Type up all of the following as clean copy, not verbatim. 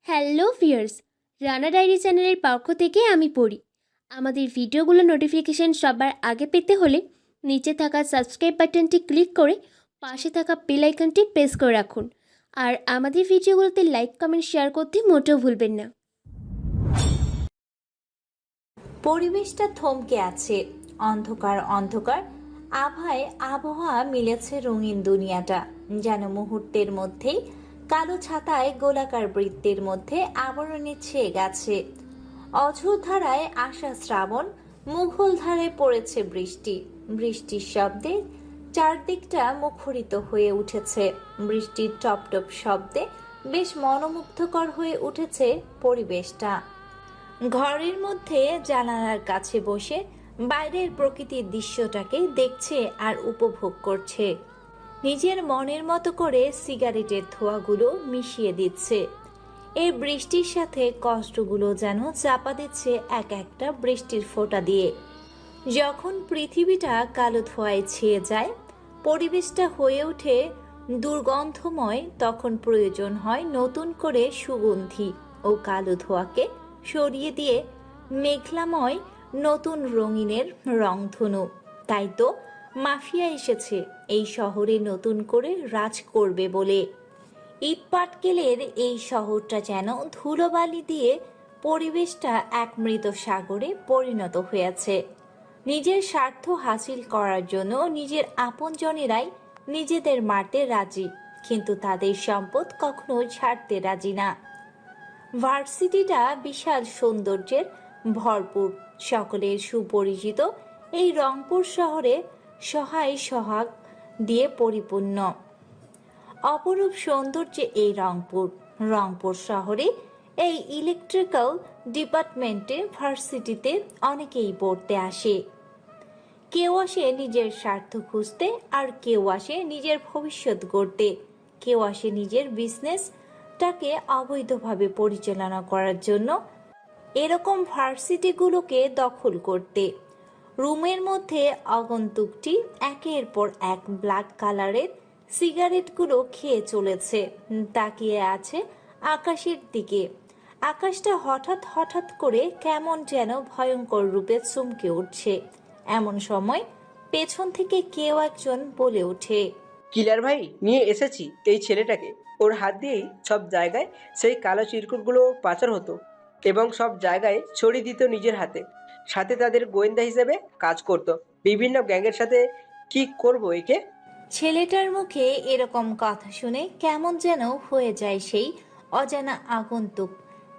Hello viewers, Rana diary চ্যানেলের পক্ষ থেকে আমি পড়ি। আমাদের ভিডিওগুলো নোটিফিকেশন সবার আগে পেতে হলে নিচে থাকা সাবস্ক্রাইব বাটনটি ক্লিক করে পাশে থাকা বেল আইকনটি প্রেস করে রাখুন। আর আমাদের ভিডিওগুলোতে লাইক কমেন্ট শেয়ার করতে মোটেও ভুলবেন না। পরিবেশটা থমকে আছে, অন্ধকার অন্ধকার আভায় আবহাওয়া মিলেছে রঙিন দুনিয়াটা যেন মুহূর্তের মধ্যেই কালো ছাতায় গোলাকার বৃত্তের মধ্যে আবরণে ছেয়ে গেছে। অঝোর ধারায় আসা শ্রাবণ, মুঘল ধারায় পড়েছে বৃষ্টি। বৃষ্টির শব্দে চারদিকটা মুখরিত হয়ে উঠেছে। বৃষ্টির টপ টপ শব্দে বেশ মনোমুগ্ধকর হয়ে উঠেছে পরিবেশটা। ঘরের মধ্যে জানালার কাছে বসে বাইরের প্রকৃতির দৃশ্যটাকে দেখছে আর উপভোগ করছে। নিজের মনের মতো করে সিগারেটের ধোঁয়াগুলো মিশিয়ে দিচ্ছে। এই বৃষ্টির সাথে কষ্টগুলো যেন চাপা দিচ্ছে এক একটা বৃষ্টির ফোঁটা দিয়ে। যখন পৃথিবীটা কালো ধোঁয়ায় ছেয়ে যায়, পরিবেশটা হয়ে ওঠে দুর্গন্ধময়, তখন প্রয়োজন হয় নতুন করে সুগন্ধি ও কালো ধোঁয়াকে সরিয়ে দিয়ে মেঘলাময় নতুন রঙিনের রংধনু। তাই তো মাফিয়া এসেছে এই শহরে নতুন করে রাজ করবে বলে। ইট পাটকেলের এই শহরটা যেন ধুলোবালি দিয়ে পরিবেশটা এক মৃত সাগরে পরিণত হয়েছে। নিজের স্বার্থ হাসিল করার জন্য নিজের আপনজনেরাই নিজেদের মারতে রাজি, কিন্তু তাদের সম্পদ কখনো ছাড়তে রাজি না। ভার্সিটিটা বিশাল সৌন্দর্যের ভরপুর, সকলের সুপরিচিত এই রংপুর শহরে সহায় সোহাগ দিয়ে পরিপূর্ণ। অপরূপ সৌন্দর্যে এই রংপুর শহরে এই ইলেকট্রিক্যাল ডিপার্টমেন্টে ভার্সিটিতে অনেকেই পড়তে আসে। কেউ আসে নিজের স্বার্থ খুঁজতে, আর কেউ আসে নিজের ভবিষ্যৎ গড়তে, কেউ আসে নিজের বিজনেসটাকে অবৈধভাবে পরিচালনা করার জন্য, এরকম ভার্সিটিগুলোকে দখল করতে। রুমের মধ্যে আগন্তুকটি একের পর এক ব্ল্যাক কালারের সিগারেটগুলো খেয়ে চলেছে, তাকিয়ে আছে আকাশের দিকে। আকাশটা হঠাৎ হঠাৎ করে কেমন যেন ভয়ঙ্কর রূপে চমকে উঠছে। এমন সময় পেছন থেকে কেউ একজন বলে ওঠে, কিলার ভাই নিয়ে এসেছি এই ছেলেটাকে। ওর হাত দিয়েই সব জায়গায় সেই কালো চিরকুটগুলো পাচার হতো এবং সব জায়গায় ছড়িয়ে দিত নিজের হাতে। সাথে তাদের গোয়েন্দা হিসেবে কাজ করত বিভিন্ন গ্যাংয়ের সাথে। কি করব একে? ছেলেটার মুখে এরকম কথা শুনে কেমন যেন হয়ে যায় সেই অজানা আগন্তুক।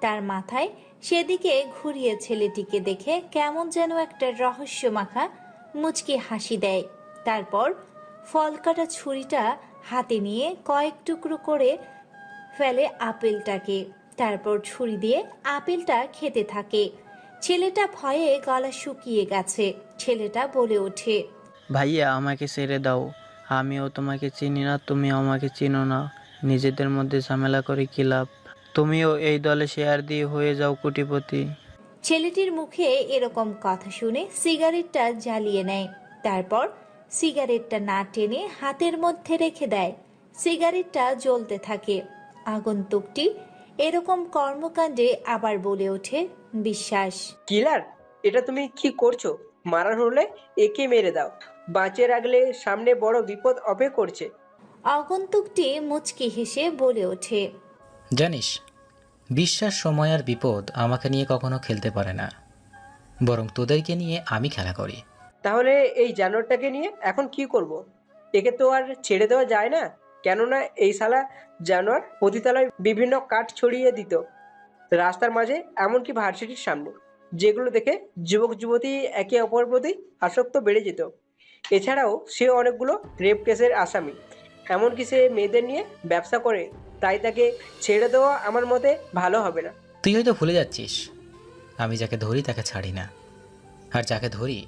তার মাথায় সেদিকে ঘুরিয়ে ছেলেটিকে দেখে কেমন যেন একটা রহস্য মাখা মুচকি হাসি দেয়। তারপর ফল কাটা ছুরিটা হাতে নিয়ে কয়েক টুকরো করে ফেলে আপেলটাকে, তারপর ছুরি দিয়ে আপেলটা খেতে থাকে। ছেলেটা ভয়ে গলা শুকিয়ে গেছে। ছেলেটা বলে ওঠে, ভাইয়া আমাকে ছেড়ে দাও, আমিও তোমাকে চিনি না, তুমি আমাকে চিনো না। নিজেদের মধ্যে ঝামেলা করে কি লাভ? তুমিও এই দলে শেয়ার দিয়ে হয়ে যাও কোটিপতি। ছেলেটির মুখে এরকম কথা শুনে সিগারেটটা জ্বালিয়ে নেয়। তারপর সিগারেটটা না টেনে হাতের মধ্যে রেখে দেয়। সিগারেটটা জ্বলতে থাকে। আগন্তুকটি এরকম কর্মকাণ্ডে আবার বলে ওঠে, বিশ্বাস। কিলার, এটা তুমি কি করছো? মারার হলে একে মেরে দাও, বাঁচিয়ে রাখলে সামনে বড় বিপদ অপেক্ষা করছে। আগন্তুকটি মুচকি হেসে বলে ওঠে, জানিস, বিশ্বাস, সময় আর বিপদ আমাকে নিয়ে কখনো খেলতে পারে না, বরং তোদেরকে নিয়ে আমি খেলা করি। তাহলে এই জানোয়ারটাকে নিয়ে এখন কি করব? একে তো আর ছেড়ে দেওয়া যায় না, কেননা এই শালা জানোয়ার পতিতালয় বিভিন্ন কাঠ ছড়িয়ে দিত রাস্তার মাঝে, এমনকি ভার্সিটির সামনে, যেগুলো দেখে যুবক যুবতী একে অপরের প্রতি আসক্ত বেড়ে যেত। এছাড়াও সে অনেকগুলো রেপ কেসের আসামি, এমনকি সে মেয়েদের নিয়ে ব্যবসা করে। তাই তাকে ছেড়ে দেওয়া আমার মতে ভালো হবে না। তুই হয়তো ভুলে যাচ্ছিস, আমি যাকে ধরি তাকে ছাড়ি না, আর যাকে ধরি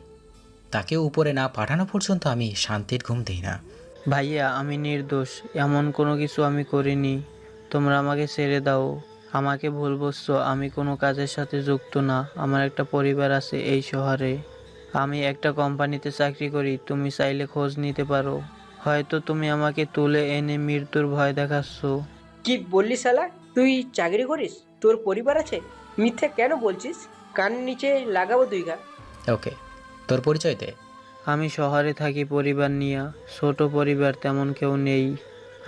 তাকে উপরে না পাঠানো পর্যন্ত আমি শান্তির ঘুম দিই না। ভাইয়া আমি নির্দোষ, এমন কোনো কিছু আমি করিনি। তোমরা আমাকে ছেড়ে দাও, আমাকে ভুল বুঝছো। আমি কোনো কাজের সাথে যুক্ত না, আমার একটা পরিবার আছে এই শহরে। আমি একটা কোম্পানিতে চাকরি করি, তুমি চাইলে খোঁজ নিতে পারো। হয়তো তুমি আমাকে তুলে এনে মৃত্যুর ভয় দেখাচ্ছ। কি বললি শালা? তুই চাকরি করিস? তোর পরিবার আছে? মিথ্যে কেন বলছিস? কান নিচে লাগাবো 2 ঘা। ওকে, তোর পরিচয় দে। আমি শহরে থাকি পরিবার নিয়ে, ছোট পরিবার, তেমন কেউ নেই।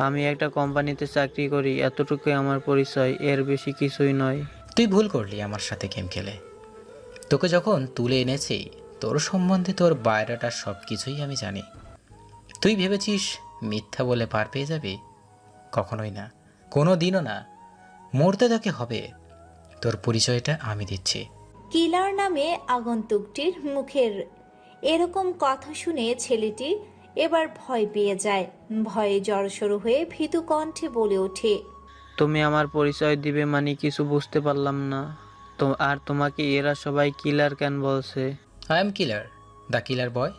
আমি একটা কোম্পানিতে চাকরি করি, এতটুকুই আমার পরিচয়, এর বেশি কিছুই নয়। তুই ভুল করলি আমার সাথে গেম খেলে। তোকে যখন তুলে এনেছি তোর সম্বন্ধে তোর বায়োডাটার সব কিছুই আমি জানি। তুই ভেবেছিস মিথ্যা বলে পার পেয়ে যাবি? কখনোই না, কোনো দিনও না। মরতে তোকে হবে। তোর পরিচয়টা আমি দিচ্ছি। কিলার নামে আগন্তুকটির মুখের এরকম কথা শুনে ছেলেটি এবার ভয় পেয়ে যায়। ভয়ে জড়সড় হয়ে ভীতু কণ্ঠে বলে ওঠে, তুমি আমার পরিচয় দিবে মানে কিছু বুঝতে পারলাম না। তো আর তোমাকে এরা সবাই কিলার কেন বলছে? I am killer, the killer boy.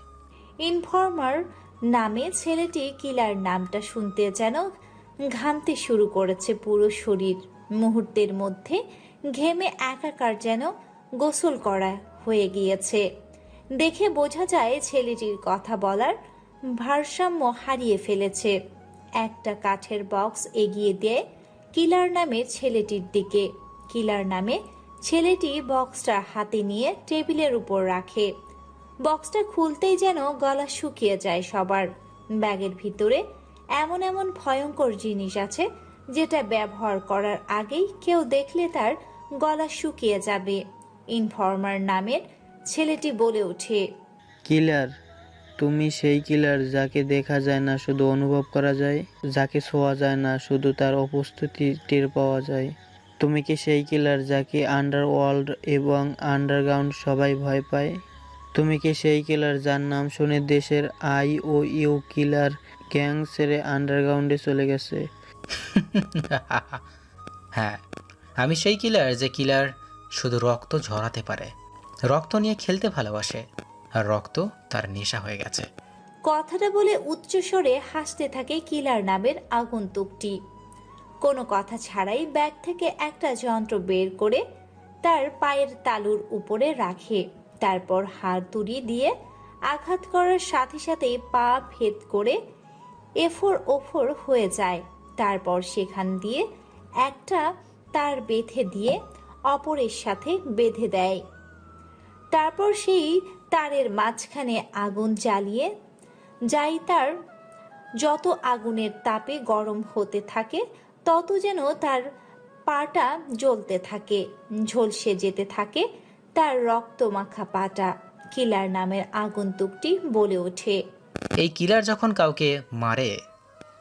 Informer নামে ছেলেটি কিলার নামটা শুনতে যেন ঘামতে শুরু করেছে পুরো শরীর। মুহূর্তের মধ্যে ঘেমে একাকার, যেন গোসল করা হয়ে গিয়েছে। দেখে বোঝা যায় ছেলেটির কথা বলার ভারসাম্য হারিয়ে ফেলেছে। একটা কাঠের বক্স এগিয়ে দেয় কিলার নামের ছেলেটির দিকে। কিলার নামে ছেলেটি বক্সটা হাতে নিয়ে টেবিলের উপর রাখে। বক্সটা খুলতেই যেন গলা শুকিয়ে যায় সবার। ব্যাগের ভিতরে এমন এমন ভয়ঙ্কর জিনিস আছে যেটা ব্যবহার করার আগেই কেউ দেখলে তার গলা শুকিয়ে যাবে। ইনফর্মার নামের ছেলেটি বলে ওঠে, কিলার? তুমি সেই কিলার যাকে দেখা যায় না, শুধু অনুভব করা যায়, যাকে ছোঁয়া যায় না, শুধু তার উপস্থিতি টের পাওয়া যায়? তুমি কি সেই কিলার যাকে আন্ডারওয়ার্ল্ড এবং আন্ডারগ্রাউন্ড সবাই ভয় পায়? তুমি কি সেই কিলার যার নাম শুনে দেশের IOU কিলার গ্যাং ছেড়ে আন্ডারগ্রাউন্ডে চলে গেছে? হ্যাঁ, আমি সেই কিলার যে কিলার শুধু রক্ত ঝরাতে পারে, রক্ত নিয়ে খেলতে ভালোবাসে, আর রক্ত তার নেশা হয়ে গেছে। কথাটা বলে উচ্চস্বরে হাসতে থাকে কিলার নামের আগন্তুকটি। কোনো কথা ছাড়াই ব্যাগ থেকে একটা যন্ত্র বের করে তার পায়ের তালুর উপরে রাখে। তারপর হাতুড়ি দিয়ে আঘাত করার সাথে সাথেই পা ভেদ করে এফোর ওফোর হয়ে যায়। তারপর সেখান দিয়ে একটা তার বেঁধে দিয়ে অপরের সাথে বেঁধে দেয়। তারপর সেই তারের মাঝখানে আগুন জ্বালিয়ে যাই। তার যত আগুনের তাপে গরম হতে থাকে তত যেন তার পাটা জ্বলতে থাকে, ঝলসে যেতে থাকে তার রক্তমাখা পাটা। কিলার নামের আগন্তুকটি বলে ওঠে, এই কিলার যখন কাউকে মারে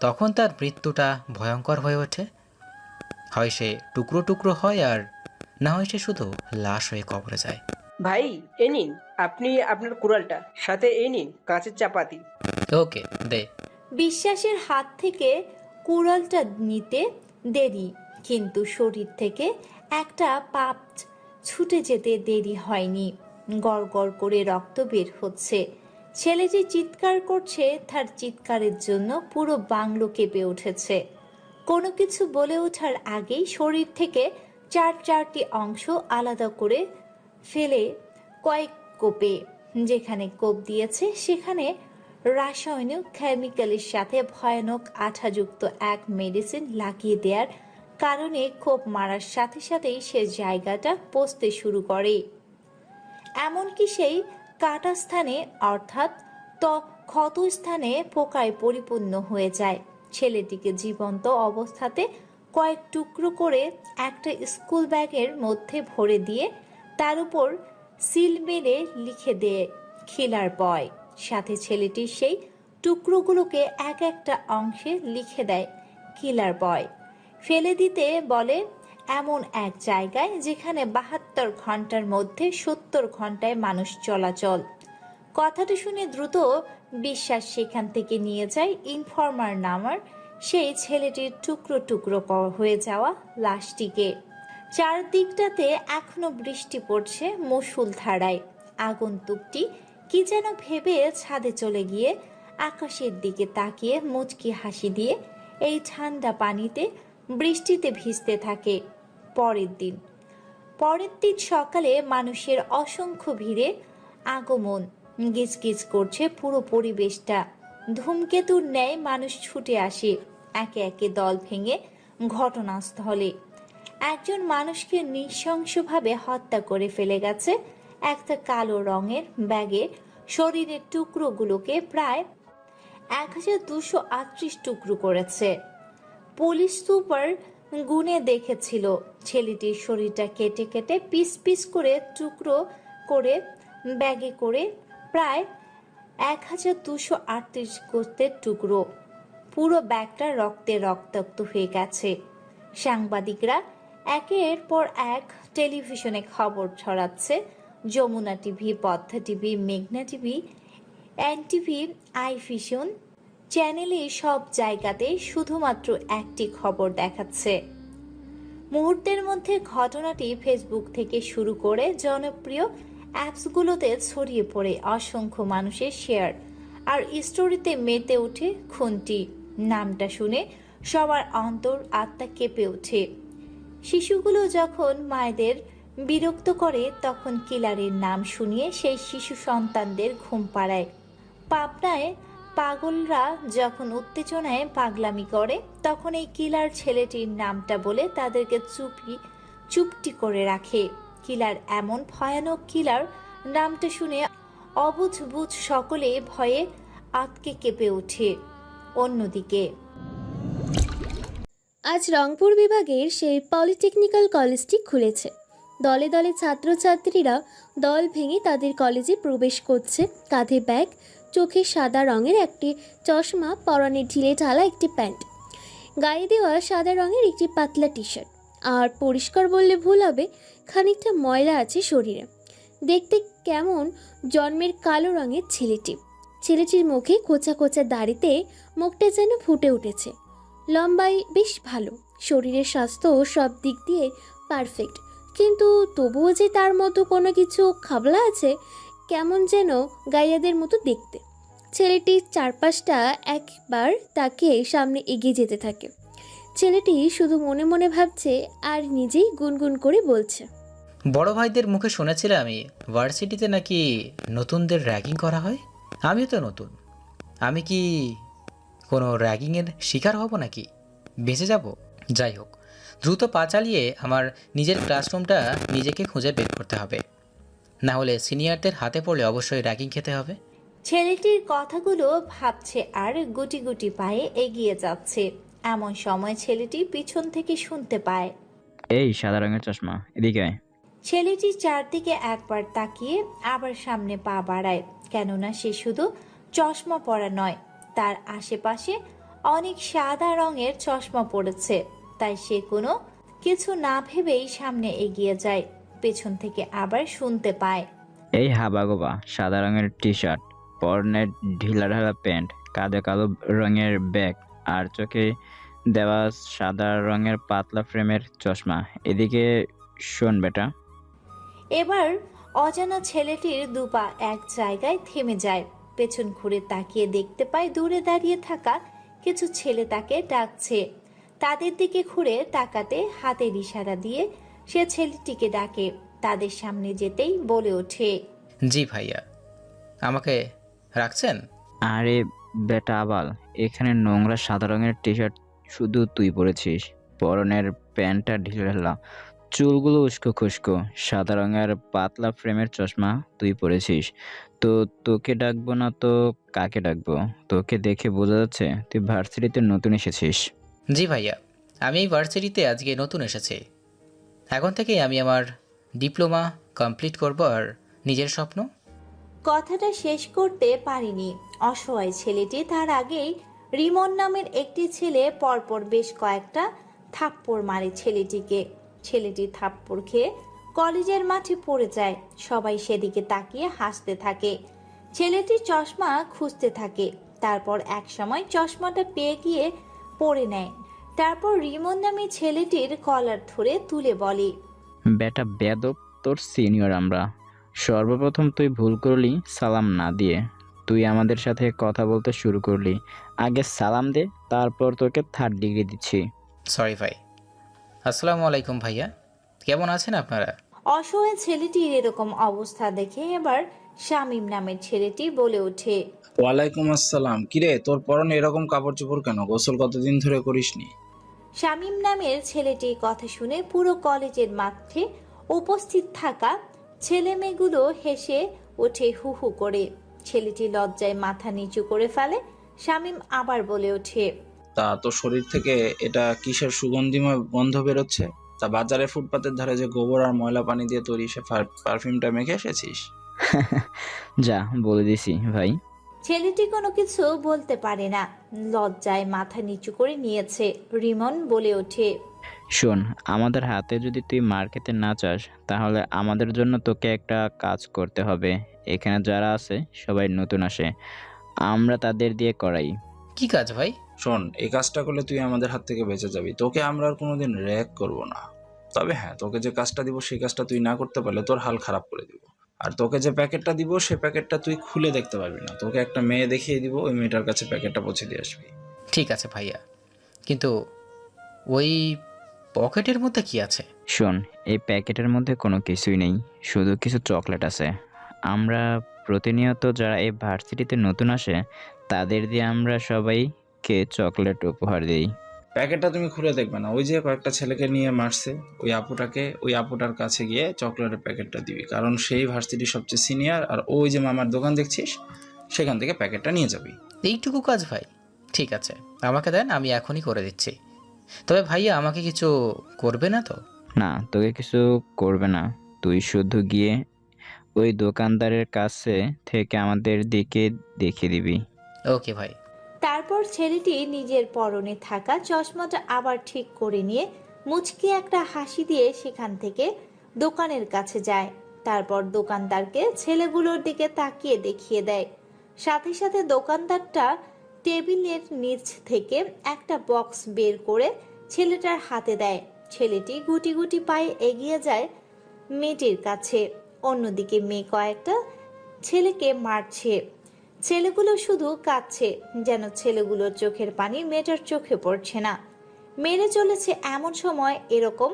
তখন তার মৃত্যুটা ভয়ঙ্কর হয়ে ওঠে। হয় সে টুকরো টুকরো হয়, আর না হয় সে শুধু লাশ হয়ে কবরে যায়। ভাই, এ নিন আপনি আপনার কুড়ালটা, সাথে এই নিন কাঁচের চাপাতি। ওকে, দে। বিশ্বাসের হাত থেকে কুড়ালটা নিতে দেরি, কিন্তু শরীর থেকে একটা পাপ ছুটে যেতে দেরি হয়নি। গড় গড় করে রক্ত বের হচ্ছে। ছেলেটি চিৎকার করছে, তার চিৎকারের জন্য পুরো বাংলো কেঁপে উঠেছে। কোনো কিছু বলে ওঠার আগেই শরীর থেকে চারটি অংশ আলাদা করে ফেলে কয়েক কোপে, যেখানে কোপ দিয়েছে সেখানে রাসায়নিক কেমিক্যালের সাথে ভয়ানক আঠাযুক্ত এক মেডিসিন লাগিয়ে দেওয়ার কারণে কোপ মারার সাথে সাথেই সে জায়গাটা পচতে শুরু করে। এমনকি সেই কাটা স্থানে অর্থাৎ ক্ষতস্থানে পোকায় পরিপূর্ণ হয়ে যায়। ছেলেটিকে জীবন্ত অবস্থাতে কয়েক টুকরো করে একটা স্কুল ব্যাগের মধ্যে ভরে দিয়ে তার উপর সিল মেরে লিখে দেয় কিলার বয়। সাথে ছেলেটির সেই টুকরোগুলোকে এক একটা অংশে লিখে দেয় কিলার বয়। ফেলে দিতে বলে এমন এক জায়গায় যেখানে 72 ঘন্টার মধ্যে 70 ঘন্টায় মানুষ চলাচল। কথাটা শুনে দ্রুত বিশ্বাস সেখান থেকে নিয়ে যায় ইনফর্মার নামার সেই ছেলেটির টুকরো টুকরো হয়ে যাওয়া লাশটিকে। চারদিকটাতে এখনো বৃষ্টি পড়ছে মশূল ধারায়। আগন্তুকটি কি যেন ভেবে ছাদে চলে গিয়ে আকাশের দিকে তাকিয়ে মুচকি হাসি দিয়ে এই ঠান্ডা পানিতে বৃষ্টিতে ভিজতে থাকে। পরের দিন সকালে মানুষের অসংখ্য ভিড়ে আগমন। গিজগিজ করছে পুরো পরিবেশটা। ধূমকেতুর ন্যায় মানুষ ছুটে আসে একে একে দল ভেঙে ঘটনাস্থলে। একজন মানুষকে নৃশংসভাবে হত্যা করে ফেলে গেছে একটা কালো রঙের ব্যাগে শরীরের টুকরোগুলোকে প্রায় 1238 টুকরো করেছে। পুলিশ সুপার গুনে দেখেছিল ছেলেটির শরীরটা কেটে কেটে পিস পিস করে টুকরো করে ব্যাগে করে প্রায় 1238 গোস্তের টুকরো। পুরো ব্যাগটা রক্তে রক্তাক্ত হয়ে গেছে। সাংবাদিকরা একের পর এক টেলিভিশনে খবর ছড়াচ্ছে। যমুনা টিভি, পদ্মা টিভি, মেঘনা টিভি, এনটিভি, আই ভিশন চ্যানেলে সব জায়গাতে শুধুমাত্র একটি খবর দেখাচ্ছে। মুহূর্তের মধ্যে ঘটনাটি ফেসবুক থেকে শুরু করে জনপ্রিয় অ্যাপসগুলোতে ছড়িয়ে পড়ে অসংখ্য মানুষের শেয়ার আর স্টোরিতে মেতে ওঠে খুনটি। নামটা শুনে সবার অন্তর আত্মা কেঁপে ওঠে। শিশুগুলো যখন মায়েদের বিরক্ত করে তখন কিলারের নাম শুনিয়ে সেই শিশু সন্তানদের ঘুম পাড়ায়। পাবনায় পাগলরা যখন উত্তেজনায় পাগলামি করে তখন এই কিলার ছেলেটির নামটা বলে তাদেরকে চুপটি করে রাখে। কিলার এমন ভয়ানক কিলার নামটা শুনে অবুঝ সকলে ভয়ে আতকে কেঁপে ওঠে। অন্যদিকে আজ রংপুর বিভাগের সেই পলিটেকনিক্যাল কলেজটি খুলেছে। দলে দলে ছাত্রছাত্রীরা দল ভেঙে তাদের কলেজে প্রবেশ করছে। কাঁধে ব্যাগ, চোখে সাদা রঙের একটি চশমা, পরনে ঢিলে ঢালা একটি প্যান্ট, গায়ে দেওয়া সাদা রঙের একটি পাতলা টি শার্ট, আর পরিষ্কার বললে ভুল হবে, খানিকটা ময়লা আছে শরীরে। দেখতে কেমন জন্মের কালো রঙের ছেলেটির মুখে কোচা কোচা দাড়িতে মুখটা যেন ফুটে উঠেছে। লম্বাই বেশ ভালো, শরীরের স্বাস্থ্য সব দিক দিয়ে পারফেক্ট, কিন্তু তবুও যে তার মতো কোনো কিছু খাবলা আছে, কেমন যেন গাইয়াদের মতো দেখতে। ছেলেটির চারপাশটা একবার তাকে সামনে এগিয়ে যেতে থাকে। ছেলেটি শুধু মনে মনে ভাবছে আর নিজেই গুনগুন করে বলছে, বড় ভাইদের মুখে শুনেছিলাম আমি ভার্সিটিতে নাকি নতুনদের র্যাগিং করা হয়। আমিও তো নতুন, আমি কি কোনো র্যাগিংয়ের শিকার হব নাকি? বেঁচে যাব? যাই হোক, দ্রুত পা চালিয়ে আমার নিজের ক্লাসরুমটা নিজেকে খুঁজে বের করতে হবে, না হলে সিনিয়রদের হাতে পড়লে অবশ্যই র্যাগিং খেতে হবে। ছেলেটির কথাগুলো ভাবছে আর গুটি গুটি পায়ে এগিয়ে যাচ্ছে। এমন সময় ছেলেটি পিছন থেকে শুনতে পায়, এই সাদা রঙের চশমা, এদিকে আয়। ছেলেটি চারদিকে একবার তাকিয়ে আবার সামনে পা বাড়ায়, কেননা সে শুধু চশমা পরা নয়, তার আশেপাশে অনেক সাদা রঙের চশমা পড়েছে। তাই সে কোনো কিছু না ভেবেই সামনে এগিয়ে যায়। পেছন থেকে আবার শুনতে পায়, এই হাবাগোবা, সাদা রঙের টি শার্ট, পরনে ঢিলা ঢালা প্যান্ট, কাঁধে কালো রঙের ব্যাগ, আর চোখে দেওয়া সাদা রঙের পাতলা ফ্রেমের চশমা। এদিকে শোন বেটা। এবার অজানা ছেলেটির দুপা এক জায়গায় থেমে যায়। পেছন ঘুরে তাকিয়ে দেখতে পায় দূরে দাঁড়িয়ে থাকা কিছু ছেলে তাকে ডাকছে। তাদের দিকে ঘুরে তাকাতে হাতের ইশারা দিয়ে সে ছেলেটিকে ডাকে। তাদের সামনে যেতেই বলে ওঠে, জি ভাইয়া, আমাকে রাখছেন? আরে বেটা আবাল, এখানে নোংরা সাদা রঙের টি শার্ট শুধু তুই পরেছিস, পরনের প্যান্টটা ঢিলা ঢালা, চুলগুলো উস্কো খুস্কো, সাদা রঙের পাতলা ফ্রেমের চশমা তুই পরেছিস। তো তোকে ডাকবো না তো কাকে ডাকবো? তোকে দেখে বোঝা যাচ্ছে তুই ভার্সিটিতে নতুন এসেছিস। জি ভাইয়া, আমি এই ভার্সিটিতে আজকে নতুন এসেছি। এখন থেকেই আমি আমার ডিপ্লোমা কমপ্লিট করব আর নিজের স্বপ্ন। কথাটা শেষ করতে পারিনি। অসহায় ছেলেটি তার আগেই রিমন নামের একটি ছেলে পরপর বেশ কয়েকটা থাপ্পড় মারে ছেলেটিকে। ছেলেটি থাপ্পড় খেয়ে কলেজের মাঠে পড়ে যায়। সবাই সেদিকে তাকিয়ে হাসতে থাকে। ছেলেটি চশমা খুঁজতে থাকে। তারপর এক সময় চশমাটা পেয়ে গিয়ে পড়ে নেয়। তারপর রিমন নামে ছেলেটির কলার ধরে তুলে বলে, বেটা বেদব, তোর সিনিয়র আমরা। সর্বপ্রথম তুই ভুল করলি সালাম না দিয়ে। তুই আমাদের সাথে কথা বলতে শুরু করলি, আগে সালাম দে, তারপর তোকে 3rd ডিগ্রি দিচ্ছি। সরি ভাই। আসসালামু আলাইকুম ভাইয়া, কেমন আছেন আপনারা? অসহায় ছেলেটির এরকম অবস্থা দেখে এবার শামীম নামের ছেলেটি বলে ওঠে। ওয়ালাইকুম আসসালাম। কিরে, তোর পরনে এরকম কাপড় চোপড় কেন? গোসল কতদিন ধরে করিসনি? শামীম নামের ছেলেটির কথা শুনে পুরো কলেজের মাঠে উপস্থিত থাকা ছেলে মেয়েগুলো হেসে ওঠে হু হু করে। ছেলেটি লজ্জায় মাথা নিচু করে ফেলে। শামীম আবার বলে ওঠে, তা তোর শরীর থেকে এটা কিসের সুগন্ধিময় গন্ধ বেরোচ্ছে? তা বাজারে ফুটপাতের ধারে যে গোবর আর ময়লা পানি দিয়ে তৈরি সে পারফিউমটা মেখে এসেছিস? যা বলে দিছি ভাই। ছেলেটি কোনো কিছু বলতে পারে না, লজ্জায় মাথা নিচু করে নিয়েছে। রিমন বলে ওঠে, শোন, আমাদের হাতে যদি তুই মার খেতে না চাস তাহলে আমাদের জন্য তোকে একটা কাজ করতে হবে। এখানে যারা আছে সবাই নতুন আসে, আমরা তাদের দিয়ে করাই। কি কাজ ভাই? শোন, এই কাজটা করলে তুই আমাদের হাত থেকে বেঁচে যাবি। তোকে আমরা আর কোনোদিন র্যাগ করবো না। তবে হ্যাঁ, তোকে যে কাজটা দিব সেই কাজটা তুই না করতে পারলে তোর হাল খারাপ করে দিব। আর তোকে যে প্যাকেটটা দিব সে প্যাকেটটা তুই খুলে দেখতে পারবি না। তোকে একটা মেয়ে দেখিয়ে দিব, ওই মেয়েটার কাছে প্যাকেটটা পৌঁছে দিয়ে আসবি। ঠিক আছে ভাইয়া, কিন্তু ওই পকেটের মধ্যে কি আছে? শোন, এই প্যাকেটের মধ্যে কোনো কিছুই নেই, শুধু কিছু চকলেট আছে। আমরা প্রতিনিয়ত যারা এই ভার্সিটিতে নতুন আসে তাদের দিয়ে আমরা সবাইকে চকলেট উপহার দিই। প্যাকেটটা তুমি খুলে দেখবে না। ওই যে কয়েকটা ছেলেকে নিয়ে মারছে ওই আপুটার কাছে গিয়ে চকলেটের প্যাকেটটা দিবি, কারণ সেই ভার্সিটির সবচেয়ে সিনিয়র। আর ওই যে মামার দোকান দেখছিস সেখান থেকে প্যাকেটটা নিয়ে যাবি। এইটুকু কাজ ভাই? ঠিক আছে, আমাকে দেন, আমি এখনই করে দিচ্ছি। তবে ভাইয়া আমাকে কিছু করবে না তো? না, তোকে কিছু করবে না। তুই শুধু গিয়ে ওই দোকানদারের কাছে থেকে আমাদের দিকে দেখিয়ে দিবি। ওকে ভাই। তারপর ছেলেটি নিজের পরনে থাকা চশমাটা আবার ঠিক করে নিয়ে মুচকি একটা হাসি দিয়ে সেখান থেকে দোকানের কাছে যায়। তারপর দোকানদারকে ছেলেগুলোর দিকে তাকিয়ে দেখিয়ে দেয়। সাথে সাথে দোকানদারটা টেবিলের নিচ থেকে একটা বক্স বের করে ছেলেটার হাতে দেয়। ছেলেটি গুটি গুটি পায়ে এগিয়ে যায় মেয়েটির কাছে। অন্যদিকে মেয়ে কয়েকটা ছেলেকে মারছে। ছেলেগুলো শুধু কাঁদছে, যেন ছেলেগুলোর চোখের পানি মেয়েটার চোখে পড়ছে না। মেরে চলেছে এমন সময় এরকম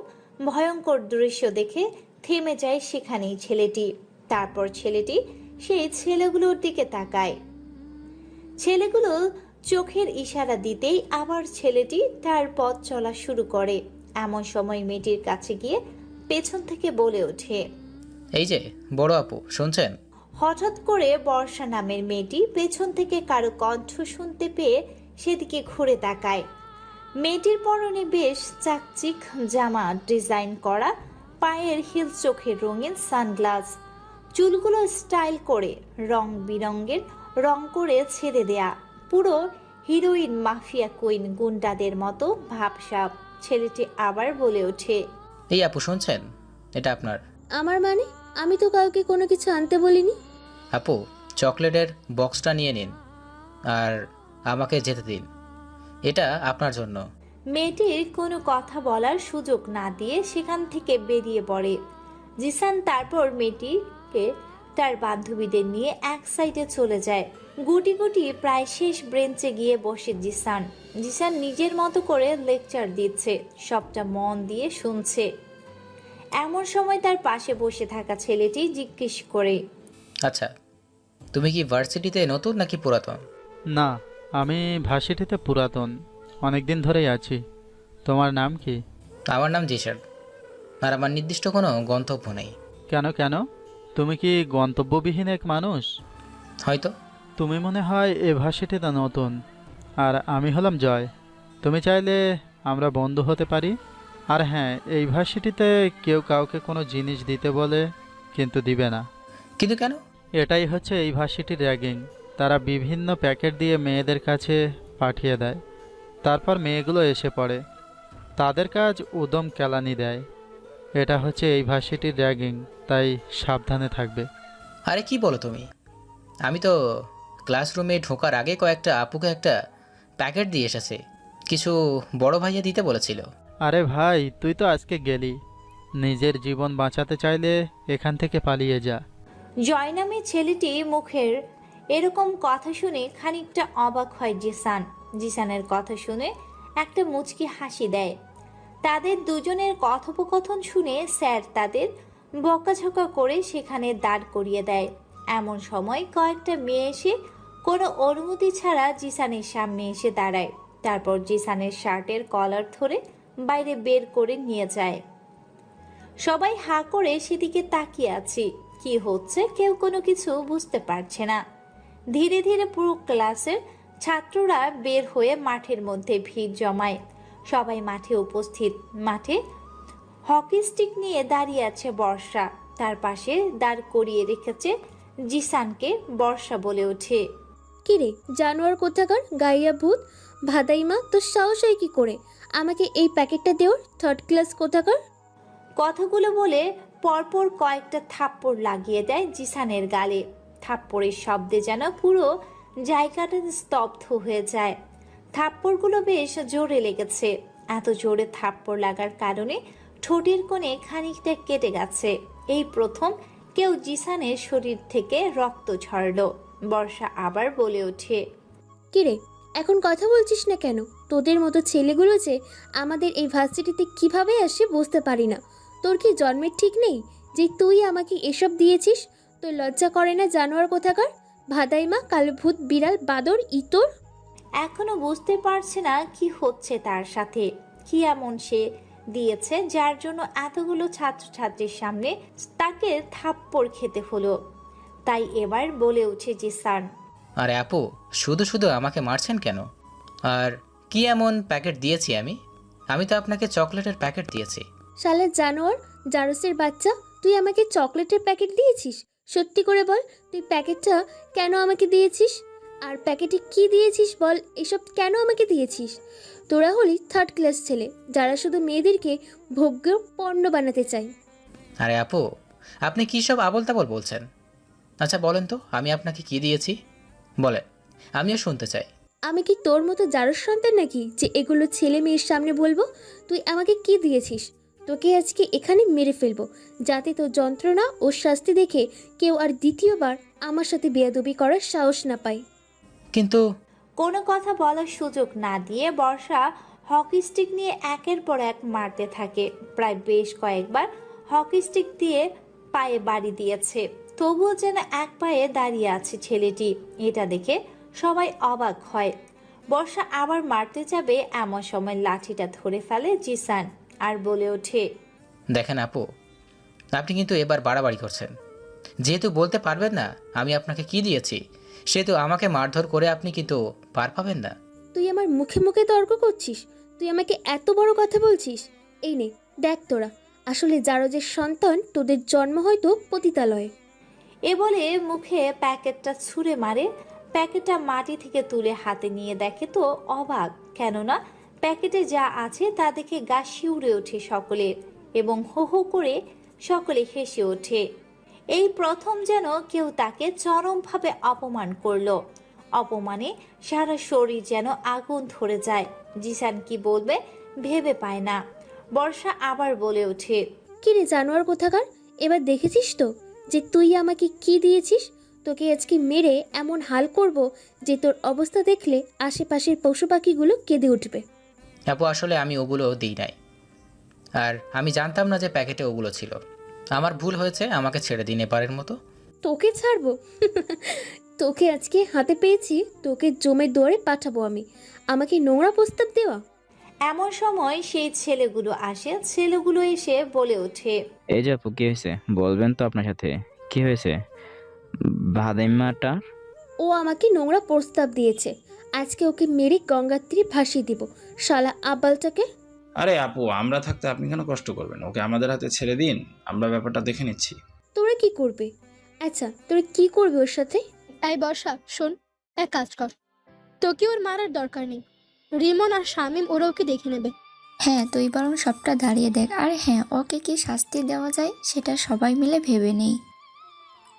ভয়ঙ্কর দৃশ্য দেখে থেমে যায় সেখানেই ছেলেটি। তারপর ছেলেটি সেই ছেলেগুলোর দিকে তাকায়। ছেলেগুলো চোখের ইশারা দিতেই আবার ছেলেটি তার পথ চলা শুরু করে। এমন সময় মেয়েটির কাছে গিয়ে পেছন থেকে বলে ওঠে, এই যে বড় আপু, শুনছেন? হঠাৎ করে বর্ষা নামের মেয়েটি পেছন থেকে কারো কণ্ঠ শুনতে পেয়ে সেদিকে ঘুরে তাকায়। মেয়েটির পরনে বেশ চাকচিক জামা, ডিজাইন করা পায়ের হিল, চোখের রঙিন সানগ্লাস, চুলগুলো স্টাইল করে রং বিরঙ্গের রং করে ছেড়ে দেয়া, পুরো হিরোইন, মাফিয়া কুইন, গুন্ডাদের মতো ভাবসাব। ছেলেটি আবার বলে ওঠে, এই আপু শুনছেন? এটা আপনার। আমার মানে? আমি তো কাউকে কোনো কিছু আনতে বলিনি। আপু, চকলেটের বক্সটা নিয়ে নিন আর আমাকে যেতে দিন, এটা আপনার জন্য। মেয়েটির কোনো কথা বলার সুযোগ না দিয়ে সেখান থেকে বেরিয়ে পড়ে জিসান। তারপর মেয়েটিকে তার বান্ধবীদের নিয়ে এক সাইডে চলে যায়। গুটি গুটি প্রায় শেষ ব্রেঞ্চে গিয়ে বসে জিসান। জিসান নিজের মতো করে লেকচার দিচ্ছে, সবটা মন দিয়ে শুনছে। এমন সময় তার পাশে বসে থাকা ছেলেটি জিজ্ঞেস করে, আচ্ছা, তুমি কি ভার্সিটিতে নতুন নাকি পুরাতন? না, আমি ভার্সিটিতে পুরাতন, অনেক দিন ধরেই আছি। তোমার নাম কি? আমার নাম জিশান, আর আমার নির্দিষ্ট কোনো গন্তব্য নেই। কেন কেন? তুমি কি গন্তব্যবিহীন এক মানুষ? হয়তো। তুমি মনে হয় এ ভার্সিটিতে নতুন, আর আমি হলাম জয়। তুমি চাইলে আমরা বন্ধু হতে পারি। আর হ্যাঁ, এই ভার্সিটিতে কেউ কাউকে কোনো জিনিস দিতে বলে কিন্তু দিবে না। কিন্তু কেন? এটাই হচ্ছে এই ভার্সিটির র্যাগিং। তারা বিভিন্ন প্যাকেট দিয়ে মেয়েদের কাছে পাঠিয়ে দেয়, তারপর মেয়েগুলো এসে পড়ে। তাদের কাজ উদম কেলানি দেয়। এটা হচ্ছে এই ভার্সিটির র্যাগিং, তাই সাবধানে থাকবে। আরে কি বলো তুমি? আমি তো ক্লাসরুমে ঢোকার আগে কয়েকটা আপুকে একটা প্যাকেট দিয়ে এসেছে, কিছু বড় ভাইয়া দিতে বলেছিল। আরে ভাই, তুই তো আজকে গেলি। নিজের জীবন বাঁচাতে চাইলে এখান থেকে পালিয়ে যা। জয় নামে ছেলেটি মুখের এরকম কথা শুনে খানিকটা অবাক হয় জিসান। জিসানের কথা শুনে একটা মুচকি হাসি দেয়। তাদের দুজনের কথোপকথন শুনে স্যার তাদের বকাঝকা করে সেখানে দাঁড় করিয়ে দেয়। এমন সময় কয়েকটা মেয়ে এসে কোনো অনুমতি ছাড়া জিসানের সামনে এসে দাঁড়ায়। তারপর জিসানের শার্টের কলার ধরে বাইরে বের করে নিয়ে যায়। সবাই হাঁ করে সেদিকে তাকিয়ে আছি। কি হচ্ছে কেউ কোনো কিছু বুঝতে পারছে না। ধীরে ধীরে পুরো ক্লাসের ছাত্ররা বের হয়ে মাঠের মধ্যে ভিড় জমায়। সবাই মাঠে উপস্থিত। মাঠে হকি স্টিক নিয়ে দাঁড়িয়ে আছে বর্ষা। তার পাশে দাঁড় করিয়ে রেখেছে জিসানকে। বর্ষা বলে ওঠে, কিরে জানোয়ার কোথাকার গাইয়া ভূত ভাদাইমা, তোর সাহস হয় কি করে আমাকে এই প্যাকেটটা দেওয়ার? থার্ড ক্লাস কোথাকার। কথাগুলো বলে পরপর কয়েকটা থাপ্পড় লাগিয়ে দেয় জিসানের গালে। থাপ্পড়ের শব্দে যেন পুরো জায়গাটা স্তব্ধ হয়ে যায়। থাপ্পড়গুলো বেশ জোরে লেগেছে। এত জোরে থাপ্পড় লাগার কারণে ঠোঁটের কোণে খানিকটা কেটে গেছে। এই প্রথম কেউ জিসানের শরীর থেকে রক্ত ঝরল। বর্ষা আবার বলে ওঠে, কিরে এখন কথা বলছিস না কেন? তোদের মতো ছেলেগুলো যে আমাদের এই ভার্সিটিতে কিভাবে আসে বুঝতে পারি না। তোর কি জন্মের ঠিক নেই যে তুই আমাকে এসব দিয়েছিস? তোর লজ্জা করে না জানোয়ার কোথাকার? ভাদাইমা, কালো ভূত, বিড়াল, বাদর, ইতর। এখনো বুঝতে পারছে না কি হচ্ছে তার সাথে। কি এমন সে দিয়েছে যার জন্য এতগুলো ছাত্রছাত্রীর সামনে তাকে থাপ্পড় খেতে হলো। তাই এবার বলে উঠে জিসান, আরে আপু, শুধু শুধু আমাকে মারছেন কেন? আর কি এমন প্যাকেট দিয়েছি আমি? আমি তো আপনাকে চকলেটের প্যাকেট দিয়েছি। শালা জানোয়ার, জারসের বাচ্চা, তুই আমাকে চকলেটের প্যাকেট দিয়েছিস? সত্যি করে বল, তুই প্যাকেটটা কেন আমাকে দিয়েছিস? আর প্যাকেটে কি দিয়েছিস বল? এসব কেন আমাকে দিয়েছিস? তোরা হলি থার্ড ক্লাস ছেলে, যারা শুধু মেয়েদেরকে ভোগ্য পণ্য বানাতে চায়। আরে আপু, আপনি কী সব আবল তাবল বলছেন? আচ্ছা বলেন তো, আমি আপনাকে কি দিয়েছি বলেন, আমিও শুনতে চাই। আমি কি তোর মতো জারস সন্তান নাকি যে এগুলো ছেলে মেয়ের সামনে বলবো? তুই আমাকে কি দিয়েছিস? তোকে আজকে এখানে মেরে ফেলবো, যাতে তোর যন্ত্রণা ও শাস্তি দেখে কেউ আর দ্বিতীয়বার আমার সাথে বেয়াদবি করার সাহস না পায়। কিন্তু কোনো কথা বলার সুযোগ না দিয়ে বর্ষা হকি স্টিক নিয়ে একের পর এক মারতে থাকে। প্রায় বেশ কয়েকবার হকি স্টিক দিয়ে পায়ে বাড়ি দিয়েছে, তবুও যেন এক পায়ে দাঁড়িয়ে আছে ছেলেটি। এটা দেখে সবাই অবাক হয়। বর্ষা আবার মারতে যাবে, এমন সময় লাঠিটা ধরে ফেলে জিসান আর বলে ওঠে, দেখেন আপু, আপনি কিন্তু এবার বাড়াবাড়ি করছেন। যেহেতু বলতে পারবেন না আমি আপনাকে কি দিয়েছি, সেহেতু আমাকে মারধর করে আপনি কিন্তু পার পাবেন না। তুই আমার মুখে মুখে তর্ক করছিস? তুই আমাকে এত বড় কথা বলছিস? এই নে দেখ, তোরা আসলে জারজের সন্তান, তোদের জন্ম হয়তো পতিতালয়ে। এ বলে মুখে প্যাকেটটা ছুঁড়ে মারে। প্যাকেটটা মাটি থেকে তুলে হাতে নিয়ে দেখে তো অবাক, কেননা প্যাকেটে যা আছে তা দেখে গা শিউরে ওঠে সকলের এবং হো হো করে সকলে হেসে ওঠে। এই প্রথম যেন কেউ তাকে চরমভাবে অপমান করলো। অপমানে সারা শরীর যেন আগুন ধরে যায়। জিসান কি বলবে ভেবে পায় না। বর্ষা আবার বলে ওঠে, কিরে জানোয়ার কোথাকার, এবার দেখেছিস তো যে তুই আমাকে কি দিয়েছিস? তোকে আজকে মেরে এমন হাল করব যে তোর অবস্থা দেখলে আশেপাশের পশু পাখিগুলো কেঁদে উঠবে। আপু আসলে আমি ওগুলো দিই নাই, আর আমি জানতাম না যে প্যাকেটে ওগুলো ছিল। আমার ভুল হয়েছে, আমাকে ছেড়ে দিন এবারের মতো। তোকে ছাড়বো? তোকে আজকে হাতে পেয়েছি, তোকে জমের দৌড়ে পাঠাবো আমি। আমাকে নোংরা প্রস্তাব দেওয়া? এমন সময় সেই ছেলেগুলো আসে। ছেলেগুলো এসে বলে ওঠে, এই যে আপু, কি হয়েছে বলবেন তো? আপনার সাথে কি হয়েছে ভাদাইমাটা? ও আমাকে নোংরা প্রস্তাব দিয়েছে, আজকে ওকে মেরে গঙ্গার তীরে ভাসিয়ে দিব, শালা আবালটাকে। আরে আপু, আমরা থাকতে আপনি কেন কষ্ট করবেন? ওকে আমাদের হাতে ছেড়ে দিন, আমরা ব্যাপারটা দেখে নিচ্ছি। তোরা কি করবে? আচ্ছা তোরা কি করবে ওর সাথে? এই বর্ষা শোন, এক কাজ কর, তোকে ওর মারার দরকার নেই। রিমন আর শামিম ওরা ওকে দেখে নেবে। হ্যাঁ, তুই বরং সবটা দাঁড়িয়ে দেখ। আর হ্যাঁ, ওকে কি শাস্তি দেওয়া যায় সেটা সবাই মিলে ভেবে নেই।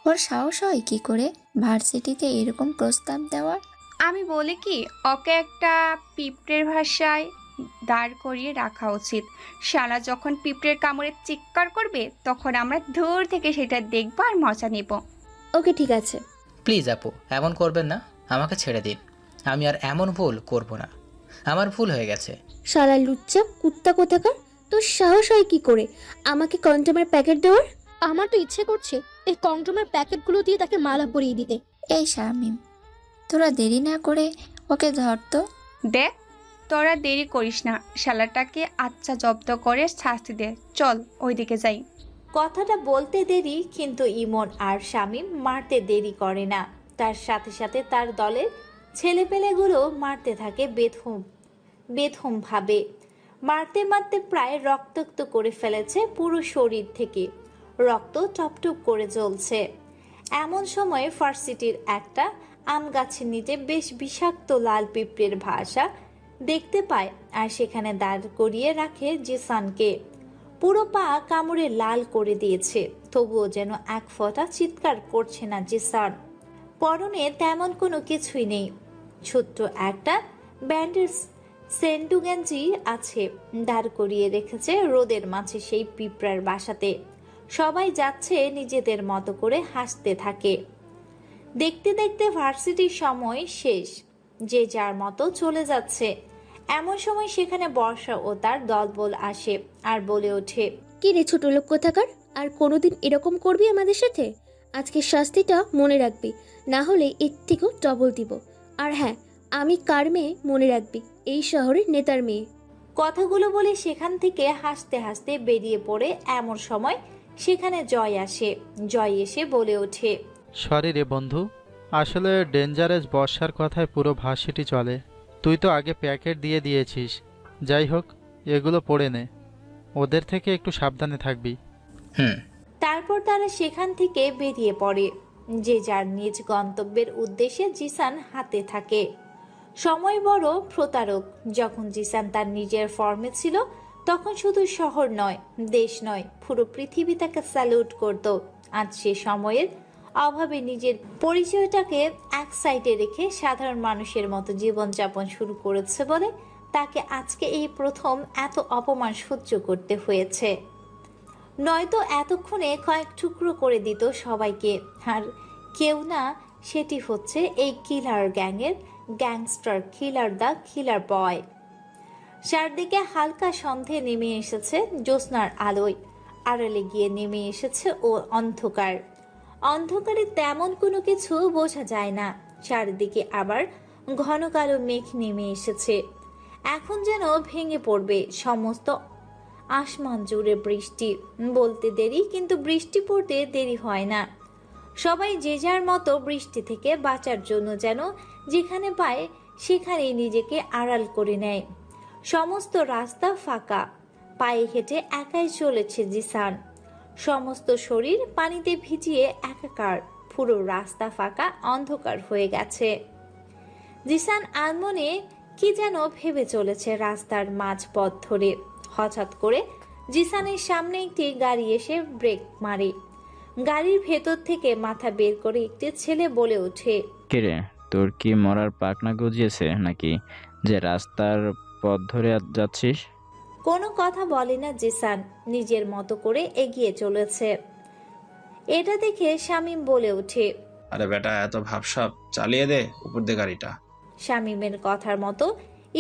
ওর সাহস হয় কি করে ভার্সিটিতে এরকম প্রস্তাব দেওয়ার? আমি বলি কি, ওকে একটা পিঁপড়ের ভাষায় দাঁড় করিয়ে রাখা উচিত। শালা যখন পিঁপড়ের কামড়ে চিৎকার করবে তখন আমরা দূর থেকে সেটা দেখবো আর মজা নেব। ওকে ঠিক আছে। প্লিজ আপু, এমন করবেন না, আমাকে ছেড়ে দিন। আমি আর এমন ভুল করব না, আমার ভুল হয়ে গেছে। শালা লুচ্চা কুত্তা কোথাকার, তোর সাহস হয় কি করে আমাকে কন্ডোমের প্যাকেট দেওয়ার? আমার তো ইচ্ছে করছে এই কন্ডোমের প্যাকেটগুলো দিয়ে তাকে মালা পরিয়ে দিতে। এই শামিম, তোরা দেরি না করে ওকে ধরতো। দেখ, তোরা দেরি করিস না, শালাটাকে আচ্ছা জব্দ করে শাস্তি দে। চল ওইদিকে যাই। কথাটা বলতে দেরি, কিন্তু ইমন আর শামীম মারতে দেরি করে না। তার সাথে সাথে তার দলের ছেলেপেলেগুলো মারতে থাকে বেধম ভাবে। মারতে মারতে প্রায় রক্তাক্ত করে ফেলেছে পুরো শরীর থেকে, রক্ত টপটপ করে জ্বলছে। এমন সময় ভার্সিটির একটা আম গাছের নিচে বেশ বিষাক্ত লাল পিঁপড়ের ভাষা দেখতে পায়, আর সেখানে দাঁড় করিয়ে রাখে জিসানকে। পুরো পা কামড়ে লাল করে দিয়েছে, তবুও যেন এক ফোঁটা চিৎকার করছে না জিসান। পরনে তেমন কোনো কিছুই নেই, ছোট্ট একটা ব্যান্ডেজ সেন্টু গেঞ্জি আছে। দাঁড় করিয়ে রেখেছে রোদের মাঝে সেই পিঁপড়ার বাসাতে। সবাই যাচ্ছে নিজেদের মতো করে হাসতে থাকে। দেখতে দেখতে ভার্সিটির সময় শেষ, যে যার মতো চলে যাচ্ছে। এমন সময় সেখানে বর্ষা ও তার দলবল আসে আর বলে ওঠে, কি রে ছোট লোক কোথাকার, আর কোনোদিন এরকম করবি আমাদের সাথে? আজকের শাস্তিটা মনে রাখবি, না হলে এর থেকেও ডবল দিব। আর হ্যাঁ, আমি কার মেয়ে মনে রাখবি, এই শহরের নেতার মেয়ে। কথাগুলো বলে সেখান থেকে হাসতে হাসতে বেরিয়ে পড়ে। এমন সময় সেখানে জয় আসে। জয় এসে বলে ওঠে, সরি রে বন্ধু, আসলে ডেঞ্জারাস বর্ষার কথায় পুরো ভার্সিটি চলে। তুই তো আগে প্যাকেট দিয়ে দিয়েছিস। যাই হোক, এগুলো পড়ে নে, ওদের থেকে একটু সাবধানে থাকবি। হুম। তারপর তারা সেখান থেকে বেরিয়ে পড়ে। যে যার নিজ গন্তব্যের উদ্দেশ্যে জিসান হাতে থাকে। সময় বড় প্রতারক। যখন জিসান তার নিজের ফর্মে ছিল, তখন শুধু শহর নয়, দেশ নয়, পুরো পৃথিবী তাকে স্যালুট করত। আজ সে সময়ের অভাবে নিজের পরিচয়টাকে এক সাইডে রেখে সাধারণ মানুষের মতো জীবনযাপন শুরু করেছে বলে তাকে আজকে এই প্রথম এত অপমান সহ্য করতে হয়েছে। নয়তো এতক্ষণে কয়েক টুকরো করে দিত সবাইকে। আর কেউ না, সেটি হচ্ছে এই কিলার গ্যাংয়ের গ্যাংস্টার কিলার, দ্য কিলার বয়। চারদিকে হালকা সন্ধে নেমে এসেছে জ্যোৎস্নার আলোয়, আড়ালে গিয়ে নেমে এসেছে ও অন্ধকার। অন্ধকারে তেমন কোনো কিছু বোঝা যায় না। চারিদিকে আবার ঘন কালো মেঘ নেমে এসেছে। এখন যেন ভেঙে পড়বে সমস্ত আসমান জুড়ে বৃষ্টি। বলতে দেরি, কিন্তু বৃষ্টি পড়তে দেরি হয় না। সবাই যে যার মতো বৃষ্টি থেকে বাঁচার জন্য যেন যেখানে পায় সেখানেই নিজেকে আড়াল করে নেয়। সমস্ত রাস্তা ফাঁকা, পায়ে হেঁটে একাই চলেছে জিসান। সমস্ত শরীর পানিতে ভিজিয়ে একাকার, পুরো রাস্তা ফাঁকা, অন্ধকার হয়ে গেছে। জিসান আনমনে কি যেন ভেবে চলেছে রাস্তার মাঝপথ ধরে। হঠাৎ করে জিসানের সামনে একটি গাড়ি এসে ব্রেক মারে। গাড়ির ভেতর থেকে মাথা বের করে একটি ছেলে বলে ওঠে, কিরে, তোর কি মরার পাকনা গজিয়েছে নাকি যে রাস্তার পথ ধরে যাচ্ছিস? কোনো কথা বলে না জিসান, নিজের মতো করে এগিয়ে চলেছে। এটা দেখে শামীম বলে ওঠে, আরে বেটা, এত ভাবসাব চালিয়ে দে উপর দিয়ে গাড়িটা। শামীমের কথার মতো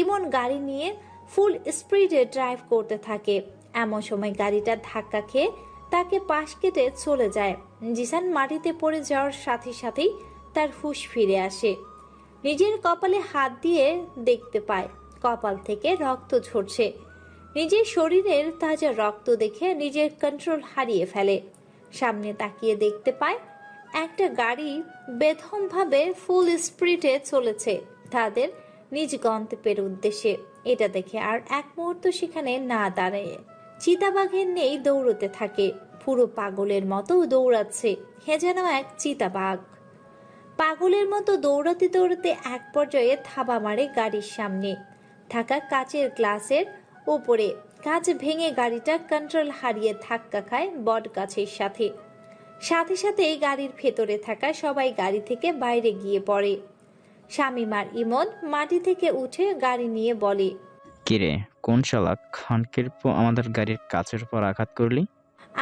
ইমন গাড়ি নিয়ে ফুল স্পিডে ড্রাইভ করতে থাকে। এমন সময় গাড়িটা ধাক্কা খেয়ে তাকে পাশ কেটে চলে যায়। জিসান মাটিতে পড়ে যাওয়ার সাথে সাথেই তার হুঁশ ফিরে আসে। নিজের কপালে হাত দিয়ে দেখতে পায় কপাল থেকে রক্ত ঝরছে। নিজের শরীরের তাজা রক্ত দেখে নিজের কন্ট্রোল হারিয়ে ফেলে। সামনে তাকিয়ে দেখতে পায় একটা গাড়ি বেধমভাবে ফুল স্পিডে চলেছে তাদের নিজ গন্তব্যের উদ্দেশ্যে। এটা দেখে আর এক মুহূর্ত সেখানে না দাঁড়ায় চিতাবাঘের নেই দৌড়তে থাকে। পুরো পাগলের মতো দৌড়াচ্ছে, হে যেন এক চিতাবাঘ। পাগলের মতো দৌড়াতে দৌড়াতে এক পর্যায়ে থাবা মারে গাড়ির সামনে থাকা কাচের গ্লাসের উপরে। কাঁচ ভেঙে গাড়িটা কন্ট্রোল হারিয়ে ধাক্কা খায় বট গাছের সাথে। সাথে সাথেই গাড়ির ভেতরে থাকা সবাই গাড়ি থেকে বাইরে গিয়ে পড়ে। শামীম আর ইমন মাটি থেকে উঠে গাড়ি নিয়ে বলে, কিরে, কোন শালা খানকির আমাদের গাড়ির কাচের উপর আঘাত করলি?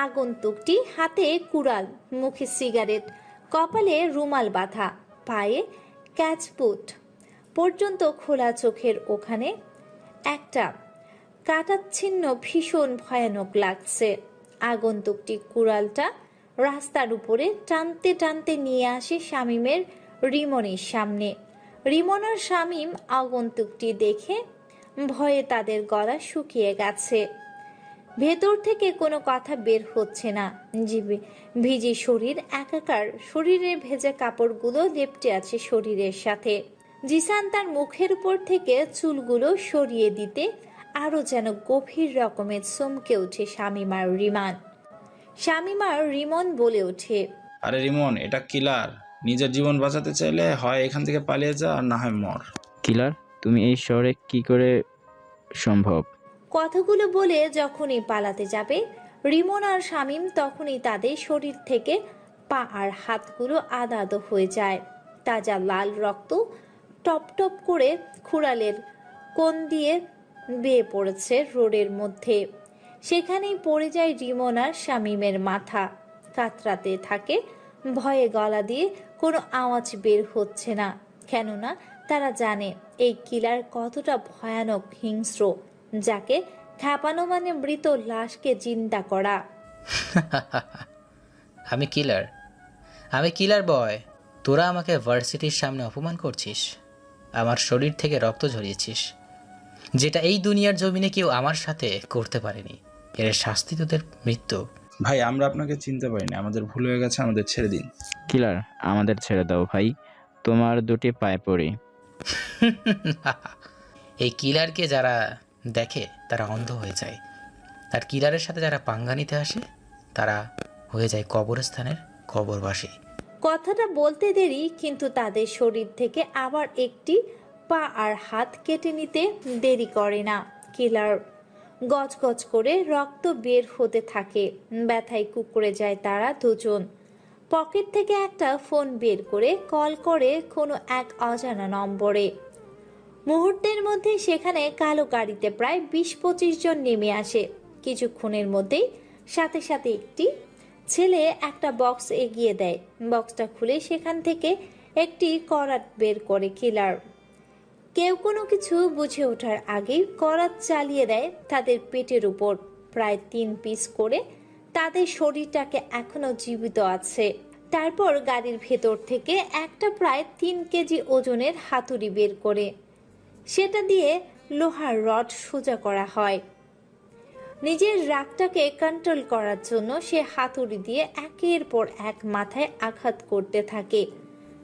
আগন্তুকটি হাতে কুড়াল, মুখে সিগারেট, কপালে রুমাল বাঁধা, পায়ে ক্যাচপুট পর্যন্ত খোলা, চোখের ওখানে একটা কাটাচ্ছিন্ন ভীষণ ভয়ানক লাগছে। আগন্তুকটি কুড়ালটা রাস্তার উপরে টানতে টানতে নিয়ে আসে শামীমের রিমনের সামনে। রিমন আর শামীম আগন্তুকটি দেখে ভয়ে তাদের গলা শুকিয়ে গেছে। ভেতর থেকে কোনো কথা বের হচ্ছে না। ভিজে শরীর একাকার, শরীরের ভেজা কাপড়গুলো লেপ্টে আছে শরীরের সাথে। জিসান তার মুখের উপর থেকে চুলগুলো সরিয়ে দিতে আরো যেন গভীর রকমের চমকে ওঠে শামীম আর রিমান। শামীম আর রিমন বলে ওঠে, আরে রিমন, এটা কিলার। নিজের জীবন বাঁচাতে চাইলে হয় এখান থেকে পালিয়ে যা, আর না হয় মর। কিলার, তুমি এই শহরে কি করে সম্ভব? কথাগুলো বলে যখনই পালাতে যাবে রিমন আর শামীম তখনই তাদের শরীর থেকে পা আর হাতগুলো আদা আদো হয়ে যায়। তাজা লাল রক্ত টপ টপ করে খুড়ালের কোণ দিয়ে বেয়ে পড়েছে রোডের মধ্যে। সেখানেই পড়ে যায় রিমন আর শামীমের মাথা। কাতরাতে থাকে, ভয়ে গলা দিয়ে কোনো আওয়াজ বের হচ্ছে না, কেননা তারা জানে এই কিলার কতটা ভয়ানক হিংস্র, যাকে খ্যাপানো মানে মৃত লাশকে জিন্দা করা। আমি কিলার বয়। তোরা আমাকে ভার্সিটির সামনে অপমান করছিস, আমার শরীর থেকে রক্ত ঝরিয়েছিস, যেটা এই দুনিয়ার জমিনে কেউ আমার সাথে করতে পারেনি। এর শাস্তি তোদের মৃত্যু। ভাই, আমরা আপনাকে চিনতে পারিনি, আমাদের ভুল হয়ে গেছে, আমাদের ছেড়ে দিন। কিলার, আমাদের ছেড়ে দাও ভাই, তোমার দুটি পায়ে পড়ি। এই কিলারকে যারা দেখে তারা অন্ধ হয়ে যায়, আর কিলারের সাথে যারা পাঙ্গা নিতে আসে তারা হয়ে যায় কবরস্থানের কবরবাসী। কথাটা বলতে দেরি, কিন্তু তাদের শরীর থেকে আবার একটি পা আর হাত কেটে নিতে দেরি করে না। কিলার গজগজ করে রক্ত বের হতে থাকে। ব্যথায় কুঁকড়ে যায় তারা দুজন। পকেট থেকে একটা ফোন বের করে কল করে কোনো এক অজানা নম্বরে। মুহূর্তের মধ্যে সেখানে কালো গাড়িতে প্রায় ২০-২৫ জন নেমে আসে। কিছুক্ষণের মধ্যেই সাথে সাথে একটি ছেলে একটা বক্স এগিয়ে দেয়। বক্সটা খুলে সেখান থেকে একটি করাত বের করে কিলার। কেউ কোনো কিছু বুঝে ওঠার আগেই করাত চালিয়ে দেয় তাদের পেটের উপর। প্রায় ৩ পিস করে তাদের শরীরটাকে এখনো জীবিত আছে। তারপর গাড়ির ভেতর থেকে একটা প্রায় ৩ কেজি ওজনের হাতুড়ি বের করে সেটা দিয়ে লোহার রড সোজা করা হয়। নিজের রাগটাকে কন্ট্রোল করার জন্য সে হাতুড়ি দিয়ে একের পর এক মাথায় আঘাত করতে থাকে।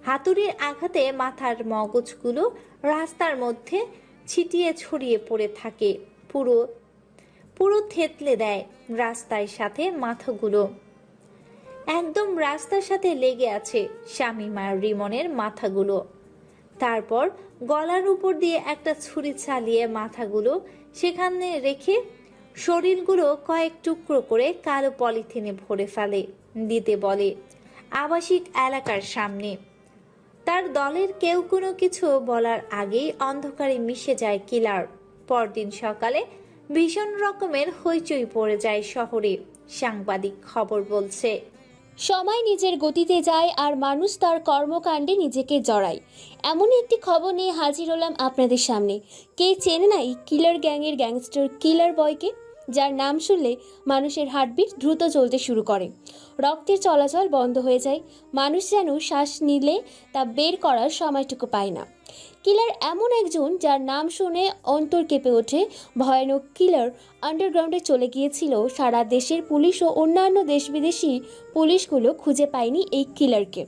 হাতুড়ির আঘাতে মাথার মগজগুলো রাস্তার মধ্যে ছিটিয়ে ছড়িয়ে পড়ে থাকে। পুরো থেতলে দেয় রাস্তার সাথে মাথাগুলো। একদম রাস্তার সাথে লেগে আছে শামীম আর রিমনের মাথাগুলো। তারপর গলার উপর দিয়ে একটা ছুরি চালিয়ে মাথাগুলো সেখানে রেখে শরীরগুলো কয়েক টুকরো করে কালো পলিথিনে ভরে ফেলে দিতে বলে আবাসিক এলাকার সামনে। তার দলের কেউ কোনো কিছু বলার আগেই অন্ধকারে মিশে যায় কিলার। পরদিন সকালে ভীষণ রকমের হইচই পড়ে যায় শহরে। সাংবাদিক খবর বলছে, সময় নিজের গতিতে যায় আর মানুষ তার কর্মকাণ্ডে নিজেকে জড়ায়। এমনই একটি খবর নিয়ে হাজির হলাম আপনাদের সামনে। কে চেনে না এই কিলার গ্যাংয়ের গ্যাংস্টার কিলার বয়কে, যার নাম শুনলে মানুষের হার্টবিট দ্রুত চলতে শুরু করে, রক্তের চলাচল বন্ধ হয়ে যায়, মানুষ যেন শ্বাস নিলে তা বের করার সময়টুকু পায় না। কিলার এমন একজন যার নাম শুনে অন্তর কেঁপে ওঠে। ভয়ানক কিলার আন্ডারগ্রাউন্ডে চলে গিয়েছিল। সারা দেশের পুলিশ ও অন্যান্য দেশ বিদেশি পুলিশগুলো খুঁজে পায়নি এই কিলারকে।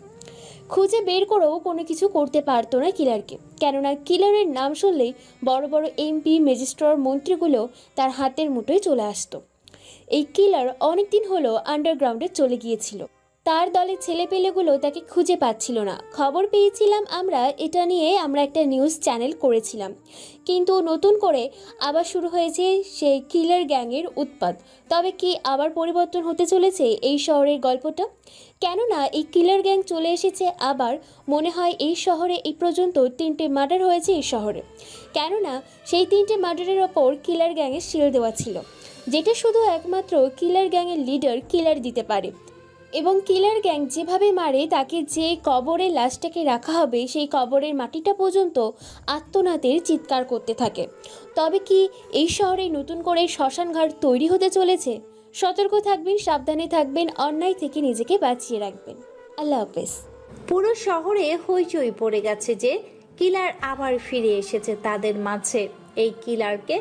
খুঁজে বের করেও কোনো কিছু করতে পারতো না কিলারকে, কেননা কিলারের নাম শুনলেই বড় বড় এমপি, ম্যাজিস্ট্রেট, মন্ত্রীগুলো তার হাতের মুঠোয় চলে আসতো। এই কিলার অনেকদিন হলো আন্ডারগ্রাউন্ডে চলে গিয়েছিল। তার দলের ছেলেপেলেগুলো তাকে খুঁজে পাচ্ছিল না। খবর পেয়েছিলাম আমরা, এটা নিয়ে আমরা একটা নিউজ চ্যানেল করেছিলাম, কিন্তু নতুন করে আবার শুরু হয়েছে সেই কিলার গ্যাংয়ের উৎপাত। তবে কি আবার পরিবর্তন হতে চলেছে এই শহরের গল্পটা? কেননা এই কিলার গ্যাং চলে এসেছে আবার। মনে হয় এই শহরে এই পর্যন্ত 3টে মার্ডার হয়েছে এই শহরে, কেননা সেই 3টে মার্ডারের ওপর কিলার গ্যাংয়ের সিল দেওয়া ছিল, যেটা শুধু একমাত্র কিলার গ্যাংয়ের লিডার কিলার দিতে পারে। এবং কিলার গ্যাং যেভাবে মারে তাকে যে কবরে লাশটাকে রাখা হবে সেই কবরের মাটিটা পর্যন্ত আত্মনাদের চিৎকার করতে থাকে। তবে কি এই শহরে নতুন করে শ্মশানঘাট তৈরি হতে চলেছে? সতর্ক থাকবেন, সাবধানে থাকবেন, অন্যায় থেকে নিজেকে বাঁচিয়ে রাখবেন। আল্লাহ হাফেজ। পুরো শহরে হইচই পড়ে গেছে যে কিলার আবার ফিরে এসেছে তাদের মাঝে। এই কিলারকে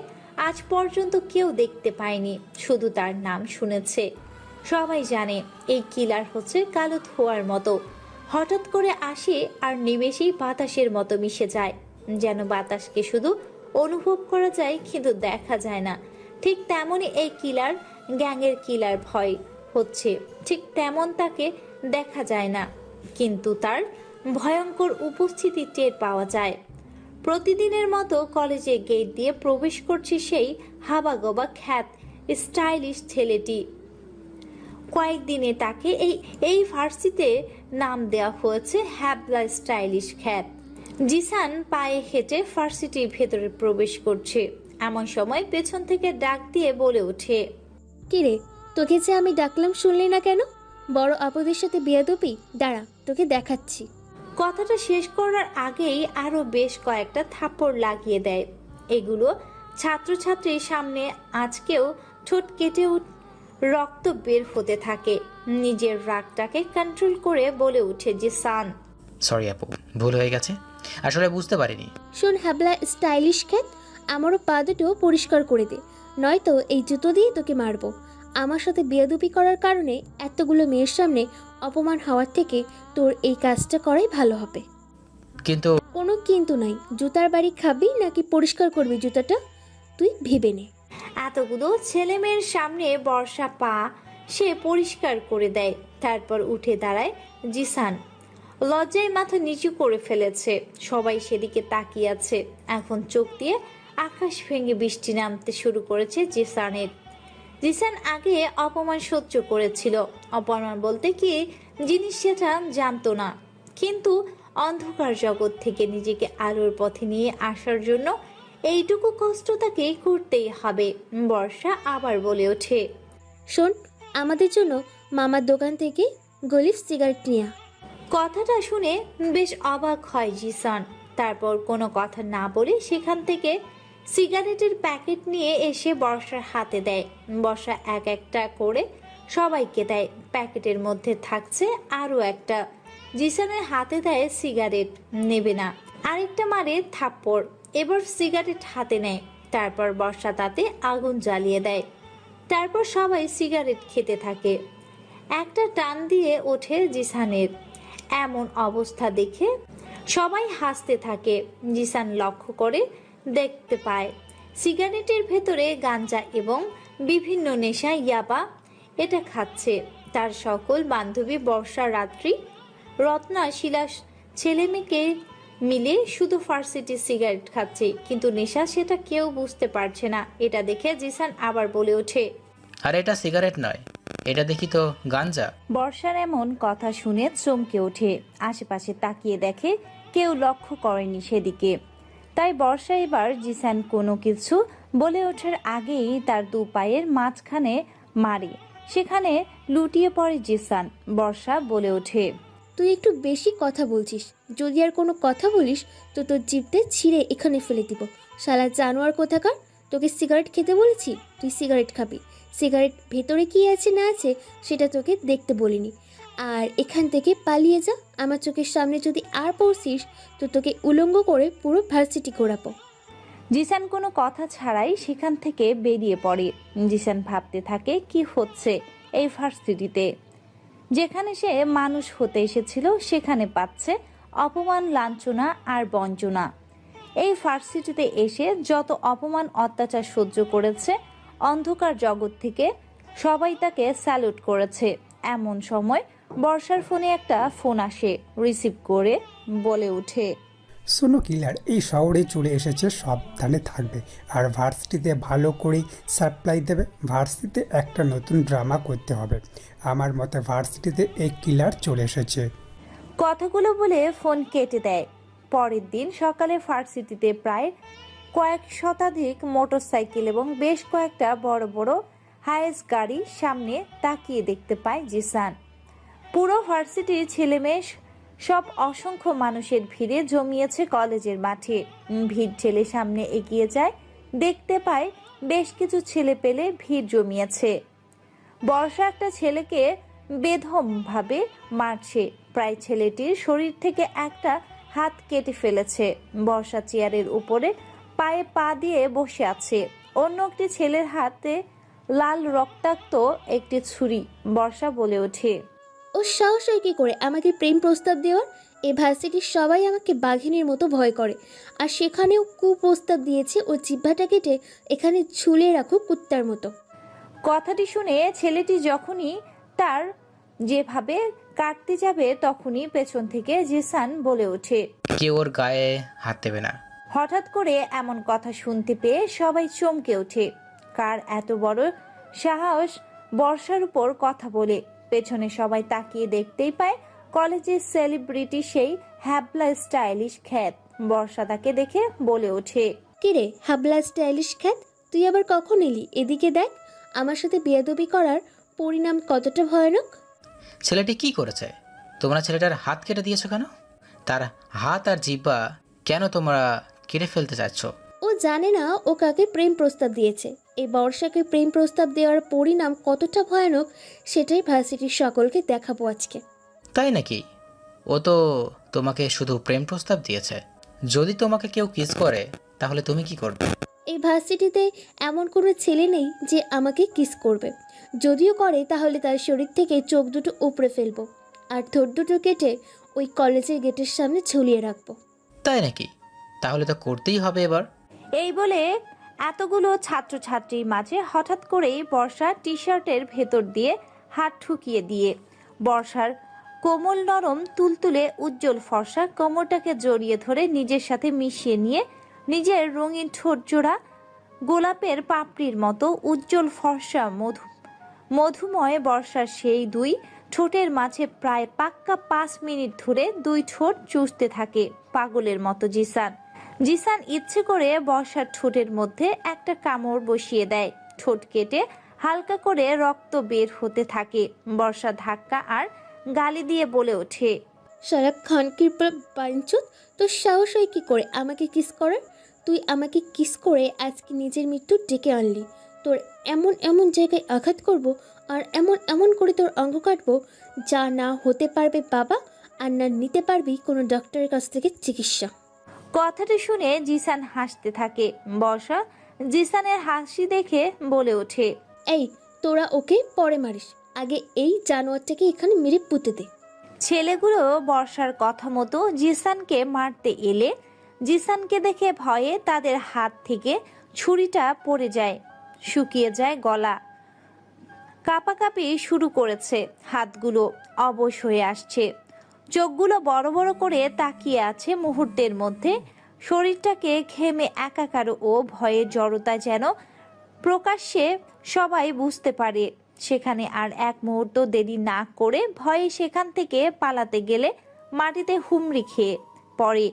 আজ পর্যন্ত কেউ দেখতে পায়নি, শুধু তার নাম শুনেছে। সবাই জানে এই কিলার হচ্ছে কালো ধোঁয়ার মতো, হঠাৎ করে আসে আর নিমেষেই বাতাসের মতো মিশে যায়। যেন বাতাসকে শুধু অনুভব করা যায় কিন্তু দেখা যায় না। ঠিক তেমনই এই কিলার গ্যাংয়ের কিলার ভয় হচ্ছে, ঠিক তেমন তাকে দেখা যায় না কিন্তু তার ভয়ঙ্কর উপস্থিতি টের পাওয়া যায়। প্রতিদিনের মতো কলেজে গেট দিয়ে প্রবেশ করছে সেই হাবাগোবা খ্যাত স্টাইলিশ ছেলেটি। কয়েকদিনে তাকে এই ভার্সিটিতে নাম দেওয়া হয়েছে হ্যাবলা স্টাইলিশ খ্যাত। জিসান পায়ে হেঁটে ভার্সিটির ভেতরে প্রবেশ করছে। এমন সময় পেছন থেকে ডাক দিয়ে বলে ওঠে, কিরে, তোকে যে আমি ডাকলাম শুনলি না কেন? বড় আপদের সাথে বেয়াদবি, দাঁড়া তোকে দেখাচ্ছি। কথাটা শেষ করার আগেই আরো বেশ কয়েকটা থাপ্পড় লাগিয়ে দেয়। এগুলো ছাত্রছাত্রীর সামনে আজকেও ঠোঁট কেটে রক্ত বের হতে থাকে। নিজের রাগটাকে কন্ট্রোল করে বলে উঠে জিসান, সরি আপু, ভুল হয়ে গেছে, আসলে বুঝতে পারিনি। শোন হ্যাবলা স্টাইলিশ খ্যাত, আমারও পা দুটো পরিষ্কার করে দে, নয়তো এই জুতো দিয়ে তোকে মারবো। আমার সাথে বেয়াদবি করার কারণে এতগুলো মেয়ের সামনে অপমান হওয়ার থেকে তোর এই কাজটা করাই ভালো হবে। কিন্তু কোনো কিন্তু নাই, জুতার বাড়ি খাবি নাকি পরিষ্কার করবি জুতাটা তুই ভেবে নে। এতগুলো ছেলে মেয়ের সামনে বর্ষা পা সে পরিষ্কার করে দেয়। তারপর উঠে দাঁড়ায় জিসান। লজ্জায় মাথা নিচু করে ফেলেছে। সবাই সেদিকে তাকিয়ে আছে। এখন চোখ দিয়ে আকাশ ভেঙে বৃষ্টি নামতে শুরু করেছে জিসানের। জিসান আগে অপমান সহ্য করেছিল। অপমান বলতে কি জিনিস সেটা জানতো না, কিন্তু অন্ধকার জগৎ থেকে নিজেকে আলোর পথে নিয়ে আসার জন্য এইটুকু কষ্ট তাকে করতেই হবে। বর্ষা আবার বলে ওঠে, শোন, আমাদের জন্য মামার দোকান থেকে গলিফ সিগারেট নিয়ে। কথাটা শুনে বেশ অবাক হয় জিসান। তারপর কোনো কথা না বলে সেখান থেকে সিগারেটের প্যাকেট নিয়ে এসে বর্ষার হাতে দেয়। বর্ষা এক একটা করে সবাইকে দেয়। প্যাকেটের মধ্যে থাকছে আরও একটা। জিসানের হাতে দেয় সিগারেট, নেবে না, আরেকটা মারে থাপ্পড়। এবার সিগারেট হাতে নেয়। তারপর বর্ষা তাতে আগুন জ্বালিয়ে দেয়। তারপর সবাই সিগারেট খেতে থাকে। একটা টান দিয়ে ওঠে জিসানের। এমন অবস্থা দেখে সবাই হাসতে থাকে। জিসান লক্ষ্য করে দেখতে পায় সিগারেটের ভেতরে গাঞ্জা এবং বিভিন্ন নেশা ইয়াবা এটা খাচ্ছে তার সকল বান্ধবী। বর্ষা, রাত্রি, রত্না, শিলা ছেলেমেয়েকে মিলে শুধু ভার্সিটি সিগারেট খাচ্ছে, কিন্তু নেশা সেটা কেউ বুঝতে পারছে না। এটা দেখে জিসান আবার বলে ওঠে, আর এটা সিগারেট নয়, এটা দেখি তো গাঞ্জা। বর্ষার এমন কথা শুনে চমকে ওঠে। আশেপাশে তাকিয়ে দেখে কেউ লক্ষ্য করেনি সেদিকে। তাই বর্ষা এবার জিসান কোনো কিছু বলে ওঠার আগেই তার দু পায়ের মাঝখানে মারে। সেখানে লুটিয়ে পড়ে জিসান। বর্ষা বলে ওঠে, তুই একটু বেশি কথা বলছিস, যদি আর কোনো কথা বলিস তো তোর জিভতে ছিঁড়ে এখানে ফেলে দিব। শালা জানোয়ার কোথাকার, তোকে সিগারেট খেতে বলেছি, তুই সিগারেট খাবি। সিগারেট ভেতরে কি আছে না আছে সেটা তোকে দেখতে বলিনি। আর এখান থেকে পালিয়ে যা, আমার চোখের সামনে যদি আর পড়ছিস তো তোকে উলঙ্গ করে পুরো ভার্সিটি ঘোরাবো। জিসান কোনো কথা ছাড়াই সেখান থেকে বেরিয়ে পড়ে। জিসান ভাবতে থাকে কি হচ্ছে এই ভার্সিটিতে, যেখানে সে মানুষ হতে এসেছিল সেখানে পাচ্ছে অপমান, লাঞ্ছনা আর বঞ্চনা। এই ভার্সিটিতে এসে যত অপমান অত্যাচার সহ্য করেছে, অন্ধকার জগৎ থেকে সবাই তাকে স্যালুট করেছে। এমন সময় বর্ষার ফোনে একটা ফোন আসে। রিসিভ করে বলে ওঠে, শোনো কিলার, এই শহরে চলে এসেছে, সাবধানে থাকবে আর ভার্সিটিতে ভালো করে সাপ্লাই দেবে। ভার্সিটিতে একটা নতুন ড্রামা করতে হবে। আমার মতে ভার্সিটিতে এই কিলার চলে এসেছে। কথাগুলো বলে ফোন কেটে দেয়। পরের দিন সকালে ভার্সিটিতে প্রায় কয়েক শতাধিক মোটরসাইকেল এবং বেশ কয়েকটা বড় বড় হাইস গাড়ি সামনে তাকিয়ে দেখতে পায় জিসান। পুরো ভার্সিটির ছেলেমেয়ে সব অসংখ্য মানুষের ভিড়ে জমিয়েছে কলেজের মাঠে। ভিড় ঠেলে সামনে এগিয়ে যায়, দেখতে পায় বেশ কিছু ছেলে পেলে ভিড় জমিয়েছে। বর্ষা একটা ছেলেকে বেধমভাবে মারছে, প্রায় ছেলেটির শরীর থেকে একটা হাত কেটে ফেলেছে। বর্ষা চেয়ারের উপরে পায়ে পা দিয়ে বসে আছে, অন্য একটি ছেলের হাতে লাল রক্তাক্ত একটি ছুরি। বর্ষা বলে ওঠে, ও সাহস হয় কি করে আমাকে প্রেম প্রস্তাব দেওয়ার? এই ভার্সিটির সবাই আমাকে বাঘিনীর মতো ভয় করে, আর সেখানেও কুপ্রস্তাব দিয়েছে ও জিহ্বাটা কেটে এখানে ঝুলিয়ে রাখো কুত্তার মতো। কথাটি শুনে ছেলেটি যখনই তার যেভাবে কাটতে যাবে তখনই পেছন থেকে জিসান বলে ওঠে, কেউ ওর গায়ে হাত দেবে না। হঠাৎ করে এমন কথা শুনতে পেয়ে সবাই চমকে ওঠে। কার এত বড় সাহস বর্ষার উপর কথা বলে? পেছনে সবাই তাকিয়ে দেখতেই পায় কলেজের সেলিব্রিটি সেই হ্যাবলা স্টাইলিশ খ্যাত। বর্ষা তাকে দেখে বলে ওঠে, কিরে হাবলা স্টাইলিশ খ্যাত, তুই আবার কখন এলি? এদিকে দেখ, আমার সাথে বেয়াদবি করার পরিণাম কতটা ভয়ানক। ছেলেটি কি করেছে? তোমরা ছেলেটার হাত কেটে দিয়েছো কেন? তার হাত আর জিহ্বা কেন তোমরা কেটে ফেলতে চাচ্ছ? ও জানে না ও কাকে প্রেম প্রস্তাব দিয়েছে। এই বর্ষাকে প্রেম প্রস্তাব দেওয়ার পরিণাম কতটা ভয়ানক সেটাই ভার্সিটির সকলকে দেখাবো আজকে। তাই নাকি? ও তো তোমাকে শুধু প্রেম প্রস্তাব দিয়েছে। যদি তোমাকে কেউ কিস করে তাহলে তুমি কি করবে? এই ভার্সিটিতে এমন কোনো ছেলে নেই যে আমাকে কিস করবে। যদিও করে তাহলে তার শরীর থেকে চোখ দুটো উপড়ে ফেলবো আর ঠোঁট দুটো কেটে ওই কলেজের গেটের সামনে ঝুলিয়ে রাখবো। তাই নাকি? তাহলে তো করতেই হবে এবার। এই বলে এতগুলো ছাত্রছাত্রীর মাঝে হঠাৎ করেই বর্ষার টি শার্টের ভেতর দিয়ে হাত ঠুকিয়ে দিয়ে বর্ষার কোমল নরম তুলতুলে উজ্জ্বল ফর্সা কোমরটাকে জড়িয়ে ধরে নিজের সাথে মিশিয়ে নিয়ে নিজের রঙিন ঠোঁট জোড়া গোলাপের পাপড়ির মতো উজ্জ্বল ফর্সা মধুময় বর্ষার সেই দুই ঠোঁটের মাঝে প্রায় পাক্কা 5 মিনিট ধরে দুই ঠোঁট চুষতে থাকে পাগলের মতো জিসান ইচ্ছে করে বর্ষার ঠোঁটের মধ্যে একটা কামড় বসিয়ে দেয়। ঠোঁট কেটে হালকা করে রক্ত বের হতে থাকে। বর্ষা ধাক্কা আর গালি দিয়ে বলে ওঠে, সারা খানকির বাঞ্চুত, তোর সাহস হয় কি করে আমাকে কিস করার? তুই আমাকে কিস করে আজকে নিজের মৃত্যু ডেকে আনলি। তোর এমন এমন জায়গায় আঘাত করব আর এমন এমন করে তোর অঙ্গ কাটবো যা না হতে পারবে বাবা, আর না নিতে পারবি কোনো ডক্টরের কাছ থেকে চিকিৎসা। কথাটি শুনে জিসান হাসতে থাকে। বর্ষা জিসানের হাসি দেখে বলে ওঠে, এই তোরা ওকে পরে মারিস, আগে এই জানোয়ারটাকে এখানে মেরে পুঁতে দে। ছেলেগুলো বর্ষার কথা মতো জিসানকে মারতে এলে জিসানকে দেখে ভয়ে তাদের হাত থেকে ছুরিটা পড়ে যায়, শুকিয়ে যায় গলা, কাঁপাকাঁপি শুরু করেছে, হাতগুলো অবশ হয়ে আসছে, চোখগুলো বড় বড় করে তাকিয়ে আছে মুহূর্তের মধ্যে। শরীরটাকে ঘেমে একাকার ও ভয়ে জড়তা যেন প্রকাশ্যে সবাই বুঝতে পারে। সেখানে আর এক মুহূর্ত দেরি না করে ভয়ে সেখান থেকে পালাতে গেলে মাটিতে হুমড়ি খেয়ে পড়ে।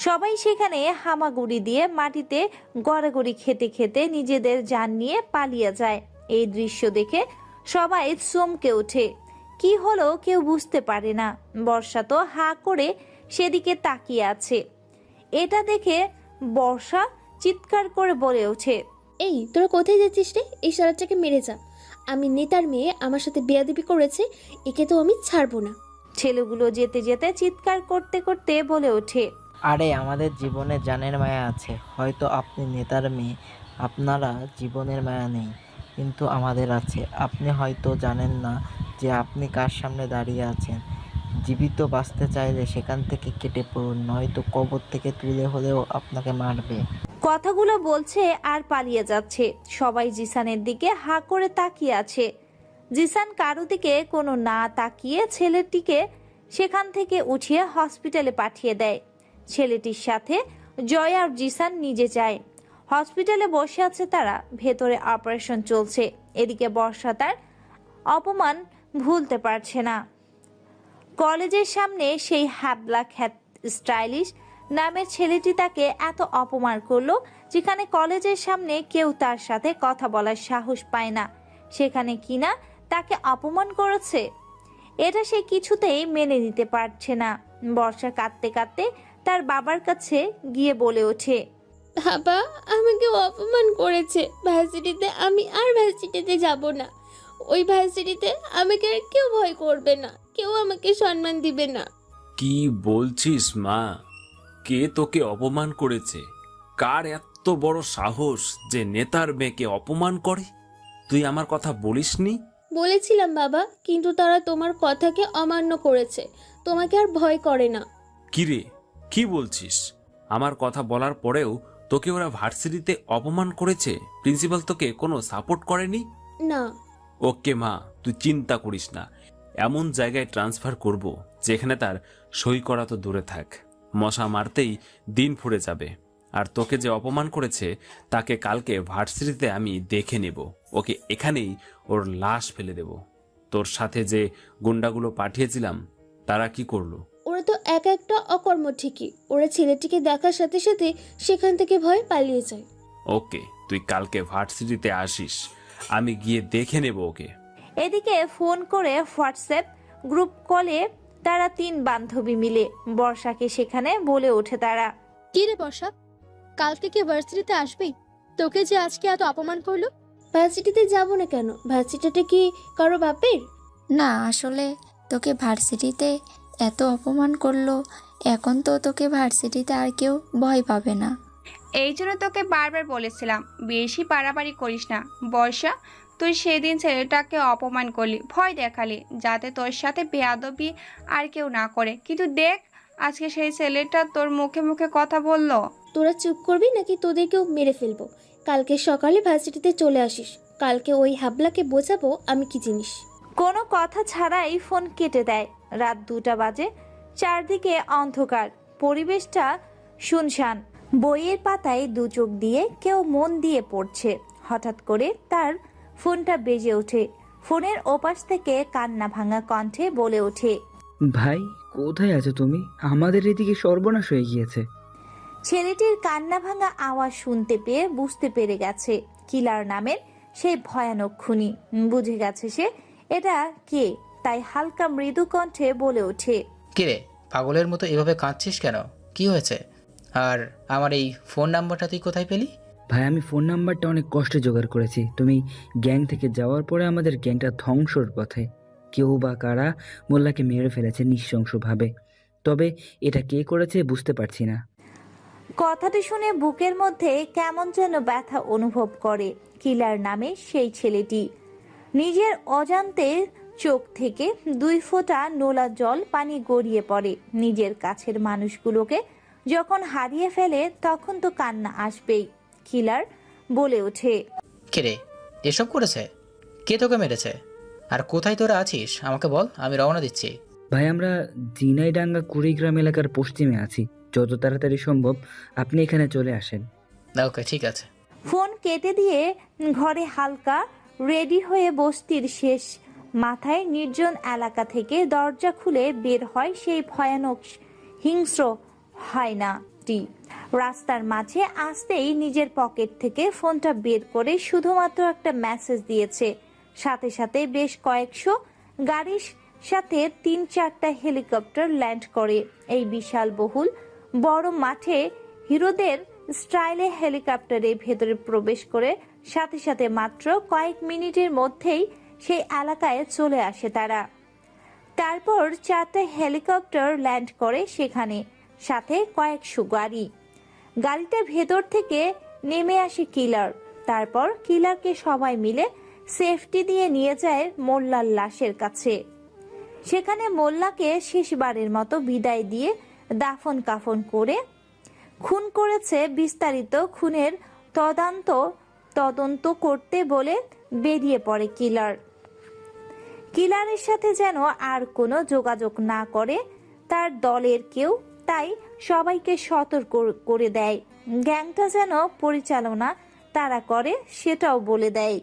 সবাই সেখানে হামাগুড়ি দিয়ে মাটিতে গড়াগড়ি খেতে খেতে নিজেদের জান নিয়ে পালিয়ে যায়। এই দৃশ্য দেখে সবাই চমকে ওঠে। কি হলো কেউ বুঝতে পারে না। বর্ষা তো হা করে সেদিকে তাকিয়ে আছে। এটা দেখে বর্ষা চিৎকার করে বলে ওঠে, এই তোরা কোথায় যাচ্ছিস রে? এই শালাটাকে মেরে যা। আমি নেতার মেয়ে, আমার সাথে বেয়াদবি করেছে, একে তো আমি ছাড়বো না। ছেলেগুলো যেতে যেতে চিৎকার করতে করতে বলে ওঠে, আরে আমাদের জীবনে জানের মায়া আছে। হয়তো আপনি নেতার মেয়ে, আপনারা জীবনের মায়া নেই, কিন্তু আমাদের আছে। আপনি হয়তো জানেন না যে আপনি কার সামনে দাঁড়িয়ে আছেন। জীবিত বাঁচতে চাইলে সেখান থেকে কেটে পড়ুন, নয়তো কবর থেকে তুলে হলেও আপনাকে মারবে। কথাগুলো বলছে আর পালিয়ে যাচ্ছে। সবাই জিসানের দিকে হা করে তাকিয়ে আছে। জিসান কারো দিকে কোনো না তাকিয়ে ছেলেটিকে সেখান থেকে উঠিয়ে হসপিটালে পাঠিয়ে দেয়। ছেলেটির সাথে জয় আর জিসান নিজে যায়। হসপিটালে বসে আছে তারা, ভেতরে অপারেশন চলছে। এদিকে বর্ষা তার অপমান ভুলতে পারছে না। কলেজের সামনে সেই হ্যাবলা খ্যাত স্টাইলিশ নামের ছেলেটি তাকে এত অপমান করলো, যেখানে কলেজের সামনে কেউ তার সাথে কথা বলার সাহস পায় না, সেখানে কিনা তাকে অপমান করেছে। এটা সে কিছুতেই মেনে নিতে পারছে না। বর্ষা কাঁদতে কাঁদতে তার বাবার কাছে গিয়ে বলে ওঠে, বাবা, আমাকে অপমান করেছে ভার্সিটিতে, আমি আর ভার্সিটিতে যাব না। ওই ভার্সিটিতে আমাকে আর কেউ ভয় করবে না, কেউ আমাকে সম্মান দিবে না। কি বলছিস মা? কে তোকে অপমান করেছে? কার এত বড় সাহস যে নেতার মেয়েকে অপমান করে? তুই আমার কথা বলিসনি? বলেছিলাম বাবা, কিন্তু তারা তোমার কথাকে অমান্য করেছে, তোমাকে আর ভয় করে না। কিরে, কি বলছিস? আমার কথা বলার পরেও তোকে ওরা ভার্সিটিতে অপমান করেছে? প্রিন্সিপাল তোকে কোনো সাপোর্ট করেনি? না। ওকে মা, তুই চিন্তা করিস না। এমন জায়গায় ট্রান্সফার করব যেখানে তার সই করা তো দূরে থাক, মশা মারতেই দিন ফুরে যাবে। আর তোকে যে অপমান করেছে তাকে কালকে ভার্সিটিতে আমি দেখে নেব, ওকে এখানেই ওর লাশ ফেলে দেব। তোর সাথে যে গুন্ডাগুলো পাঠিয়েছিলাম তারা কি করলো? ওরা তো এক একটা অকর্ম ঠিকই, ওরা ছেলেটিকে দেখার সাথে সাথে সেখান থেকে ভয় পালিয়ে যায়। ওকে, তুই কালকে ভার্সিটিতে আসিস, আমি গিয়ে দেখে নেব ওকে। এদিকে ফোন করে হোয়াটসঅ্যাপ গ্রুপ কলে তারা 3 বান্ধবী মিলে বর্ষাকে সেখানে বলে ওঠে তারা, কি রে বর্ষা, কালকে কি ভার্সিটিতে আসবি? তোকে যে আজকে এত অপমান করলো। ভার্সিটিতে যাব না কেন? ভার্সিটিটা কি কারো বাপের? না, আসলে তোকে ভার্সিটিতে এত অপমান করলো, এখন তো তোকে ভার্সিটিতে আর কেউ ভয় পাবে না। এই জন্য তোকে বারবার বলেছিলাম বেশি বাড়াবাড়ি করিস না। বর্ষা, তুই সেদিন ছেলেটাকে অপমান করলি, ভয় দেখালি যাতে তোর সাথে বেয়াদবি আর কেউ না করে, কিন্তু দেখ আজকে সেই ছেলেটা তোর মুখে মুখে কথা বললো। তোরা চুপ করবি নাকি তোদেরকেও মেরে ফেলবো? কালকে সকালে ভার্সিটিতে চলে আসিস, কালকে ওই হাবলাকে বোঝাবো আমি কি জিনিস। কোনো কথা ছাড়াই ফোন কেটে দেয়। রাত 2টা বাজে, চারদিকে অন্ধকার, পরিবেশটা শুনশান। বইয়ের পাতায় 2 চোখ দিয়ে কেউ মন দিয়ে পড়ছে। হঠাৎ করে তার ফোনটা বেজে ওঠে। ফোনের ওপাশ থেকে কান্না ভাঙা কণ্ঠে বলে ওঠে, ভাই কোথায় আছো তুমি? আমাদের এদিকে সর্বনাশ হয়ে গিয়েছে। ছেলেটির কান্না ভাঙা আওয়াজ শুনতে পেয়ে বুঝতে পেরে গেছে কিলার নামের সেই ভয়ানক খুনি। বুঝে গেছে সে এটা কে, তাই হালকা মৃদু কণ্ঠে বলে ওঠে, কিরে, পাগলের মতো এভাবে কাঁদছিস কেন? কি হয়েছে? আর আমার এই ফোন নাম্বারটা তুই কোথায় পেলি? ভাই আমি ফোন নাম্বারটা অনেক কষ্টে জোগাড় করেছি। তুমি গ্যাং থেকে যাওয়ার পরে আমাদের গ্যাংটা ধ্বংসর পথে। কেউ বা কারা মোল্লাকে মেরে ফেলেছে নৃশংসভাবে, তবে এটা কে করেছে বুঝতে পারছি না। কথাটি শুনে বুকের মধ্যে কেমন যেন ব্যথা অনুভব করে কিলার নামে সেই ছেলেটি। নিজের অজান্তে চোখ থেকে 2 ফোঁটা নোলা জল পানি গড়িয়ে পড়ে। নিজের কাছের মানুষগুলোকে যখন হারিয়ে ফেলে তখন তো কান্না আসবেই। কিলার বলে ওঠে, কিরে, এসব করেছে? কে তোকে মেরেছে? আর কোথায় তোরা আছিস আমাকে বল, আমি রওনা দিচ্ছি। ভাই আমরা জিনাইডাঙ্গা কুড়িগ্রাম এলাকার পশ্চিমে আছি। যত তাড়াতাড়ি সম্ভব আপনি এখানে চলে আসেন। ওকে, ঠিক আছে। ফোন কেটে দিয়ে ঘরে হালকা রেডি হয়ে বস্তির শেষ মাথায় নির্জন এলাকা থেকে দরজা খুলে বের হয় সেই ভয়ানক হিংস্র হায়নাটি। রাস্তার মাঝে আসতেই নিজের পকেট থেকে ফোনটা বের করে শুধুমাত্র একটা মেসেজ দিয়েছে। সাথে সাথে বেশ কয়েকশো গাড়ির সাথে 3-4টা হেলিকপ্টার ল্যান্ড করে এই বিশাল বহুল বড় মাঠে। হিরোদের স্টাইলে হেলিকপ্টারে ভেতরে প্রবেশ করে সাথে সাথে মাত্র কয়েক মিনিটের মধ্যেই সেই এলাকায় চলে আসে তারা। তারপর 4টা হেলিকপ্টার ল্যান্ড করে সেখানে, সাথে কয়েকশো গাড়ি। গাড়িটা ভেতর থেকে নেমে আসে কিলার। তারপর কিলারকে সবাই মিলে সেফটি দিয়ে নিয়ে যায় মোল্লার লাশের কাছে। সেখানে মোল্লাকে শেষবারের মতো বিদায় দিয়ে দাফন কাফন করে খুন করেছে বিস্তারিত খুনের তদন্ত করতে বলে বেরিয়ে পড়ে কিলার। কিলারের সাথে যেন আর কোনো যোগাযোগ না করে তার দলের কেউ, তাই সবাইকে সতর্ক করে দেয়। গ্যাংটা যেন পরিচালনা তারা করে সেটাও বলে দেয়।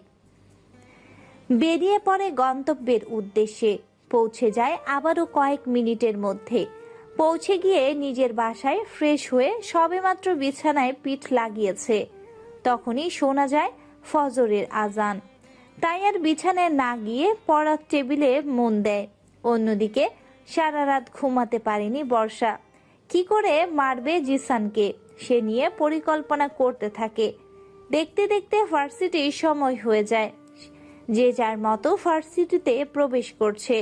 বেরিয়ে পড়ে গন্তব্যের উদ্দেশ্যে। পৌঁছে যায় আবারও কয়েক মিনিটের মধ্যে। পৌঁছে গিয়ে নিজের বাসায় ফ্রেশ হয়ে সবেমাত্র বিছানায় পিঠ লাগিয়েছে, তখনই শোনা যায় ফজরের আজান। তাই আর বিছানায় না গিয়ে পড়ার টেবিলে মন দেয়। অন্যদিকে সারা রাত ঘুমাতে পারেনি বর্ষা। কি করে মারবে জিসানকে সে নিয়ে পরিকল্পনা করতে থাকে। দেখতে দেখতে ভার্সিটির সময় হয়ে যায়। যে যার মতো ভার্সিটিতে প্রবেশ করছে।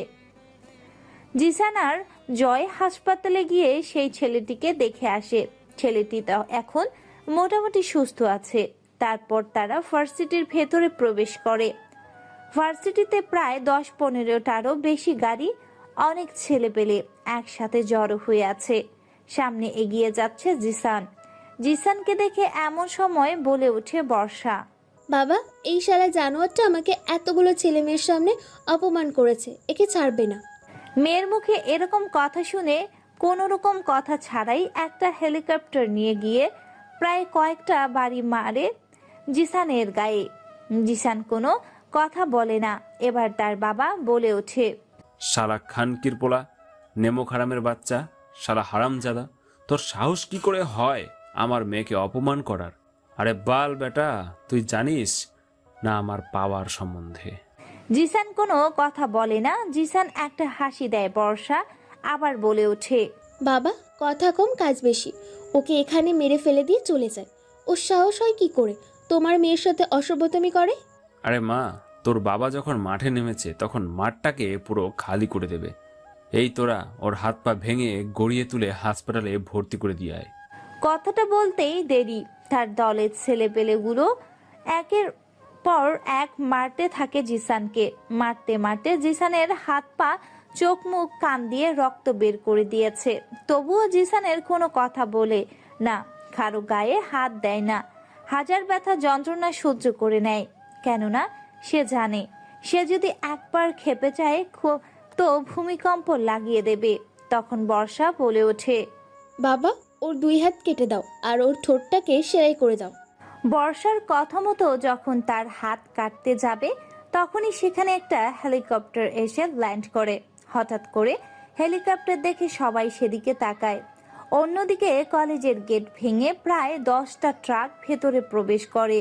জিসান আর জয় হাসপাতালে গিয়ে সেই ছেলেটিকে দেখে আসে। ছেলেটি তো এখন মোটামুটি সুস্থ আছে। তারপর তারা ভার্সিটির ভেতরে প্রবেশ করে। ভার্সিটিতে প্রায় 10-15টারও বেশি গাড়ি, অনেক ছেলেপেলে একসাথে জড়ো হয়ে আছে। সামনে এগিয়ে যাচ্ছে জিসান। জিসানকে দেখে এমন সময় বলে ওঠে বর্ষা, বাবা, এই শালা জানোয়ারটা আমাকে এতগুলো ছেলে মেয়ের সামনে অপমান করেছে, একে ছাড়বে না। মেয়ের মুখে এরকম কথা শুনে কোনো রকম কথা ছাড়াই একটা হেলিকপ্টার নিয়ে গিয়ে প্রায় কয়েকটা বাড়ি মারে জিসানের গায়ে। জিসান কোনো কথা বলে না। এবার তার বাবা বলে ওঠে, শালা খানকির পোলা, নেমো খারামের বাচ্চা, শালা হারামজাদা, তোর সাহস কি করে হয় আমার মেয়েকে অপমান করার? আরে বাল বেটা, তুই জানিস না আমার পাওয়ার সম্বন্ধে? জিসান কোনো কথা বলে না। জিসান একটা হাসি দেয়। বর্ষা আবার বলে ওঠে, বাবা, কথা কম কাজ বেশি, ওকে এখানে মেরে ফেলে দিয়ে চলে যায়। ওর সাহস হয় কি করে তোমার মেয়ের সাথে অসভ্যতামি করে? আরে মা, তোর বাবা যখন মাঠে নেমেছে তখন মাঠটাকে পুরো খালি করে দেবে। এই তোরা ওর হাত পা ভেঙে গড়িয়ে তুলে হাসপাতালে ভর্তি করে দিয়ে আয়। কথাটা বলতেই দেরি। তার দলের ছেলেপেলেগুলো একের পর এক মারতে থাকে জিসানকে। মারতে মারতে জিসানের হাত পা, চোখ মুখ, কান দিয়ে রক্ত বের করে দিয়েছে। তবুও জিসানের কোনো কথা বলে না, কারো গায়ে হাত দেয় না। হাজার ব্যথা যন্ত্রণা সহ্য করে নেয়। কেননা সে জানে সে যদি একবার খেপে যায় তো ভূমিকম্প লাগিয়ে দেবে। তখন বর্ষা বলে ওঠে, বাবা, ওর 2 হাত কেটে দাও আর ওর ঠোঁটটাকে সেলাই করে দাও। বর্ষার কথা মতো যখন তার হাত কাটতে যাবে তখনই সেখানে একটা হেলিকপ্টার এসে ল্যান্ড করে। হঠাৎ করে হেলিকপ্টার দেখে সবাই সেদিকে তাকায়। অন্যদিকে কলেজের গেট ভেঙে প্রায় 10টা ট্রাক ভেতরে প্রবেশ করে।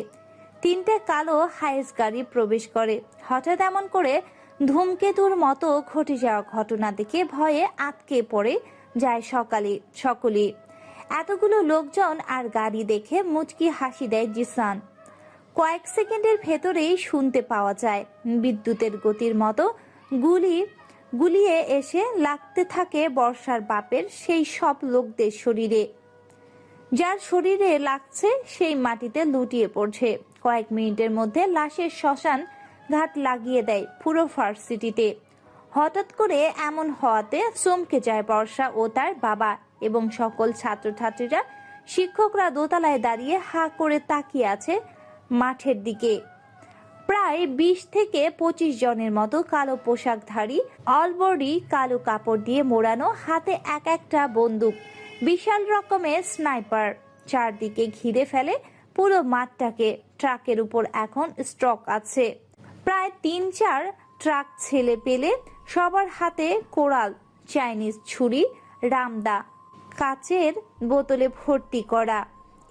3টে কালো হাইস গাড়ি প্রবেশ করে। হঠাৎ এমন করে ধূমকেতুর মতো ঘটে যাওয়া ঘটনা দেখে ভয়ে আটকে পড়ে যায় সকলেই। এতগুলো লোকজন আর গাড়ি দেখে মুচকি হাসি দেয় জিসান। কয়েক সেকেন্ডের ভেতরেই শুনতে পাওয়া যায় বিদ্যুতের গতির মতো গুলিয়ে এসে লাগতে থাকে বর্ষার বাপের সেই সব লোকদের শরীরে। যার শরীরে লাগছে সেই মাটিতে লুটিয়ে পড়ছে। কয়েক মিনিটের মধ্যে লাশের শ্মশান ঘাট লাগিয়ে দেয় পুরো ভার্সিটিতে। হঠাৎ করে এমন হওয়াতে চমকে যায় বর্ষা ও তার বাবা এবং সকল ছাত্রছাত্রীরা। শিক্ষকরা দোতলায় দাঁড়িয়ে হা করে তাকিয়ে আছে মাঠের দিকে। প্রায় 20 থেকে 25 জনের মতো কালো পোশাকধারী, অলবডি কালো কাপড় দিয়ে মোড়ানো, হাতে এক একটা বন্দুক, বিশাল রকমের স্নাইপার চারদিকে ঘিরে ফেলে পুরো মাঠটাকে। ট্রাকের উপর এখন স্টক আছে প্রায় 3-4 ট্রাক। ছেলে পেলে সবার হাতে কোরাল, চাইনিজ ছুরি, রামদা, কাচের বোতলে ভর্তি করা।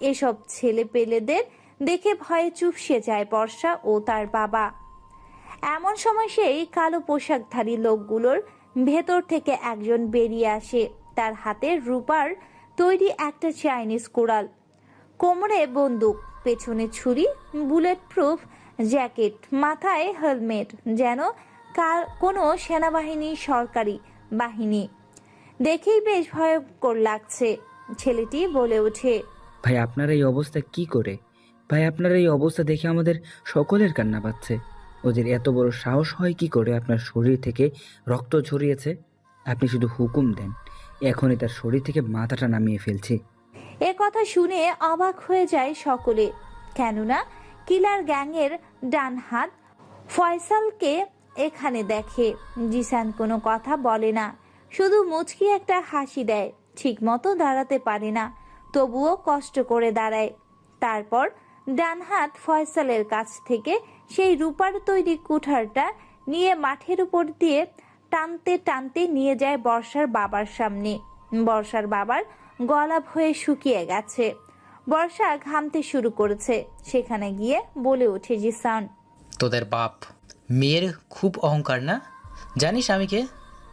এসব ছেলে পেলেদের দেখে ভয়ে চুপসে যায় বর্ষা ও তার বাবা। এমন সময় সেই কালো পোশাকধারী লোকগুলোর ভেতর থেকে একজন বেরিয়ে আসে। তার হাতে রূপার তৈরি একটা চাইনিজ কোরাল, কোমরে বন্দুক, পেছনে ছুরি, বুলেট প্রুফ জ্যাকেট, মাথায় হেলমেট, যেন কোনো সেনাবাহিনী, সরকারি বাহিনী। দেখেই বেশ ভয়ঙ্কর লাগছে। ছেলেটি বলে ওঠে, ভাই আপনার এই অবস্থা কি করে? ভাই আপনার এই অবস্থা দেখে আমাদের সকলের কান্না পাচ্ছে। ওদের এত বড় সাহস হয় কি করে? আপনার শরীর থেকে রক্ত ঝরিয়েছে, আপনি শুধু হুকুম দেন, এখনই তার শরীর থেকে মাথাটা নামিয়ে ফেলছি। এ কথা শুনে অবাক হয়ে যায় সকলে। কেননা কিলার গ্যাংয়ের ডান হাত ফয়সালকে এখানে দেখে। জিসান কোনো কথা বলে না, শুধু মুচকি একটা হাসি দেয়। ঠিক মতো দাঁড়াতে পারে না, তবুও কষ্ট করে দাঁড়ায়। তারপর ডান হাত ফয়সালের কাছ থেকে সেই রূপার তৈরি কুঠারটা নিয়ে মাঠের উপর দিয়ে টানতে টানতে নিয়ে যায় বর্ষার বাবার সামনে। বর্ষার বাবার গলা হয়ে শুকিয়ে গেছে। বর্ষা ঘামতে শুরু করেছে। সেখানে গিয়ে বলে ওঠে জিসান, তোদের বাপ মেয়ের খুব অহংকার না? জানিস আমি কে?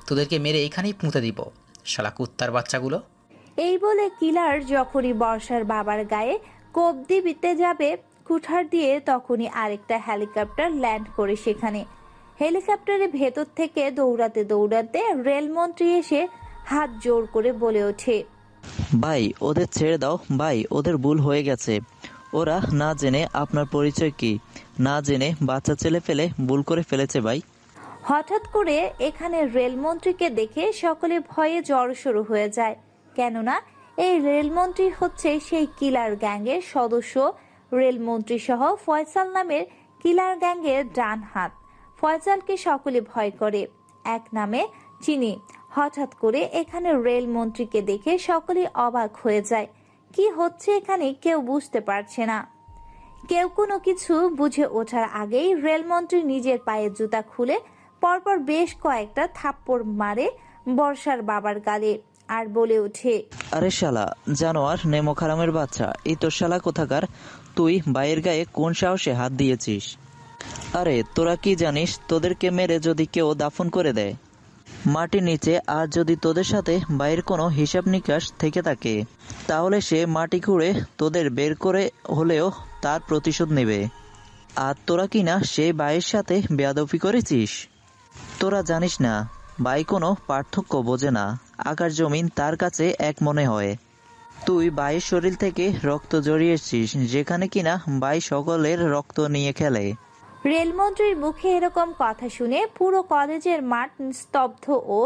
তোদেরকে মেরে এইখানেই পুঁতে দিব, শালা কুত্তার বাচ্চাগুলো। এই বলে কিলার যখনই বর্ষার বাবার গায়ে কোপ দিতে যাবে কুঠার দিয়ে, তখনই আরেকটা হেলিকপ্টার ল্যান্ড করে সেখানে। হেলিকপ্টারের ভেতর থেকে দৌড়াতে দৌড়াতে রেলমন্ত্রী এসে হাত জোর করে বলে ওঠে, ভাই ওদের ছেড়ে দাও ভাই, ওদের ভুল হয়ে গেছে। ওরা না জেনে, আপনার পরিচয় কি না জেনে বাচ্চা ছেলে ফেলে ভুল করে ফেলেছে ভাই। হঠাৎ করে এখানে রেলমন্ত্রীকে দেখে সকলে ভয়ে জড়সড় হয়ে যায়, কেননা এই রেলমন্ত্রী হচ্ছে সেই কিলার গ্যাংয়ের সদস্য। রেলমন্ত্রী সহ ফয়সাল নামের কিলার গ্যাংয়ের ডান হাত। ফয়সালকে সকলে ভয় করে, এক নামে চিনি। হঠাৎ করে এখানে রেলমন্ত্রীকে দেখে সকলে অবাক হয়ে যায়। কি হচ্ছে এখানে কেউ বুঝতে পারছে না। কেউ কোনো কিছু বুঝে ওঠার আগেই রেলমন্ত্রী নিজের পায়ের জুতা খুলে পরপর বেশ কয়েকটা থাপ্পড় মারে বর্ষার বাবার গালে, আর বলে ওঠে, আরে শালা জানোয়ার, নেমো খারামের বাচ্চা, এই তোর শালা কোথাকার, তুই ভাইয়ের গায়ে কোন সাহসে হাত দিয়েছিস? আরে তোরা কি জানিস, তোদেরকে মেরে যদি কেউ দাফন করে দেয় মাটির নিচে, আর যদি তোদের সাথে ভাইয়ের কোনো হিসাব নিকাশ থেকে থাকে, তাহলে সে মাটি খুঁড়ে তোদের বের করে হলেও তার প্রতিশোধ নেবে। আর তোরা কি না সেই ভাইয়ের সাথে বেয়াদবি করেছিস? তোরা জানিস না, ভাই কোনো পার্থক্য বোঝে না, আকাশ জমিন তার কাছে এক মনে হয়। তুই ভাইয়ের শরীর থেকে রক্ত জড়িয়েছিস, যেখানে কিনা ভাই সকলের রক্ত নিয়ে খেলে। রেলমন্ত্রীর মুখে এরকম কথা শুনে পুরো কলেজের মাঠ স্তব্ধ ও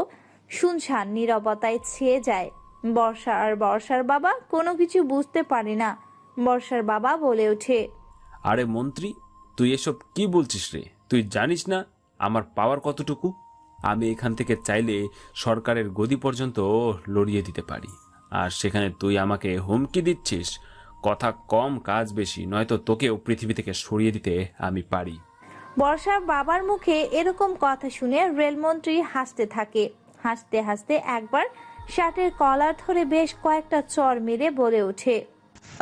শুনশান নীরবতায় ছেয়ে যায়। বর্ষা আর বর্ষার বাবা কোনো কিছু বুঝতে পারে না। বর্ষার বাবা বলে ওঠে, আরে মন্ত্রী, তুই এসব কি বলছিস রে? তুই জানিস না আমার পাওয়ার কতটুকু? আমি এখান থেকে চাইলে সরকারের গদি পর্যন্ত লড়িয়ে দিতে পারি, আর সেখানে তুই আমাকে হুমকি দিচ্ছিস? কথা কম কাজ বেশি, নয়তো তোকেও পৃথিবী থেকে সরিয়ে দিতে আমি পারি। বর্ষার বাবার মুখে এরকম কথা শুনে রেলমন্ত্রী হাসতে থাকে। হাসতে হাসতে একবার শার্টের কলার ধরে বেশ কয়েকটা চড় মেরে বলে ওঠে,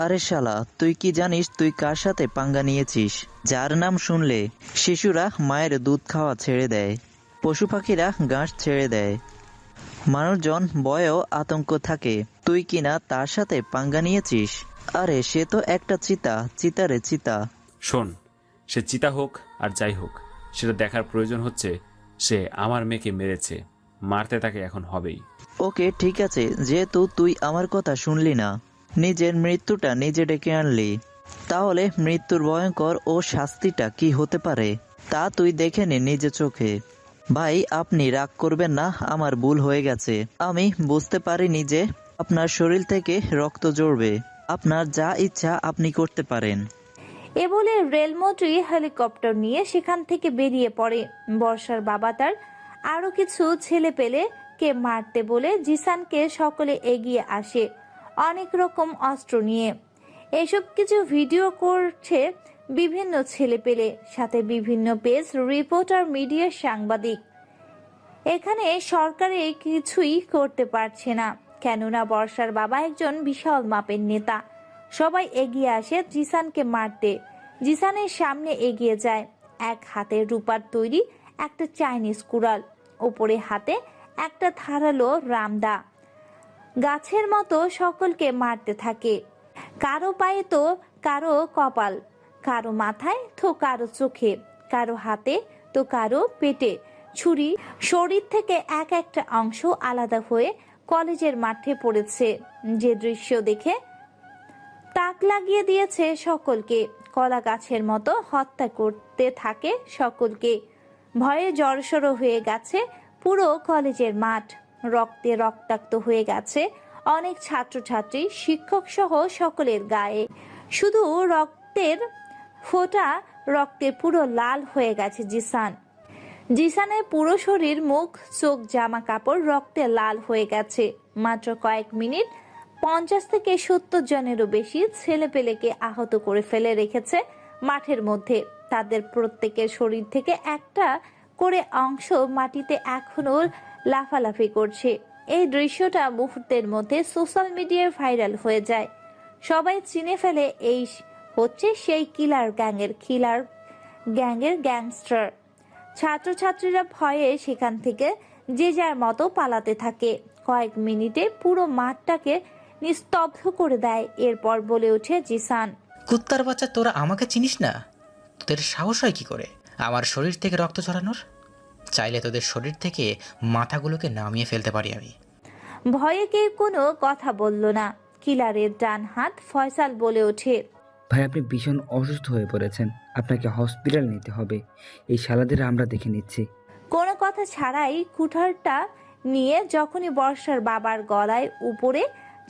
আরে শালা, তুই কি জানিস তুই কার সাথে পাঙ্গা নিয়েছিস? যার নাম শুনলে শিশুরা মায়ের দুধ খাওয়া ছেড়ে দেয়, পশু পাখিরা ঘাস ছেড়ে দেয়, মানুষজন ভয়েও আতঙ্ক থাকে। তুই কিনা তার সাথে পাঙ্গা নিয়েছিস? আরে সে তো একটা চিতা, চিতারে চিতা। শোন, সে চিতা হোক আর যাই হোক, সেটা দেখার প্রয়োজন হচ্ছে সে আমার মেয়েকে মেরেছে, মারতে তাকে এখন হবেই। ওকে ঠিক আছে, যেহেতু তুই আমার কথা শুনলি না, নিজের মৃত্যুটা নিজে ডেকে আনলি, তাহলে মৃত্যুর ভয়ঙ্কর ও শাস্তিটা কি হতে পারে তা তুই দেখে নে নিজে চোখে। ভাই আপনি রাগ করবেন না, আমার ভুল হয়ে গেছে। আমি বুঝতে পারিনি যে আপনার শরীর থেকে রক্ত ঝরবে। আপনার যা ইচ্ছা আপনি করতে পারেন। এ বলে রেলমন্ত্রী হেলিকপ্টার নিয়ে সেখান থেকে বেরিয়ে পড়ে। বর্ষার বাবা তার আরো কিছু ছেলে পেলে কে মারতে বলে জিসানকে সকলে এগিয়ে আসে অনেক রকম অস্ত্র নিয়ে। এসব কিছু ভিডিও করছে বিভিন্ন ছেলে পেলে, সাথে বিভিন্ন পেজ, রিপোর্টার, মিডিয়ার সাংবাদিক। এখানে সরকারে কিছুই করতে পারছে না, কেননা বর্ষার বাবা একজন বিশাল মাপের নেতা। সবাই এগিয়ে আসে জিসানকে মারতে। জিসানের সামনে এগিয়ে যায় এক হাতে রূপার তৈরি একটা চাইনিজ কুড়াল, ওপরে হাতে একটা ধারালো রামদা। গাছের মতো সকলকে মারতে থাকে। কারো পায়ে তো কারো কপাল, কারো মাথায় তো কারো চোখে, কারো হাতে তো কারো পেটে ছুরি। শরীর থেকে এক একটা অংশ আলাদা হয়ে কলেজের মাঠে পড়েছে। যে দৃশ্য দেখে তাক লাগিয়ে দিয়েছে সকলকে। কলা গাছের মতো হত্যা করতে থাকে সকলকে। ভয়ে জড়সড় হয়ে গেছে পুরো কলেজের মাঠ। রক্তে রক্তাক্ত হয়ে গেছে অনেক ছাত্রছাত্রী, শিক্ষক সহ সকলের গায়ে। শুধু রক্তের ফোঁটা, রক্তে পুরো লাল হয়ে গেছে জিসান। জিসানের পুরো শরীর, মুখ, চোখ, জামা কাপড় রক্তে লাল হয়ে গেছে। মাত্র কয়েক মিনিট 50 থেকে 70 জনেরও বেশি ছেলেপেলেকে আহত করে ফেলে রেখেছে মাঠের মধ্যে। তাদের প্রত্যেকের শরীর থেকে একটা করে অংশ মাটিতে এখনো লাফালাফি করছে। এই দৃশ্যটা মুহূর্তের মধ্যে সোশ্যাল মিডিয়ায় ভাইরাল হয়ে যায়। সবাই চিনে ফেলে এই হচ্ছে সেই কিলার গ্যাংয়ের গ্যাংস্টার। ছাত্রছাত্রীরা ভয়ে সেখান থেকে যে যার মতো পালাতে থাকে। কয়েক মিনিটে পুরো মাঠটাকে নিস্তব্ধ করে দেয়। এরপর বলে ওঠে জিসান, কুত্তার বাচ্চা, তোরা আমাকে চিনিস না? তোদের সাহস হয় কি করে আমার শরীর থেকে রক্ত ঝরানোর? চাইলে তোদের শরীর থেকে মাথাগুলোকে নামিয়ে ফেলতে পারি আমি। ভয়ে কেউ কোনো কথা বলল না। কিলারের ডান হাত ফয়সাল বলে ওঠে, ভাই আপনি ভীষণ অসুস্থ হয়ে পড়েছেন, আপনাকে হসপিটাল নিতে হবে। এই শালাদের আমরা দেখে নিচ্ছি। কোনো কথা ছাড়াই কুঠারটা নিয়ে যখনই বর্ষার বাবার গলায় উপরে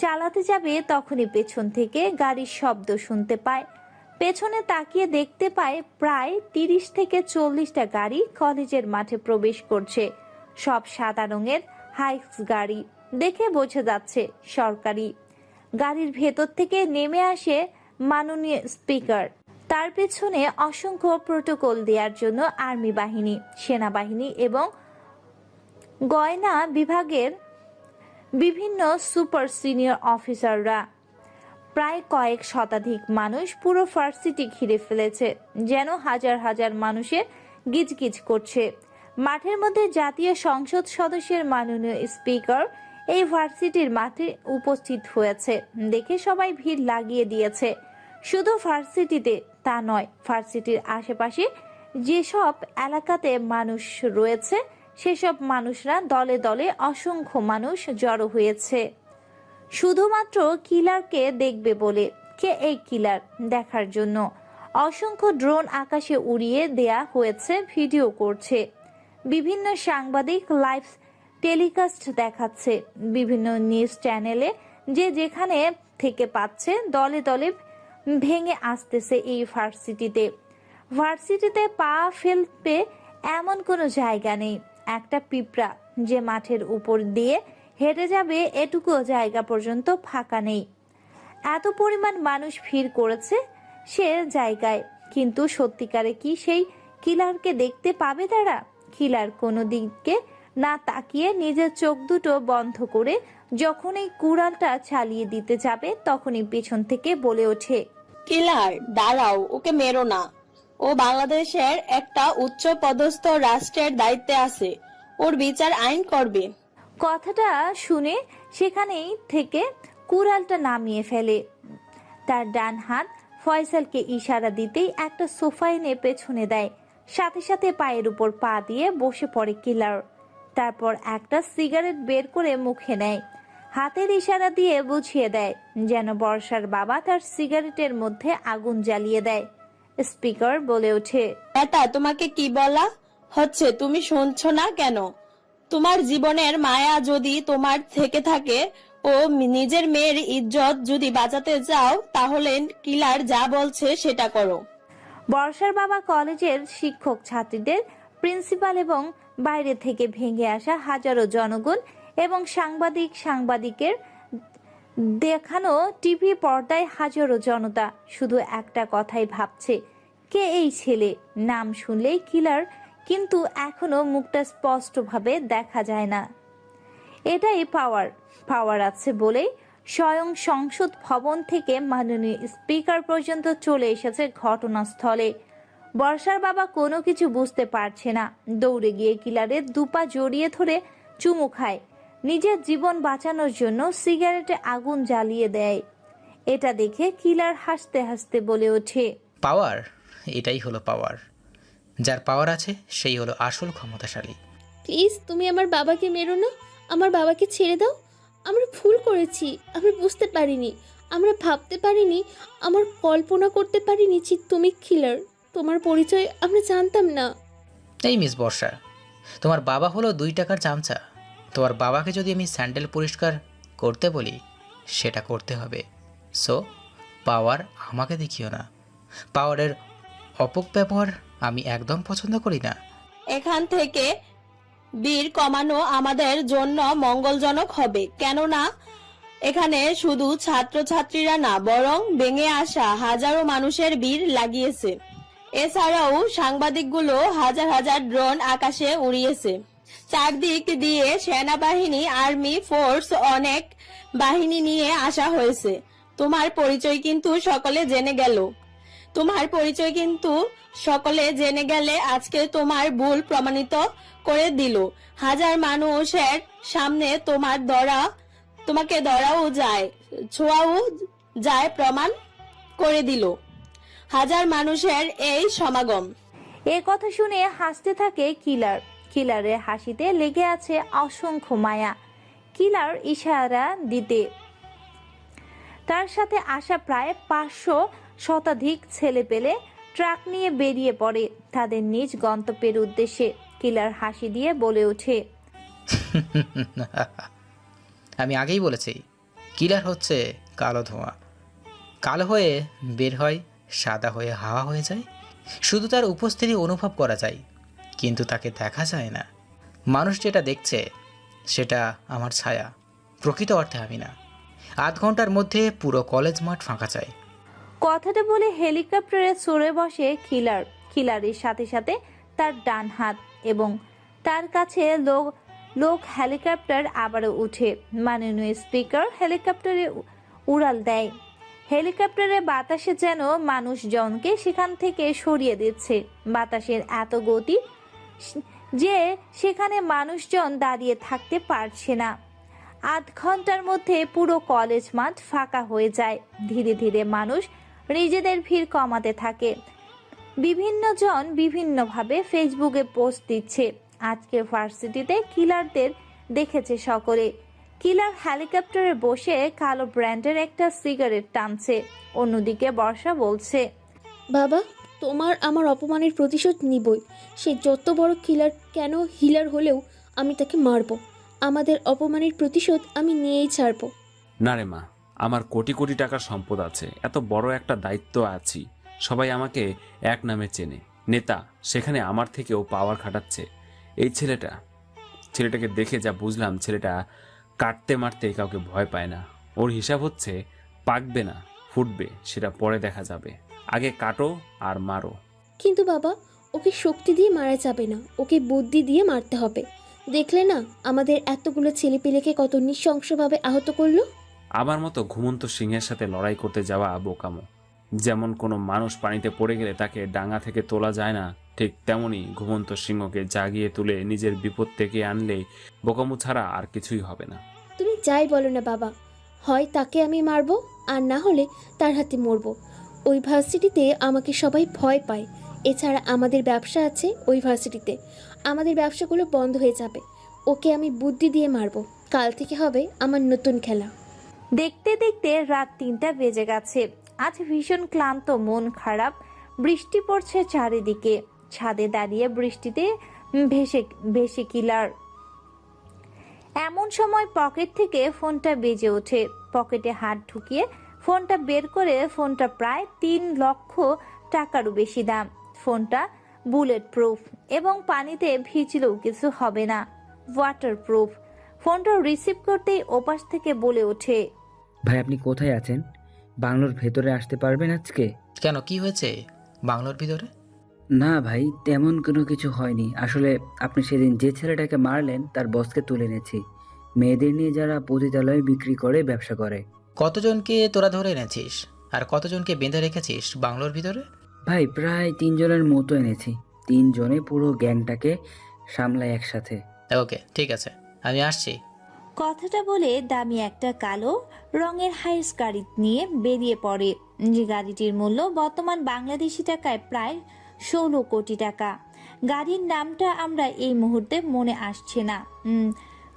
চালাতে যাবে, তখনই পেছন থেকে গাড়ির শব্দ শুনতে পায়। পেছনে তাকিয়ে দেখতে পায় প্রায় 30 থেকে 40টা গাড়ি কলেজের মাঠে প্রবেশ করছে। সব সাদা রঙের হাইক্স গাড়ি, দেখে বোঝা যাচ্ছে সরকারি। গাড়ির ভেতর থেকে নেমে আসে মাননীয় স্পিকার। তার পেছনে অসংখ্য প্রোটোকল দেওয়ার জন্য আর্মি বাহিনী, সেনাবাহিনী এবং গয়না বিভাগের বিভিন্ন সুপার সিনিয়র অফিসাররা। প্রায় কয়েক শতাধিক মানুষ পুরো ভার্সিটি ঘিরে ফেলেছে, যেন হাজার হাজার মানুষের গিজগিজ করছে। মাঠের মধ্যে জাতীয় সংসদ সদস্যের মাননীয় স্পিকার এই ভার্সিটির মাঠে উপস্থিত হয়েছে দেখে সবাই ভিড় লাগিয়ে দিয়েছে। শুধু ভার্সিটিতে তা নয়, ভার্সিটির আশেপাশে যেসব এলাকাতে মানুষ রয়েছে সেসব মানুষরা দলে দলে অসংখ্য মানুষ জড়ো হয়েছে শুধুমাত্র কিলারকে দেখবে বলে। কে এই কিলার দেখার জন্য অসংখ্য ড্রোন আকাশে উড়িয়ে দেয়া হয়েছে, ভিডিও করছে। বিভিন্ন সাংবাদিক লাইভ টেলিকাস্ট দেখাচ্ছে। বিভিন্ন নিউজ চ্যানেলে যে যেখানে থেকে পাচ্ছে দলে দলে ভেঙে আসতেছে এই ভার্সিটিতে পা ফেলবে এমন কোনো জায়গা নেই। একটা পিঁপড়া যে মাঠের উপর দিয়ে হেঁটে যাবে এটুকু জায়গা পর্যন্ত ফাঁকা নেই। এত পরিমাণ মানুষ ভিড় করেছে সে জায়গায়, কিন্তু সত্যিকারে কি সেই কিলারকে দেখতে পাবে তারা? কিলার কোনো দিকে না তাকিয়ে নিজের চোখ দুটো বন্ধ করে যখন এই কুড়ালটা চালিয়ে দিতে যাবে, তখনই পেছন থেকে বলে ওঠে, কিলার দাঁড়াও, ওকে মেরো না। ও বাংলাদেশের একটা উচ্চ পদস্থ রাষ্ট্রের দায়িত্বে আছে, ওর বিচার আইন করবে। কথাটা শুনে সেখানেই থেকে কুড়ালটা নামিয়ে ফেলে। তার ডান হাত ফয়সালকে ইশারা দিতেই একটা সোফা এনে পেছনে দেয়। সাথে সাথে পায়ের উপর পা দিয়ে বসে পড়ে কিলার। তারপর একটা সিগারেট বের করে মুখে নেয়, হাতের ইশারা দিয়ে বুঝিয়ে দেয় যেন বর্ষার বাবা তার সিগারেটের মধ্যে আগুন জ্বালিয়ে দেয়। স্পিকার বলে ওঠে, এটা তোমাকে কি বলা হচ্ছে, তুমি শুনছো না কেন? তোমার জীবনের মায়া যদি তোমার থেকে থাকে ও নিজের মেয়ের ইজ্জত যদি বাঁচাতে চাও, তাহলে কিলার যা বলছে সেটা করো। বর্ষার বাবা কলেজের শিক্ষক ছাত্রীদের, প্রিন্সিপাল এবং বাইরে থেকে ভেঙে আসা হাজারো জনগণ এবং সাংবাদিকের দেখানো টিভি পর্দায় হাজারো জনতা শুধু একটা কথাই ভাবছে, কে এই ছেলে? নাম শুনলেই কিলার, কিন্তু এখনো মুখটা স্পষ্টভাবে দেখা যায় না। এটাই পাওয়ার আছে বলেই স্বয়ং সংসদ ভবন থেকে মাননীয় স্পিকার পর্যন্ত চলে এসেছে ঘটনাস্থলে। বর্ষার বাবা কোনো কিছু বুঝতে পারছে না, দৌড়ে গিয়ে কিলারের দুপা জড়িয়ে ধরে চুমু খায়। নিজের জীবন বাঁচানোর জন্য সিগারেটে আগুন জ্বালিয়ে দেয়। এটা দেখে কিলার হাসতে হাসতে বলে ওঠে, পাওয়ার, এটাই হলো পাওয়ার। যার পাওয়ার আছে সেই হলো আসল ক্ষমতাশালী। প্লিজ তুমি আমার বাবাকে মেরো না, আমার বাবাকে ছেড়ে দাও। আমরা ভুল করেছি, আমরা বুঝতে পারিনি, আমরা ভাবতে পারিনি, আমার কল্পনা করতে পারিনি যে তুমি কিলার। তোমার পরিচয় আমরা জানতাম না। এই মিস বর্ষা, তোমার বাবা হলো 2 টাকার চামচা। তোমার বাবাকে যদি আমি স্যান্ডেল পরিষ্কার করতে বলি সেটা করতে হবে। সো পাওয়ার আমাকে দেখিও না। পাওয়ারের অপব্যবহার আমি একদম পছন্দ করি না। এখান থেকে বীর কমানো আমাদের জন্য মঙ্গলজনক হবে, কেননা এখানে শুধু ছাত্রছাত্রীরা না, বরং ভেঙে আসা হাজারো মানুষের ভিড় লাগিয়েছে। এছাড়াও সাংবাদিকগুলো হাজার হাজার ড্রোন আকাশে উড়িয়েছে। চারদিক দিয়ে সেনাবাহিনী, আর্মি ফোর্স, অনেক বাহিনী নিয়ে আসা হয়েছে। তোমার পরিচয় কিন্তু সকলে জেনে গেল। তোমার পরিচয় কিন্তু সকলে জেনে গেলে আজকে তোমার ভুল প্রমাণিত করে দিল। হাজার মানুষের সামনে তোমাকে ধরাও যায়, ছোঁয়াও যায়, প্রমাণ করে দিল হাজার মানুষের এই সমাগম। এ কথা শুনে হাসতে থাকে কিলারের হাসিতে লেগে আছে অসংখ্য মায়া। কিলার ইশারা দিতে তার সাথে আসা প্রায় 500 শতাধিক ছেলে পেলে ট্রাক নিয়ে বেরিয়ে পড়ে তাদের নিজ গন্তব্যের উদ্দেশ্যে। কিলার হাসি দিয়ে বলে ওঠে, আমি আগেই বলেছি, কিলার হচ্ছে কালো ধোঁয়া। কালো হয়ে বের হয়, সাদা হয়ে হাওয়া হয়ে যায়। শুধু তার উপস্থিতি অনুভব করা যায়, কিন্তু তাকে দেখা যায় না। মানুষ যেটা দেখছে সেটা আমার ছায়া, প্রকৃত অর্থে আমি না। আধ ঘন্টার মধ্যে পুরো কলেজ মাঠ ফাঁকা চাই। কথাটা বলে হেলিকপ্টারে চড়ে বসে কিলারের সাথে সাথে তার ডান হাত, এবং তার কাছে লোক হেলিকপ্টার আবারও উঠে। মাননীয় স্পিকার হেলিকপ্টারে উড়াল দেয়। হেলিকপ্টারে বাতাসে যেন মানুষজনকে সেখান থেকে সরিয়ে দিচ্ছে। বাতাসের এত গতি যে সেখানে মানুষজন দাঁড়িয়ে থাকতে পারছে না। আধ ঘন্টার মধ্যে পুরো কলেজ মাঠ ফাঁকা হয়ে যায়। ধীরে ধীরে মানুষ নিজেদের ভিড় কমাতে থাকে। বিভিন্ন জন বিভিন্নভাবে ফেসবুকে পোস্ট দিচ্ছে। আজকে ভার্সিটিতে কিলারদের দেখেছে সকলে। কিলার হেলিকপ্টারে বসে কালো ব্র্যান্ডের একটা সিগারেট টানছে। অন্যদিকে বর্ষা বলছে, বাবা, তোমার আমার অপমানের প্রতিশোধ নিবই। সে যত বড় কেন হিলার হলেও আমি তাকে মারব। আমাদের অপমানের প্রতিশোধ আমি নিয়েই ছাড়বো। না রে মা, আমার কোটি কোটি টাকার সম্পদ আছে, এত বড় একটা দায়িত্ব আছি, সবাই আমাকে এক নামে চেনে, নেতা। সেখানে আমার থেকেও পাওয়ার খাটাচ্ছে এই ছেলেটাকে দেখে যা বুঝলাম, ছেলেটা কাটতে মারতে কাউকে ভয় পায় না। ওর হিসাব হচ্ছে পাকবে না ফুটবে সেটা পরে দেখা যাবে, আগে কাটো আর মারো। কিন্তু বাবা, ওকে শক্তি দিয়ে মারা যাবে না, ওকে বুদ্ধি দিয়ে মারতে হবে। দেখলে না আমাদের এতগুলো ছেলেপিলেকে কত নৃশংসভাবে আহত করলো। আমার মতো ঘুমন্ত সিংহের সাথে লড়াই করতে যাওয়া বোকামো। যেমন কোনো মানুষ পানিতে পড়ে গেলে তাকে ডাঙা থেকে তোলা যায় না, ঠিক তেমনি ঘুমন্ত সিংহকে জাগিয়ে তুলে নিজের বিপদ থেকে আনলেই বোকামো ছাড়া আর কিছুই হবে না। তুমি যাই বলো না বাবা, হয় তাকে আমি মারবো আর না হলে তার হাতে মরবো। ওই ভার্সিটিতে আমাকে সবাই ভয় পায়। এছাড়া আমাদের ব্যবসা আছে ওই ভার্সিটিতে, আমাদের ব্যবসাগুলো বন্ধ হয়ে যাবে। ওকে আমি বুদ্ধি দিয়ে মারবো। কাল থেকে হবে আমার নতুন খেলা। দেখতে দেখতে রাত 3টা বেজে গেছে। আজ ভীষণ ক্লান্ত, মন খারাপ। বৃষ্টি পড়ছে চারিদিকে। ছাদে দাঁড়িয়ে বৃষ্টিতে ভেসে কিলার। এমন সময় পকেট থেকে ফোনটা বেজে ওঠে। পকেটে হাত ঢুকিয়ে ফোনটা বের করে, ফোনটা প্রায় 3 লক্ষ টাকারও বেশি দাম। ফোনটা বুলেট প্রুফ এবং পানিতে ভিজলেও কিছু হবে না, ওয়াটার প্রুফ। ফোনটা রিসিভ করতেই ওপাশ থেকে বলে ওঠে, ভাই আপনি কোথায় আছেন? বাংলোর ভেতরে আসতে পারবেন আজকে? কেন, কি হয়েছে বাংলোর ভিতরে? না ভাই, তেমন কোনো কিছু হয়নি। আসলে আপনি সেদিন যে ছেলেটাকে মারলেন তার বসকে তুলে এনেছি। মেয়েদের নিয়ে যারা পতিতালয়ে বিক্রি করে, ব্যবসা করে। কতজনকে তোরা ধরে এনেছিস আর কতজনকে বেঁধে রেখেছিস বাংলোর ভিতরে? ভাই প্রায় 3 জনের মতো এনেছি। 3 জনে পুরো গ্যাংটাকে সামলায় একসাথে। ওকে, ঠিক আছে, আমি আসছি। কথাটা বলে দামি একটা কালো রঙের হাইস গাড়ি নিয়ে বেরিয়ে পড়ে। যে গাড়িটির মূল্য বর্তমান বাংলাদেশি টাকায় প্রায় 16 কোটি টাকা। গাড়ির নামটা আমরা এই মুহূর্তে মনে আসছে না,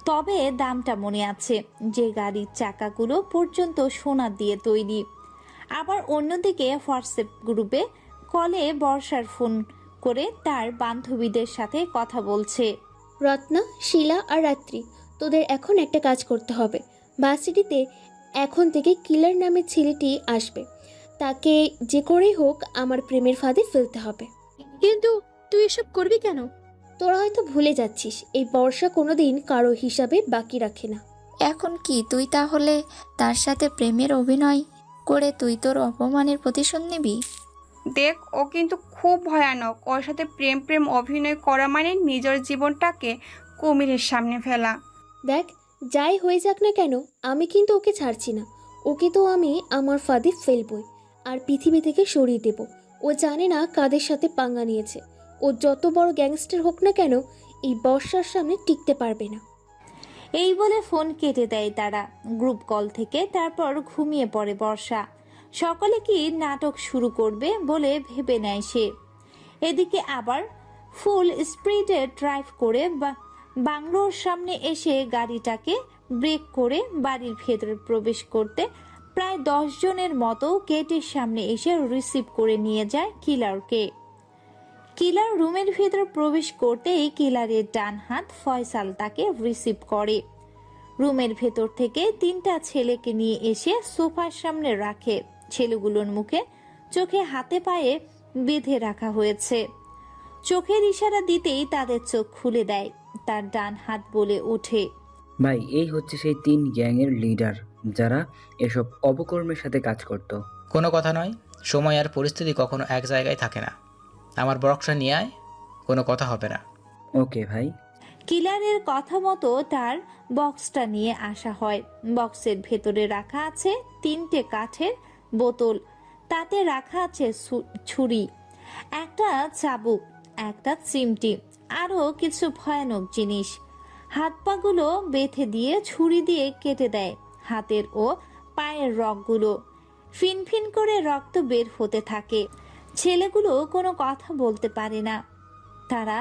তবে দামটা মনে আছে। যে গাড়ির চাকাগুলো পর্যন্ত সোনা দিয়ে তৈরি। আবার অন্যদিকে হোয়াটসঅ্যাপ গ্রুপে কলে বর্ষার ফোন করে তার বান্ধবীদের সাথে কথা বলছে। রত্না, শিলা আর রাত্রি, তোদের এখন একটা কাজ করতে হবে। ভার্সিটিতে এখন থেকে কিলার নামের ছেলেটি আসবে। তাকে যে করেই হোক আমার প্রেমের ফাঁদে ফেলতে হবে। কিন্তু তুই এসব করবি কেন? তোরা হয়তো ভুলে যাচ্ছিস, এই বর্ষা কোনোদিন কারো হিসাবে বাকি রাখে না। এখন কি তুই তাহলে তার সাথে প্রেমের অভিনয় করে তুই তোর অপমানের প্রতিশোধ নিবি? দেখ, ও কিন্তু খুব ভয়ানক। ওর সাথে প্রেম অভিনয় করা মানে নিজের জীবনটাকে কুমিরের সামনে ফেলা। দেখ, যাই হয়ে যাক না কেন, আমি কিন্তু ওকে ছাড়ছি না। ওকে তো আমি আমার ফাঁদে ফেলবই আর পৃথিবী থেকে সরিয়ে দেব। ও জানে না কাদের সাথে পাঙ্গা নিয়েছে। ও যত বড় গ্যাংস্টার হোক না কেন, এই বর্ষার সামনে টিকতে পারবে না। এই বলে ফোন কেটে দেয় তারা গ্রুপ কল থেকে। তারপর ঘুমিয়ে পড়ে বর্ষা। সকালে কি নাটক শুরু করবে বলে ভেবে নেয় সে। এদিকে আবার ফুল স্পিডে ড্রাইভ করে বাংলোর সামনে এসে গাড়িটাকে ব্রেক করে বাড়ির ভেতরে প্রবেশ করতে প্রায় 10 জনের মতো গেটের সামনে এসে রিসিভ করে নিয়ে যায় কিলারকে। কিলার রুমের ভেতর প্রবেশ করতেই কিলারের ডান হাত ফয়সাল তাকে রিসিভ করে। রুমের ভেতর থেকে 3টা ছেলেকে নিয়ে এসে সোফার সামনে রাখে। ছেলেগুলোর মুখে চোখে হাতে পায়ে বেঁধে রাখা হয়েছে। চোখের ইশারা দিতেই তাদের চোখ খুলে দেয়। তার ডান হাত বলে ওঠে, ভাই এই হচ্ছে সেই 3 গ্যাংয়ের লিডার যারা এসব অপকর্মের সাথে কাজ করত। কোনো কথা নয়, সময় আর পরিস্থিতি কখনো এক জায়গায় থাকে না। আমার বক্সটা নিয়ে আয়, কোনো কথা হবে না। ওকে ভাই। কিলারের কথা মতো তার বক্সটা নিয়ে আসা হয়। বক্সের ভেতরে রাখা আছে 3টে কাঠের বোতল। তাতে রাখা আছে ছুরি, একটা চাবুক, একটা চিমটি, আরও কিছু ভয়ানক জিনিস। হাত পাগুলো বেঁধে দিয়ে ছুরি দিয়ে কেটে দেয় হাতের ও পায়ের রগগুলো। ফিনফিন করে রক্ত বের হতে থাকে। ছেলেগুলো কোনো কথা বলতে পারে না। তারা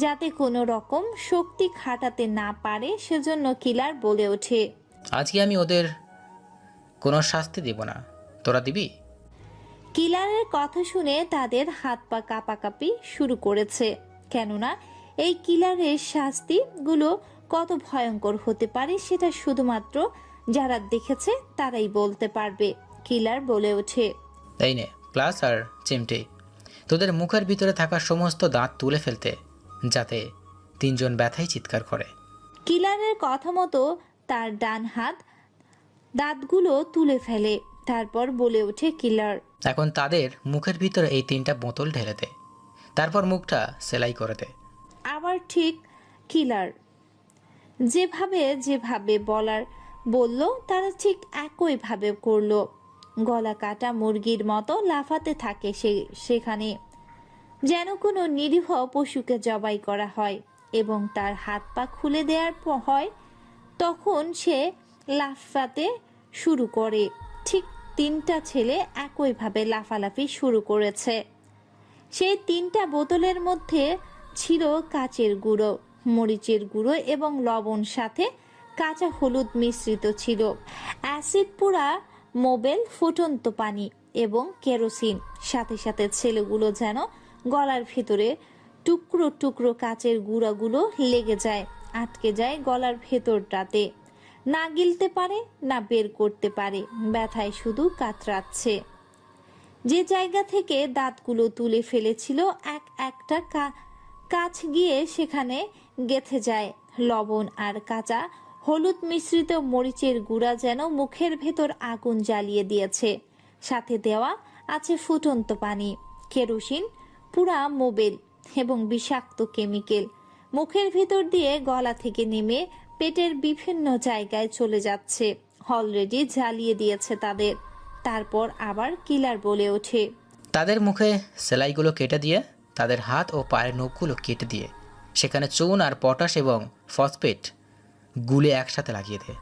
যাতে কোনো রকম শক্তি খাটাতে না পারে সেজন্য কিলার বলে ওঠে, আজকে আমি ওদের কোনো শাস্তি দেব না, তোরা দিবি? কিলারের কথা শুনে তাদের হাত পা কাঁপাকাঁপি শুরু করেছে। কেননা এই কিলারের শাস্তিগুলো কত ভয়ঙ্কর হতে পারে সেটা শুধুমাত্র যারা দেখেছে তারাই বলতে পারবে। কিলার বলে ওঠে, এই নে প্লাস আর চিমটি, তোদের মুখের ভিতরে থাকা সমস্ত দাঁত তুলে ফেলতে, যাতে 3 জন ব্যথায় চিৎকার করে। কিলারের কথা মতো তার ডান হাত দাঁতগুলো তুলে ফেলে। তারপর বলে ওঠে কিলার, এখন তাদের মুখের ভিতরে এই 3টা বোতল ঢেলে দে, তারপর মুখটা সেলাই করে দে। আবার ঠিক কিলার যেভাবে বলার বলল তারা ঠিক একইভাবে করলো। গলা কাটা মুরগির মতো লাফাতে থাকে সেখানে, যেন কোনো নিরীহ পশুকে জবাই করা হয় এবং তার হাত পা খুলে দেওয়ার হয়। তখন সে লাফাতে শুরু করে। ঠিক 3টা ছেলে একইভাবে লাফালাফি শুরু করেছে। সেই 3টা বোতলের মধ্যে ছিল কাচের গুঁড়ো, মরিচের গুঁড়ো এবং লবণ, সাথে কাঁচা হলুদ মিশ্রিত ছিল, অ্যাসিড পোড়া মোবেল, ফুটন্ত পানি এবং কেরোসিন। সাথে সাথে ছেলেগুলো যেন গলার ভেতরে টুকরো টুকরো কাচের গুঁড়াগুলো লেগে যায়, আটকে যায় গলার ভেতরটাতে। না গিলতে পারে না বের করতে পারে, ব্যথায় শুধু কাতরাচ্ছে। যে জায়গা থেকে দাঁতগুলো তুলে ফেলেছিল একটা কাছ গিয়ে সেখানে গেঁথে যায়। লবণ আর কাঁচা হলুদ মিশ্রিত মরিচের গুঁড়া যেন মুখের ভেতর আগুন জ্বালিয়ে দিয়েছে। সাথে দেওয়া আছে ফুটন্ত পানি, কেরোসিন, পুরা মোবেল এবং বিষাক্ত কেমিক্যাল। মুখের ভেতর দিয়ে গলা থেকে নেমে পেটের বিভিন্ন জায়গায় চলে যাচ্ছে। অলরেডি জ্বালিয়ে দিয়েছে তাদের। তারপর আবার কিলার বলে ওঠে, তাদের মুখে সেলাইগুলো কেটে দিয়ে, তাদের হাত ও পায়ের নখগুলো কেটে দিয়ে সেখানে চুন আর পটাশ এবং ফসফেট গুলে একসাথে লাগিয়ে দে।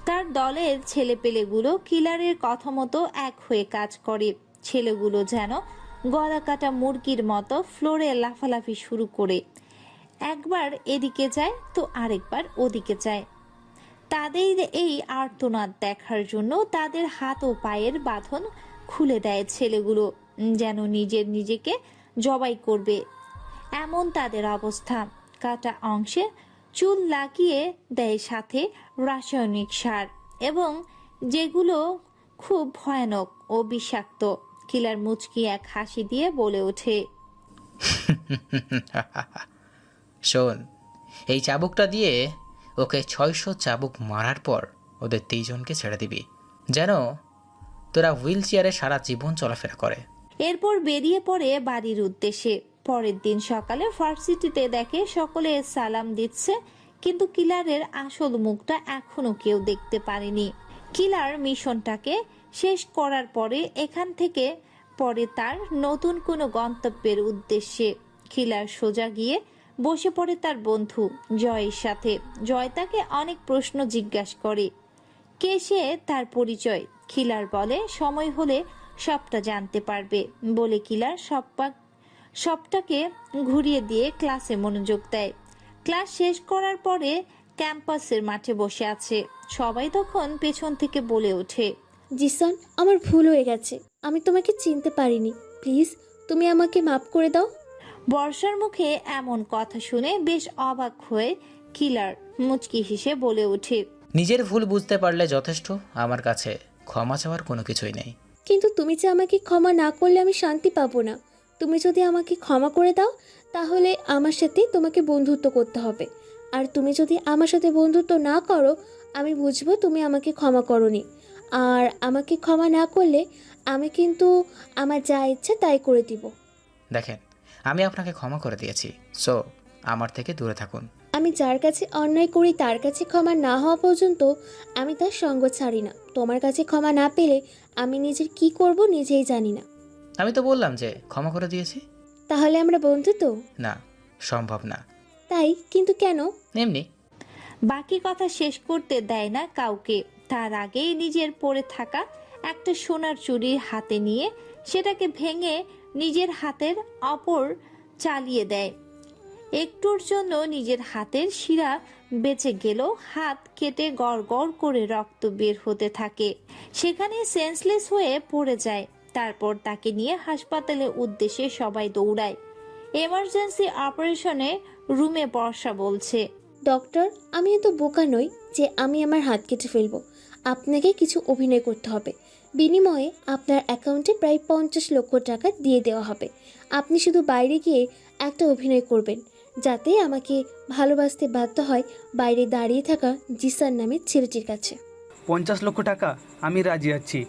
তার দলের ছেলেপেলেগুলো কিলারের কথা মতো এক হয়ে কাজ করে। ছেলেগুলো যেন গলা কাটা মুরগির মতো ফ্লোরে লাফালাফি শুরু করে। একবার এদিকে যায় তো আরেকবার ওদিকে যায়। তাদের এই আর্তনাদ দেখার জন্য তাদের হাত ও পায়ের বাঁধন খুলে দেয় ছেলেগুলো, যেন নিজেকে জবাই করবে এমন তাদের অবস্থা। কাটা অংশে চুল লাগিয়ে দেয়, সাথে রাসায়নিক সার, এবং যেগুলো খুব ভয়ানক ও বিষাক্ত। কিলার মুচকি এক হাসি দিয়ে বলে ওঠে, শোন, এই চাবুকটা দিয়ে ওকে 600 চাবুক মারার পর ওদের 3 জনকে ছেড়ে দিবি, যেন তোরা হুইল চেয়ারে সারা জীবন চলাফেরা করে। এরপর বেরিয়ে পড়ে বাড়ির উদ্দেশ্যে। পরের দিন সকালে ভার্সিটিতে দেখে সকলে সালাম দিচ্ছে, কিন্তু কিলারের আসল মুখটা এখনো কেউ দেখতে পারেনি। কিলার মিশনটাকে শেষ করার পরে এখান থেকে পড়ে তার নতুন কোনো গন্তব্যের উদ্দেশ্যে। খিলার সোজা গিয়ে বসে পড়ে তার বন্ধু জয়ের সাথে। জয় তাকে অনেক প্রশ্ন জিজ্ঞাসা করে। কে সে, তার পরিচয়। খিলার বলে সময় হলে সবটা জানতে পারবে বলে কিলার সবটাকে ঘুরিয়ে দিয়ে ক্লাসে মনোযোগ দেয়। ক্লাস শেষ করার পরে ক্যাম্পাসের মাঠে বসে আছে। সবাই তখন পেছন থেকে বলে ওঠে, জিসান, আমার ভুল হয়ে গেছে, আমি তোমাকে চিনতে পারিনি, প্লিজ তুমি আমাকে মাফ করে দাও। বর্ষার মুখে এমন কথা শুনে বেশ অবাক হয়ে কিলার মুচকি হেসে বলে ওঠে, নিজের ভুল বুঝতে পারলে যথেষ্ট, আমার কাছে ক্ষমা চাওয়ার কোনো কিছুই নেই। কিন্তু তুমি যে আমাকে ক্ষমা না করলে আমি শান্তি পাবো না। তুমি যদি আমাকে ক্ষমা করে দাও তাহলে আমার সাথে তোমাকে বন্ধুত্ব করতে হবে, আর তুমি যদি আমার সাথে বন্ধুত্ব না করো আমি বুঝবো তুমি আমাকে ক্ষমা করোনি। আর আমাকে ক্ষমা না করলে আমি কিন্তু আমার যা ইচ্ছে তাই করে দিব। দেখেন, আমি আপনাকে ক্ষমা করে দিয়েছি, সো আমার থেকে দূরে থাকুন। আমি যার কাছে অন্যায় করি তার কাছে ক্ষমা না হওয়া পর্যন্ত আমি তার সঙ্গ ছাড়ি না। তোমার কাছে ক্ষমা না পেলে আমি নিজের কি করব নিজেই জানি না। আমি তো বললাম যে ক্ষমা করে দিয়েছি। তাহলে আমরা বন্ধু তো? না, সম্ভব না। তাই কিন্তু কেন? এমনি। বাকি কথা শেষ করতে দেয় না কাউকে। তার আগেই নিজের পরে থাকা একটা সোনার চুড়ি হাতে নিয়ে সেটাকে ভেঙে নিজের হাতের অপর চালিয়ে দেয়। একটুর জন্য নিজের হাতের শিরা বেঁচে গেলেও হাত কেটে গড় গড় করে রক্ত বের হতে থাকে। সেখানে সেন্সলেস হয়ে পড়ে যায়। তারপর তাকে নিয়ে হাসপাতালের উদ্দেশ্যে সবাই দৌড়ায়। এমার্জেন্সি অপারেশনে রুমে বর্ষা বলছে, ডক্টর, আমি এত বোকা নই যে আমি আমার হাত কেটে ফেলবো। আপনাকে কিছু অভিনয় করতে হবে, বিনিময়ে আপনার অ্যাকাউন্টে প্রায় 50 লক্ষ টাকা দিয়ে দেওয়া হবে। আপনি শুধু বাইরে গিয়ে একটা অভিনয় করবেন যাতে আমাকে ভালোবাসতে বাধ্য হয় বাইরে দাঁড়িয়ে থাকা জিসান নামের ছেলেটির কাছে। 50 লক্ষ টাকা? আমি রাজি আছি।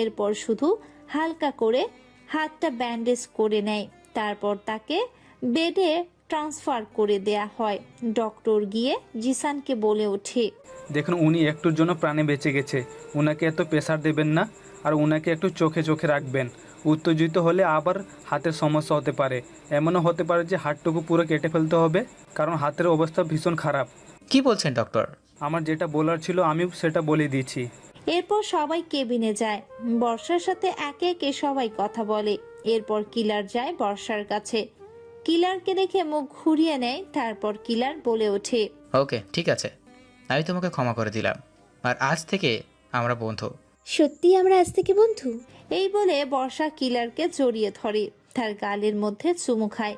এরপর শুধু হালকা করে হাতটা ব্যান্ডেজ করে নেয়। তারপর তাকে বেডে ট্রান্সফার করে দেয়া হয়। ডক্টর গিয়ে জিসানকে বলে ওঠে, দেখুন, উনি একটুর জন্য প্রাণে বেঁচে গেছে, ওনাকে এত প্রেসার দেবেন না, আর ওনাকে একটু চোখে চোখে রাখবেন। উত্তেজিত হলে আবার হাতের সমস্যা হতে পারে। এমনও হতে পারে যে হাতটুকু পুরো কেটে ফেলতে হবে, কারণ হাতের অবস্থা ভীষণ খারাপ। কি বলছেন ডক্টর? আমার যেটা বলার ছিল আমি সেটা বলে দিয়েছি। এরপর সবাই কেবিনে যায়। বর্ষার সাথে একে একে সবাই কথা বলে। এরপর কিলার যায় বর্ষার কাছে। কিলারকে দেখে মুখ ঘুরিয়ে নেয়। তারপর কিলার বলে ওঠে, ওকে, ঠিক আছে, আমি তোমাকে ক্ষমা করে দিলাম, আর আজ থেকে আমরা বন্ধু। সত্যি আমরা আজ থেকে বন্ধু? এই বলে বর্ষা কিলারকে জড়িয়ে ধরে, তার গালের মধ্যে চুমু খায়।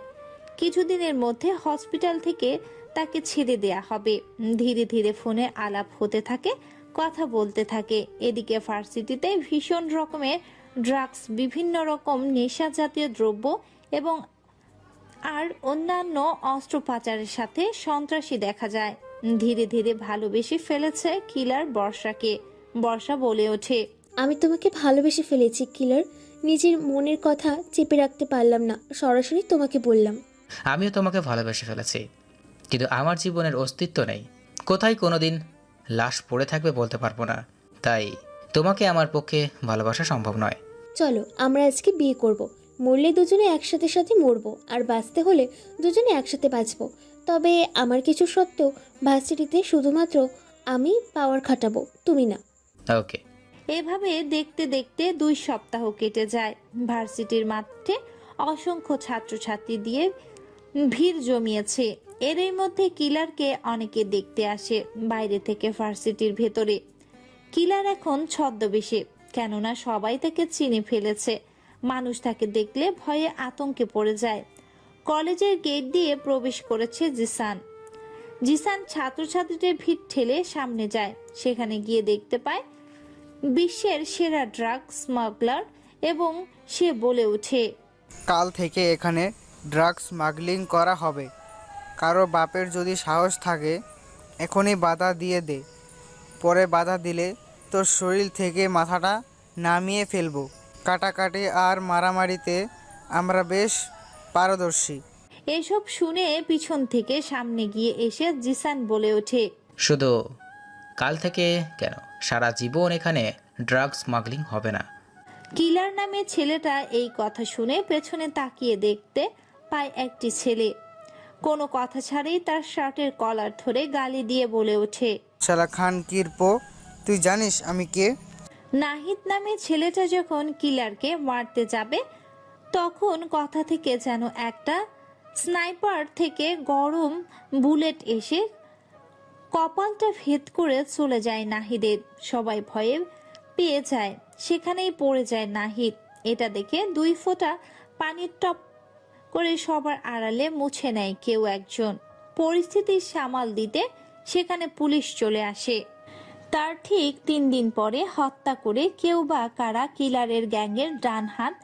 কিছুদিনের মধ্যে হসপিটাল থেকে তাকে ছেড়ে দেয়া হবে। ধীরে ধীরে ফোনে আলাপ হতে থাকে, কথা বলতে থাকে। এদিকে ভার্সিটিতে ভীষণ রকমের ড্রাগস, বিভিন্ন রকম নেশা জাতীয় দ্রব্য এবং আর অন্যান্য অস্ত্র পাচারের সাথে সন্ত্রাসী দেখা যায়। ধীরে ধীরে ভালোবেসে ফেলেছে কিলার বর্ষাকে। বর্ষা বলে ওঠে, আমি তোমাকে ভালোবেসে ফেলেছি কিলার। নিজের মনের কথা চেপে রাখতে পারলাম না, সরাসরি তোমাকে বললাম। আমিও তোমাকে ভালোবেসে ফেলেছি, কিন্তু আমার জীবনের অস্তিত্ব নেই। কোথায় কোনোদিন লাশ পড়ে থাকবে বলতে পারবো না, তাই তোমাকে আমার পক্ষে ভালোবাসা সম্ভব নয়। চলো আমরা আজকে বিয়ে করব। মরলে দুজনে একসাথে সাথে মরবো, আর বাঁচতে হলে দুজনে একসাথে বাঁচবো। তবে আমার কিছু সত্ত্বেও ভার্সিটিতে শুধুমাত্র আমি পাওয়ার খাটাবো, তুমি না। ওকে। এভাবে দেখতে দেখতে 2 সপ্তাহ কেটে যায়। ভার্সিটির মাঠে অসংখ্য ছাত্রছাত্রী দিয়ে ভিড় জমিয়েছে। এরই মধ্যে কিলারকে অনেকে দেখতে আসে বাইরে থেকে ভার্সিটির ভেতরে। কিলার এখন ছদ্মবেশে, কেননা সবাই তাকে চিনে ফেলেছে। মানুষ তাকে দেখলে ভয়ে আতঙ্কে পড়ে যায়। কলেজের গেট দিয়ে প্রবেশ করেছে জিসান। জিসান ছাত্রছাত্রীদের ভিড় ঠেলে সামনে যায়। সেখানে গিয়ে দেখতে পায় বিশ্বের সেরা ড্রাগ স্মাগলার এবং সে বলে ওঠে, কাল থেকে এখানে ড্রাগ স্মাগলিং করা হবে। কারো বাপের যদি সাহস থাকে এখনই বাধা দিয়ে দে, পরে বাধা দিলে তোর শরীর থেকে মাথাটা নামিয়ে ফেলবো। কাটাকাটি আর মারামারিতে আমরা বেশ পারদর্শী। এসব শুনে পিছন থেকে সামনে গিয়ে এসে জিসান বলে ওঠে, শুধু কাল থেকে কেন, সারা জীবন এখানে ড্রাগ স্মাগলিং হবে না। কিলার নামে ছেলেটা এই কথা শুনে পেছনে তাকিয়ে দেখতে পায় একটি ছেলে কোনো কথা ছাড়াই তার শার্টের কলার ধরে গালি দিয়ে বলে ওঠে, শালা খান কির পো, তুই জানিস আমি কে? নাহিদ নামে ছেলেটা যখন কিলারকে মারতে যাবে তখন কথা থেকে যেন একটা স্নাইপার থেকে গরম বুলেট এসে কপালটা ভেদ করে চলে যায় নাহিদের। সবাই ভয়ে পেয়ে যায়, সেখানেই পড়ে যায় নাহিদ। এটা দেখে 2 ফোঁটা পানির টপ করে সবার আড়ালে মুছে নেয় কেউ একজন। পরিস্থিতি সামাল দিতে সেখানে পুলিশ চলে আসে। তার ঠিক 3 দিন পরে হত্যা করে কেউ বা কারা কিলারের গ্যাংয়ের ডান হাত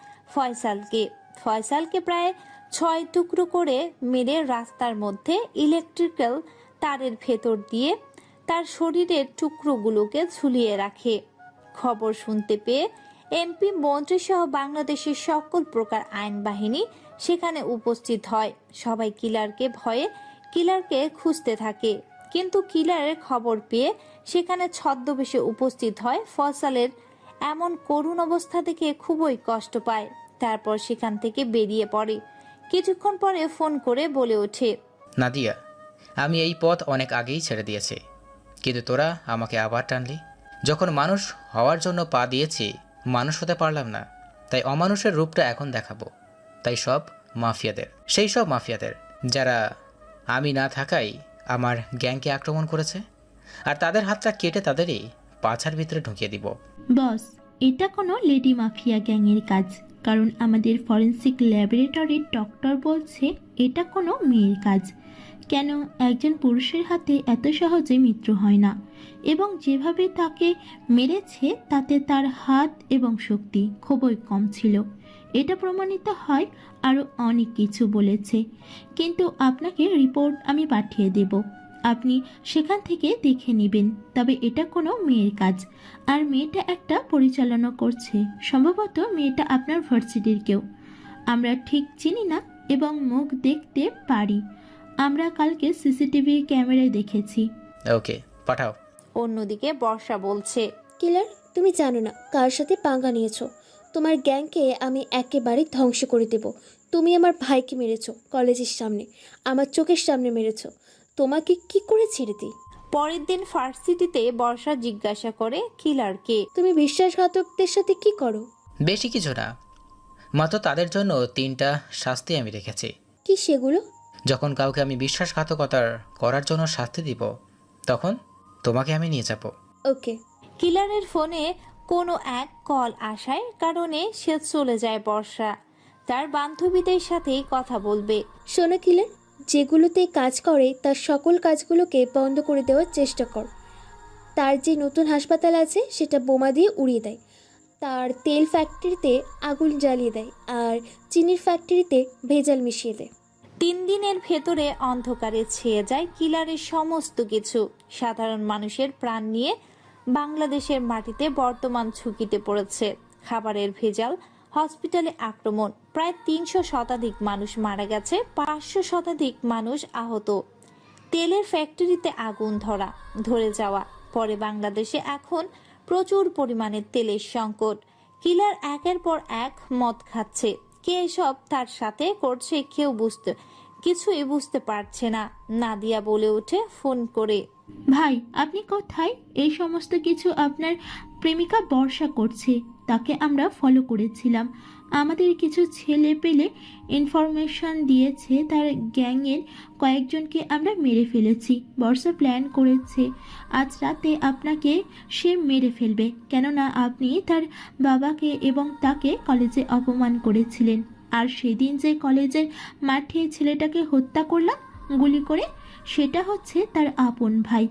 ফয়সালকে প্রায় 6 টুকরো করে মেরে রাস্তার মধ্যে ইলেকট্রিক্যাল তারের ভেতর দিয়ে তার শরীরের টুকরোগুলোকে ঝুলিয়ে রাখে। খবর শুনতে পেয়ে এমপি মন্ত্রী সহ বাংলাদেশের সকল প্রকার আইন বাহিনী সেখানে উপস্থিত হয়। সবাই কিলারকে খুঁজতে থাকে, কিন্তু কিলারের খবর পেয়ে সেখানে ছদ্মবেশে উপস্থিত হয় ফয়সালের এমন করুণ অবস্থা দেখে খুবই কষ্ট পায়। তারপর সেখান থেকে বেরিয়ে পড়ে। কিছুক্ষণ পরে ফোন করে বলে ওঠে, নাদিয়া, আমি এই পথ অনেক আগেই ছেড়ে দিয়েছি, কিন্তু তোরা আমাকে আবার টানলি। যখন মানুষ হওয়ার জন্য পা দিয়েছি, মানুষ হতে পারলাম না, তাই অমানুষের রূপটা এখন দেখাবো। তাই সেই সব মাফিয়াদের যারা আমি না থাকাই আমার গ্যাংকে আক্রমণ করেছে, আর তাদের হাতটা কেটে তাদেরই পাছার ভিতরে ঢুকিয়ে দিব। বস, এটা কোনো লেডি মাফিয়া গ্যাংয়ের কাজ, কারণ আমাদের ফরেন্সিক ল্যাবরেটরির ডক্টর বলছে এটা কোনো মেয়ের কাজ। কেন একজন পুরুষের হাতে এত সহজে মৃত্যু হয় না, এবং যেভাবে তাকে মেরেছে তাতে তার হাত এবং শক্তি খুবই কম ছিল। এটা প্রমাণিত হয় আরও অনেক কিছু বলেছে, কিন্তু আপনাকে রিপোর্ট আমি পাঠিয়ে দেব, আপনি সেখান থেকে দেখে নেবেন। তবে এটা কোনো মেয়ের কাজ, আর মেয়েটা একটা পরিচালনা করছে। সম্ভবত মেয়েটা আপনার ভার্সিটির কেউ, আমরা ঠিক চিনি না এবং মুখ দেখতে পারি। আমরা কালকে সিসিটিভি ক্যামেরায় দেখেছি। ওকে, পাঠাও। অন্যদিকে বর্ষা বলছে, কিলার, তুমি জানো না কার সাথে পাঙ্গা নিয়েছো। তোমার গ্যাংকে আমি একেবারে ধ্বংস করে দেব। তুমি আমার ভাইকে মেরেছো, কলেজের সামনে, আমার চোখের সামনে মেরেছো। তোমাকে কি করে ছেড়ে দিই? পরের দিন ভার্সিটিতে বর্ষা জিজ্ঞাসা করে কিলারকে, তুমি বিশ্বাসঘাতকদের সাথে কি করো? বেশি কিছু না, মাত্র তাদের জন্য 3টা শাস্তি আমি রেখেছি। কি সেগুলো? যখন কাউকে আমি বিশ্বাসঘাতকতার করার জন্য শাস্তি দিব, তখন তোমাকে আমি নিয়ে যাব। ওকে। কিলারের ফোনে কোনো এক কল আসার কারণে সে চলে যায় বর্ষা তার বান্ধবীদের সাথেই কথা বলবে। শোনো কিলার, যেগুলোতে কাজ করে তার সকল কাজগুলোকে বন্ধ করে দেওয়ার চেষ্টা কর। তার যে নতুন হাসপাতাল আছে সেটা বোমা দিয়ে উড়িয়ে দেয়, তার তেল ফ্যাক্টরিতে আগুন জ্বালিয়ে দেয়, আর চিনির ফ্যাক্টরিতে ভেজাল মিশিয়ে দেয়। 3 দিনের ভেতরে অন্ধকারে ছেয়ে যায় কিলারের সমস্ত কিছু। সাধারণ মানুষের প্রাণ নিয়ে বাংলাদেশের মাটিতে বর্তমান ঝুঁকিতে পড়েছে। খাবারের ভেজাল, হসপিটালে আক্রমণ, প্রায় 300 শতাধিক মানুষ মারা গেছে, 500 শতাধিক মানুষ আহত, তেলের ফ্যাক্টরিতে আগুন ধরে যাওয়া। পরে বাংলাদেশে এখন প্রচুর পরিমাণে তেলের সংকট। কিলার একের পর এক মদ খাচ্ছে। কে এসব তার সাথে করছে কিছুই বুঝতে পারছে না। নাদিয়া বলে ওঠে ফোন করে, ভাই আপনি কোথায়? এই সমস্ত কিছু আপনার প্রেমিকা বর্ষা করছে, তাকে আমরা ফলো করেছিলাম। আমাদের কিছু ছেলে পেলে ইনফরমেশন দিয়েছে তার গ্যাংয়ের কয়েকজনকে আমরা মেরে ফেলেছি। বর্ষা প্ল্যান করেছে আজ রাতে আপনাকে সে মেরে ফেলবে, কেননা আপনি তার বাবাকে এবং তাকে কলেজে অপমান করেছিলেন। আর সেদিন যে কলেজের মাঠে ছেলেটাকে হত্যা করলাম গুলি করে, সেটা হচ্ছে তার আপন ভাই,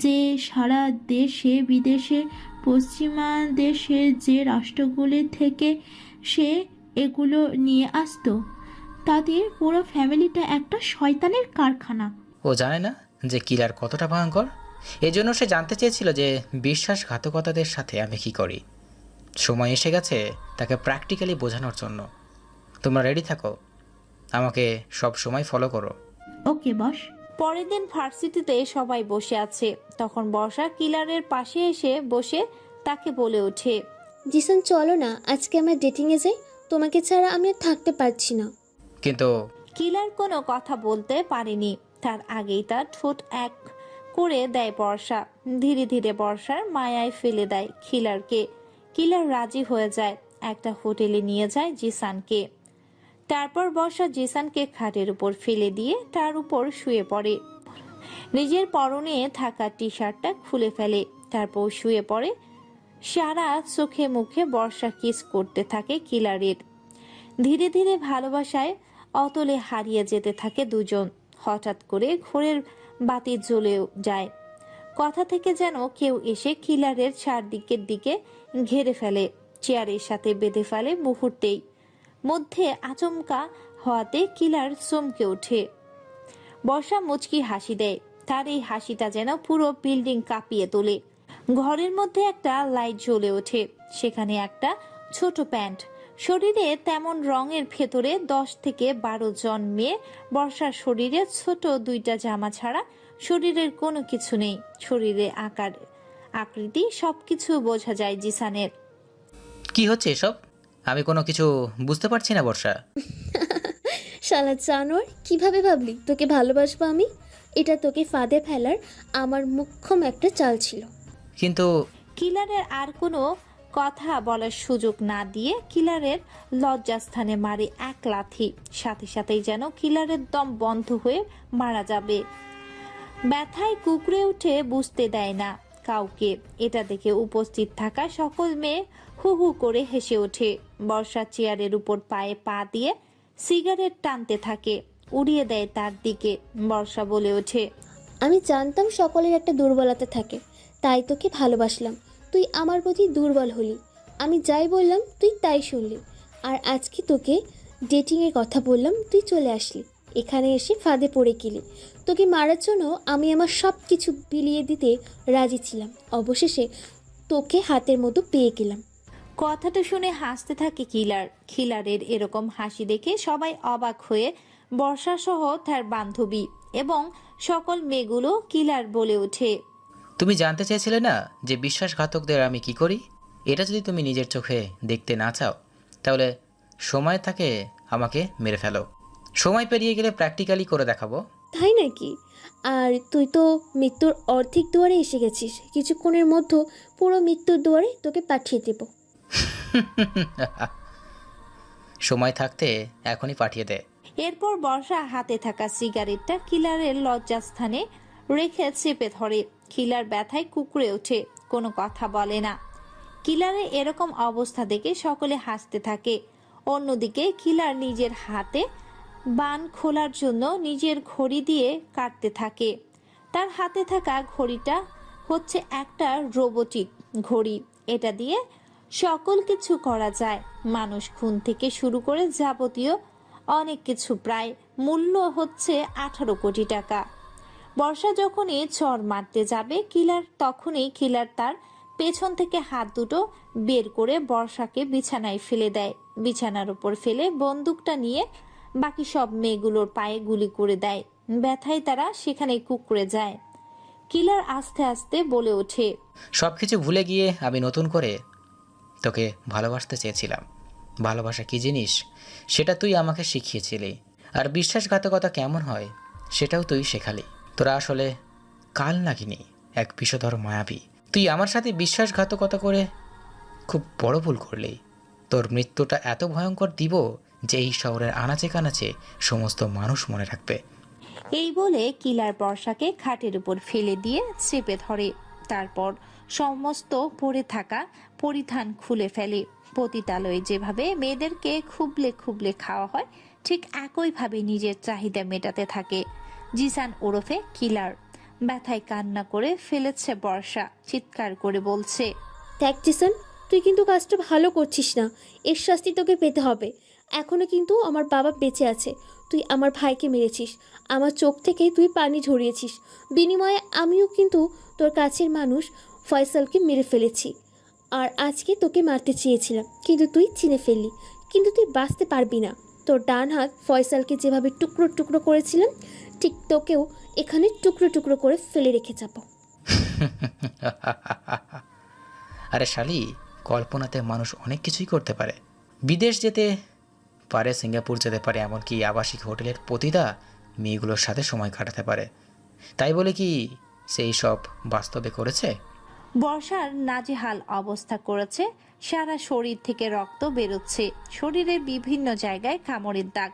যে সারা দেশে বিদেশে পশ্চিমা দেশের যে রাষ্ট্রগুলি থেকে সে এগুলো নিয়ে আসতো। তাদের পুরো ফ্যামিলিটা একটা শয়তানের কারখানা। ও জানে না যে কিলার কতটা ভয়ঙ্কর। এজন্য সে জানতে চেয়েছিল যে বিশ্বাসঘাতকতাদের সাথে আমি কি করি। সময় এসে গেছে তাকে প্র্যাকটিক্যালি বোঝানোর জন্য। তোমরা রেডি থাকো, আমাকে সব সময় ফলো করো। ওকে বস। পরের দিন ভার্সিটিতে সবাই বসে আছে। তখন বর্ষা কিলারের পাশে এসে বসে তাকে বলে ওঠে, জিসান চলো না, আজকে আমরা ডেটিংয়ে যাই। তোমাকে ছাড়া আমি আর থাকতে পারছি না। কিন্তু কিলার কোনো কথা বলতে পারেনি, তার আগেই তার ঠোঁট এক করে দেয় বর্ষা। ধীরে ধীরে বর্ষার মায়ায় ফেলে দেয় কিলারকে। কিলার রাজি হয়ে যায়, একটা হোটেলে নিয়ে যায় জিসানকে। তারপর বর্ষা জিসানকে খাটের উপর ফেলে দিয়ে তার উপর শুয়ে পড়ে। নিজের পরনে থাকা টি শার্টটা খুলে ফেলে, তারপর শুয়ে পড়ে। সারা চোখে মুখে বর্ষা কিস করতে থাকে কিলারের। ধীরে ধীরে ভালোবাসায় অতলে হারিয়ে যেতে থাকে দুজন। হঠাৎ করে ঘোরের বাতি জ্বলে যায়। কথা থেকে যেন কেউ এসে কিলারের চারদিকের দিকে ঘেরে ফেলে, চেয়ারের সাথে বেঁধে ফেলে। মুহূর্তেই মধ্যে আচমকা হওয়াতে কিলার চমকে ওঠে। বর্ষা মুচকি হাসি দেয়, তার এই হাসিটা যেন পুরো বিল্ডিং কাঁপিয়ে তোলে। ঘরের মধ্যে একটা লাইট জ্বলে ওঠে, সেখানে একটা ছোট প্যান্ট। শরীরে তেমন রঙের ভেতরে 10 থেকে 12 জন মেয়ে। বর্ষার শরীরে ছোট 2টা জামা ছাড়া শরীরের কোনো কিছু নেই। শরীরে আকার আকৃতি সবকিছু বোঝা যায় জিসানের। কি হচ্ছে এসব? আমি কোনো কিছু বুঝতে পারছি না বর্ষা। শালা জানোয়ার, কিভাবে ভাবলি তোকে ভালোবাসবো আমি? এটা তোকে ফাঁদে ফেলার আমার মুখ্যম একটা চাল ছিল। কিন্তু কিলারের আর কোনো কথা বলার সুযোগ না দিয়ে কিলারের লজ্জাস্থানে মারে এক লাথি। সাথে সাথেই যেন কিলারের দম বন্ধ হয়ে মারা যাবে। ব্যথায় কুকড়ে উঠে বুঝতে দেয় না কাউকে। এটা দেখে উপস্থিত থাকা সকল মেয়ে হু হু করে হেসে ওঠে। বর্ষা চেয়ারের উপর পায়ে পা দিয়ে সিগারেট টানতে থাকে, উড়িয়ে দেয় তার দিকে। বর্ষা বলে ওঠে, আমি জানতাম সকলের একটা দুর্বলতা থাকে, তাই তোকে ভালোবাসলাম। তুই আমার প্রতি দুর্বল হলি, আমি যাই বললাম তুই তাই শুনলি। আর আজকে তোকে ডেটিংয়ের কথা বললাম, তুই চলে আসলি। এখানে এসে ফাঁদে পড়ে গেলি। তোকে মারার জন্য আমি আমার সব কিছু বিলিয়ে দিতে রাজি ছিলাম। অবশেষে তোকে হাতের মতো পেয়ে গেলাম। কথাটা শুনে হাসতে থাকে কিলার। কিলারের এরকম হাসি দেখে সবাই অবাক হয়ে, বর্ষা সহ তার বান্ধবী এবং সকল মেয়েগুলো। কিলার বলে ওঠে, তুমি জানতে চেয়েছিলে না যে বিশ্বাসঘাতকদের আমি কি করি? এটা যদি তুমি নিজের চোখে দেখতে না চাও, তাহলে সময় থাকে আমাকে মেরে ফেলো। সময় পেরিয়ে গেলে প্র্যাকটিক্যালি করে দেখাবো। তাই নাকি? আর তুই তো মৃত্যুর অর্ধেক দুয়ারে এসে গেছিস। কিছুক্ষণের মধ্যে পুরো মৃত্যুর দুয়ারে তোকে পাঠিয়ে দেব। সময় থাকতে এখনই পাঠিয়ে দে। এরপর বর্ষা হাতে থাকা সিগারেটটা কিলারের লজ্জাস্থানে রেখে চেপে ধরে। কিলার ব্যথায় কুকড়ে ওঠে, কোনো কথা বলে না। কিলারের এরকম অবস্থা দেখে সকলে হাসতে থাকে। অন্যদিকে কিলার নিজের হাতে বান খোলার জন্য নিজের ঘড়ি দিয়ে কাটতে থাকে। তার হাতে থাকা ঘড়িটা হচ্ছে একটা রোবোটিক ঘড়ি। এটা দিয়ে সকল কিছু করা যায়, মানুষ খুন থেকে শুরু করে যাবতীয় অনেক কিছু। প্রায় মূল্য হচ্ছে 18 কোটি টাকা। বর্ষা যখনই চড় মারতে যাবে তখনই কিলার তার পেছন থেকে হাত দুটো বের করে বর্ষাকে বিছানায় ফেলে দেয়। বিছানার উপর ফেলে বন্দুকটা নিয়ে বাকি সব মেয়েগুলোর পায়ে গুলি করে দেয়। ব্যথায় তারা সেখানে কুঁকড়ে যায়। কিলার আস্তে আস্তে বলে ওঠে, সবকিছু ভুলে গিয়ে আমি নতুন করে তোকে ভালোবাসতে চেয়েছিলাম। ভালোবাসা কি জিনিস সেটা তুই আমাকে শিখিয়েছিলি, আর বিশ্বাসঘাতকতা কেমন হয় সেটাও তুই শেখালি। তোরা আসলে কাল নাগিনি, এক বিষধর মায়াবী। তুই আমার সাথে বিশ্বাসঘাতকতা করে খুব বড় ভুল করলি। তোর মৃত্যুটা এত ভয়ঙ্কর দিব যে এই শহরের আনাচে কানাচে সমস্ত মানুষ মনে রাখবে। এই বলে কিলার বর্ষাকে খাটের উপর ফেলে দিয়ে চেপে ধরে। তারপর সমস্ত পরে থাকা পরিধান খুলে ফেলে। পতিতালয়ে যেভাবে মেয়েদেরকে খুবলে খুবলে খাওয়া হয়, ঠিক একইভাবে নিজের চাহিদা মেটাতে থাকে জিসান ওরফে কিলার। ব্যথায় কান্না করে ফেলেছে বর্ষা, চিৎকার করে বলছে, দেখ জিসান, তুই কিন্তু কাজটা ভালো করছিস না। এর শাস্তি তোকে পেতে হবে। এখনও কিন্তু আমার বাবা বেঁচে আছে। তুই আমার ভাইকে মেরেছিস, আমার চোখ থেকে তুই পানি ঝরিয়েছিস। বিনিময়ে আমিও কিন্তু তোর কাছের মানুষ ফয়সালকে মেরে ফেলেছি। আর আজকে তোকে মারতে চেয়েছিলাম, কিন্তু তুই চিনে ফেললি। কিন্তু তুই বাঁচতে পারবি না। তোর ডান হাত ফয়সালকে যেভাবে টুকরো টুকরো করেছিলাম, ঠিক তোকেও এখানে টুকরো টুকরো করে ফেলে রেখে যাব। আরে শালি, কল্পনাতে মানুষ অনেক কিছুই করতে পারে। বিদেশ যেতে পারে, সিঙ্গাপুর যেতে পারে, এমনকি আবাসিক হোটেলের প্রতিটা মেয়েগুলোর সাথে সময় কাটাতে পারে। তাই বলে কি সেই সব বাস্তবে করেছে? বর্ষার নাজেহাল অবস্থা করেছে, সারা শরীর থেকে রক্ত বেরোচ্ছে, শরীরের বিভিন্ন জায়গায় কামড়ের দাগ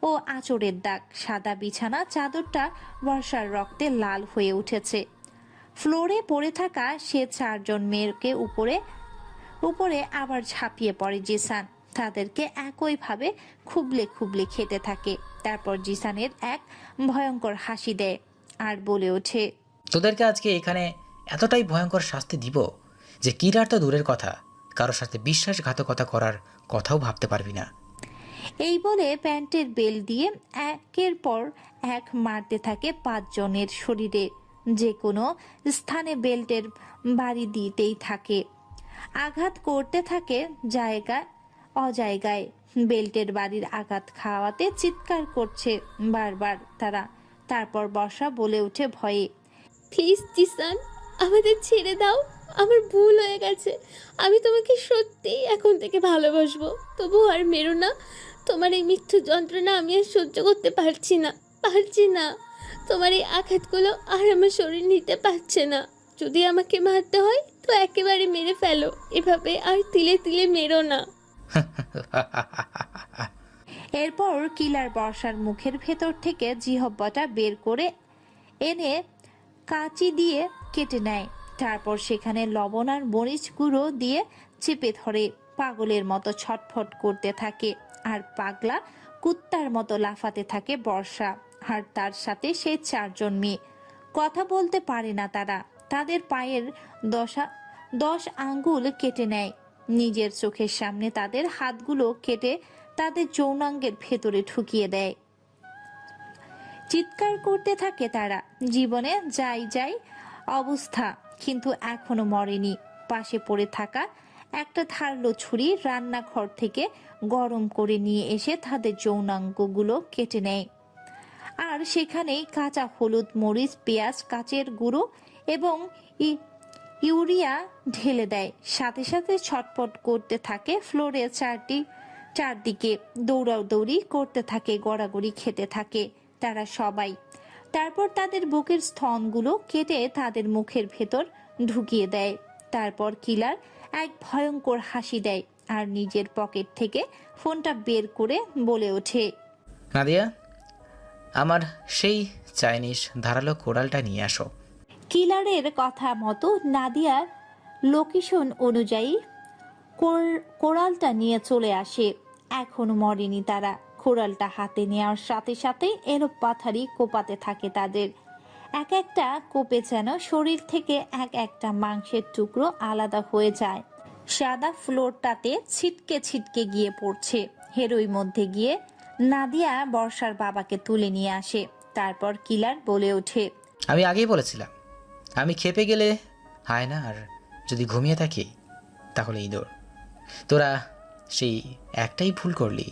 ও আঁচড়ের দাগ। সাদা বিছানা চাদরটা বর্ষার রক্তে লাল হয়ে উঠেছে। ফ্লোরে পড়ে থাকা সে 4 জন মেয়েকে উপরে আবার ঝাঁপিয়ে পড়ে জিসান। তাদেরকে একইভাবে খুবলে খুবলে খেতে থাকে। তারপর জিসানের এক ভয়ঙ্কর হাসি দেয় আর বলে ওঠে, তোদেরকে আজকে এখানে এতটাই ভয়ঙ্কর শাস্তি দিব যে কিলার তো দূরের কথা, কারোর সাথে বিশ্বাসঘাতকতা করার কথাও ভাবতে পারবি না। এই বলে প্যান্টের বেল দিয়ে একের পর এক মারতে থাকে 5 জনের শরীরে। যে কোনো স্থানে বেল্টের বাড়ি দিতেই থাকে, আঘাত করতে থাকে জায়গায় অজায়গায়। বেল্টের বাড়ির আঘাত খাওয়াতে চিৎকার করছে বারবার তারা। তারপর বর্ষা বলে ওঠে ভয়ে, প্লিজ জিসান, আমাদের ছেড়ে দাও, আমার ভুল হয়ে গেছে। আমি তোমাকে সত্যিই এখন থেকে ভালোবাসবো, তবু আর মেরো না। তোমার এই মৃত্যু যন্ত্রণা আমি আর সহ্য করতে পারছি না। তোমার এই আঘাতগুলো আর আমার শরীর নিতে পারছে না। যদি আমাকে মারতে হয় তো একেবারে মেরে ফেলো, এভাবে আর তিলে তিলে মেরো না। এরপর কিলার বর্ষার মুখের ভেতর থেকে জিহব্বাটা বের করে এনে কাঁচি দিয়ে কেটে নেয়। তারপর সেখানে লবণ আর মরিচ গুঁড়ো দিয়ে চেপে ধরে। পাগলের মতো ছটফট করতে থাকে আর পাগলা কুত্তার মতো লাফাতে থাকে বর্ষা। আর তার সাথে সে 4 জন মেয়ে। কথা বলতে পারে না তারা। তাদের পায়ের 10 আঙ্গুল কেটে নেয়। নিজের চোখের সামনে তাদের হাতগুলো কেটে তাদের যৌনাঙ্গের ভেতরে ঢুকিয়ে দেয়। চিৎকার করতে থাকে তারা। জীবনে যাই অবস্থা, কিন্তু এখনো মরেনি। পাশে পড়ে থাকা একটা ধারালো ছুরি রান্নাঘর থেকে গরম করে নিয়ে এসে তাদের যৌনাঙ্গগুলো কেটে নেয়। আর সেখানেই কাঁচা হলুদ, মরিচ, পেঁয়াজ, কাঁচের গুঁড়ো এবং ইউরিয়া ঢেলে দেয়। সাথে সাথে ছটপট করতে থাকে ফ্লোরে চারদিকে দৌড়াদৌড়ি করতে থাকে, গড়াগড়ি খেতে থাকে তারা সবাই। তারপর তাদের বুকের স্তনগুলো কেটে তাদের মুখের ভেতর ঢুকিয়ে দেয়। তারপর কিলার এক ভয়ঙ্কর হাসি দেয় আর নিজের পকেট থেকে ফোনটা বের করে বলে ওঠে, নাদিয়া, আমার সেই চাইনিজ ধারালো কোড়ালটা নিয়ে আসো। কিলারের কথা মতো নাদিয়ার লোকেশন অনুযায়ী কোড়ালটা নিয়ে চলে আসে। এখনো মরেনি তারা। কোড়ালটা হাতে নেওয়ার সাথে সাথে এলো পাথারি কোপাতে থাকে তাদের। এক একটা কোপে যেন শরীর থেকে এক একটা মাংসের টুকরো আলাদা হয়ে যায়। সাদা ফ্লোরটাতে ছিটকে ছিটকে গিয়ে পড়ছে। হেরোই মধ্যে গিয়ে নাদিয়া বর্ষার বাবাকে তুলে নিয়ে আসে। তারপর কিলার বলে ওঠে, আমি আগেই বলেছিলাম, আমি খেপে গেলে হয় না, আর যদি ঘুমিয়ে থাকি তাহলে ইঁদুর। তোরা সেই একটাই ভুল করলি,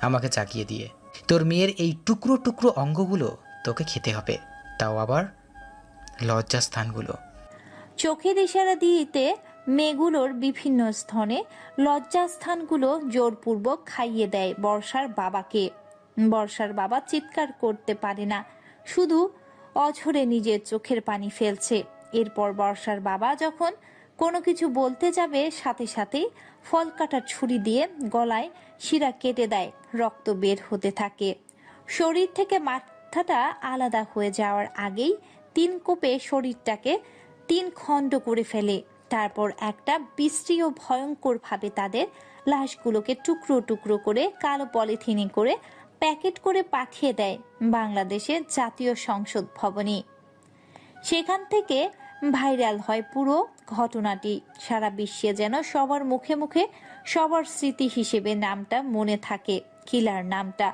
আমাকে জাগিয়ে দিয়ে। তোর মেয়ের এই টুকরো টুকরো অঙ্গগুলো তোকে খেতে হবে, তাও আবার লজ্জাস্থানগুলো। চোখের ইশারা দিতে মেয়েগুলোর বিভিন্ন স্থানে লজ্জাস্থানগুলো জোরপূর্বক খাইয়ে দেয় বর্ষার বাবাকে। বর্ষার বাবা চিৎকার করতে পারে না, শুধু অঝরে নিজের চোখের পানি ফেলছে। এরপর বর্ষার বাবা যখন কোনো কিছু বলতে যাবে, সাথে সাথেই ফল কাটার ছুরি দিয়ে গলায় শিরা কেটে দেয়। রক্ত বের হতে থাকে। শরীর থেকে মাথাটা আলাদা হয়ে যাওয়ার আগেই 3 কোপে শরীরটাকে 3 খণ্ড করে ফেলে। তারপর একটা বিশ্রী ও ভয়ঙ্করভাবে তাদের লাশগুলোকে টুকরো টুকরো করে কালো পলিথিনে করে প্যাকেট করে পাঠিয়ে দেয় বাংলাদেশের জাতীয় সংসদ ভবনে। সেখান থেকে ভাইরাল হয় পুরো ঘটনাটি। সারা বিশ্বে যেন সবার মুখে মুখে সবার স্মৃতি হিসেবে নামটা মনে থাকে, কিলার নামটা।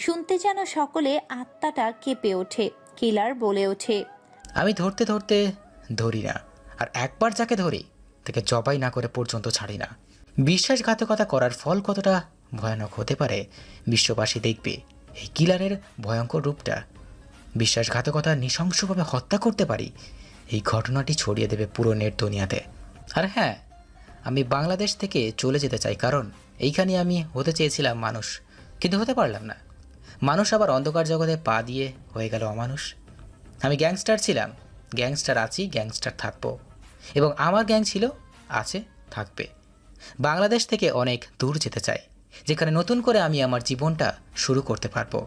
শুনতে যেন সকলে আত্মাটা কেঁপে ওঠে। কিলার বলে ওঠে, আমি ধরতে ধরতে ধরি না, আর একবার যাকে ধরি তাকে জবাই না করে পর্যন্ত ছাড়ি না। বিশ্বাসঘাতকতা করার ফল কতটা ভয়ানক হতে পারে বিশ্ববাসী দেখবে এই কিলারের ভয়ঙ্কর রূপটা। বিশ্বাসঘাতকতা নৃশংসভাবে হত্যা করতে পারি, এই ঘটনাটি ছড়িয়ে দেবে পুরো নেট দুনিয়াতে। আর হ্যাঁ, আমি বাংলাদেশ থেকে চলে যেতে চাই, কারণ এইখানে আমি হতে চেয়েছিলাম মানুষ, কিন্তু হতে পারলাম না। মানুষ আবার অন্ধকার জগতে পা দিয়ে হয়ে গেল অমানুষ। আমি গ্যাংস্টার ছিলাম, গ্যাংস্টার আছি, গ্যাংস্টার থাকবো, এবং আমার গ্যাং ছিল, আছে, থাকবে। বাংলাদেশ থেকে অনেক দূর যেতে চাই, যেখানে নতুন করে আমি আমার জীবনটা শুরু করতে পারবো।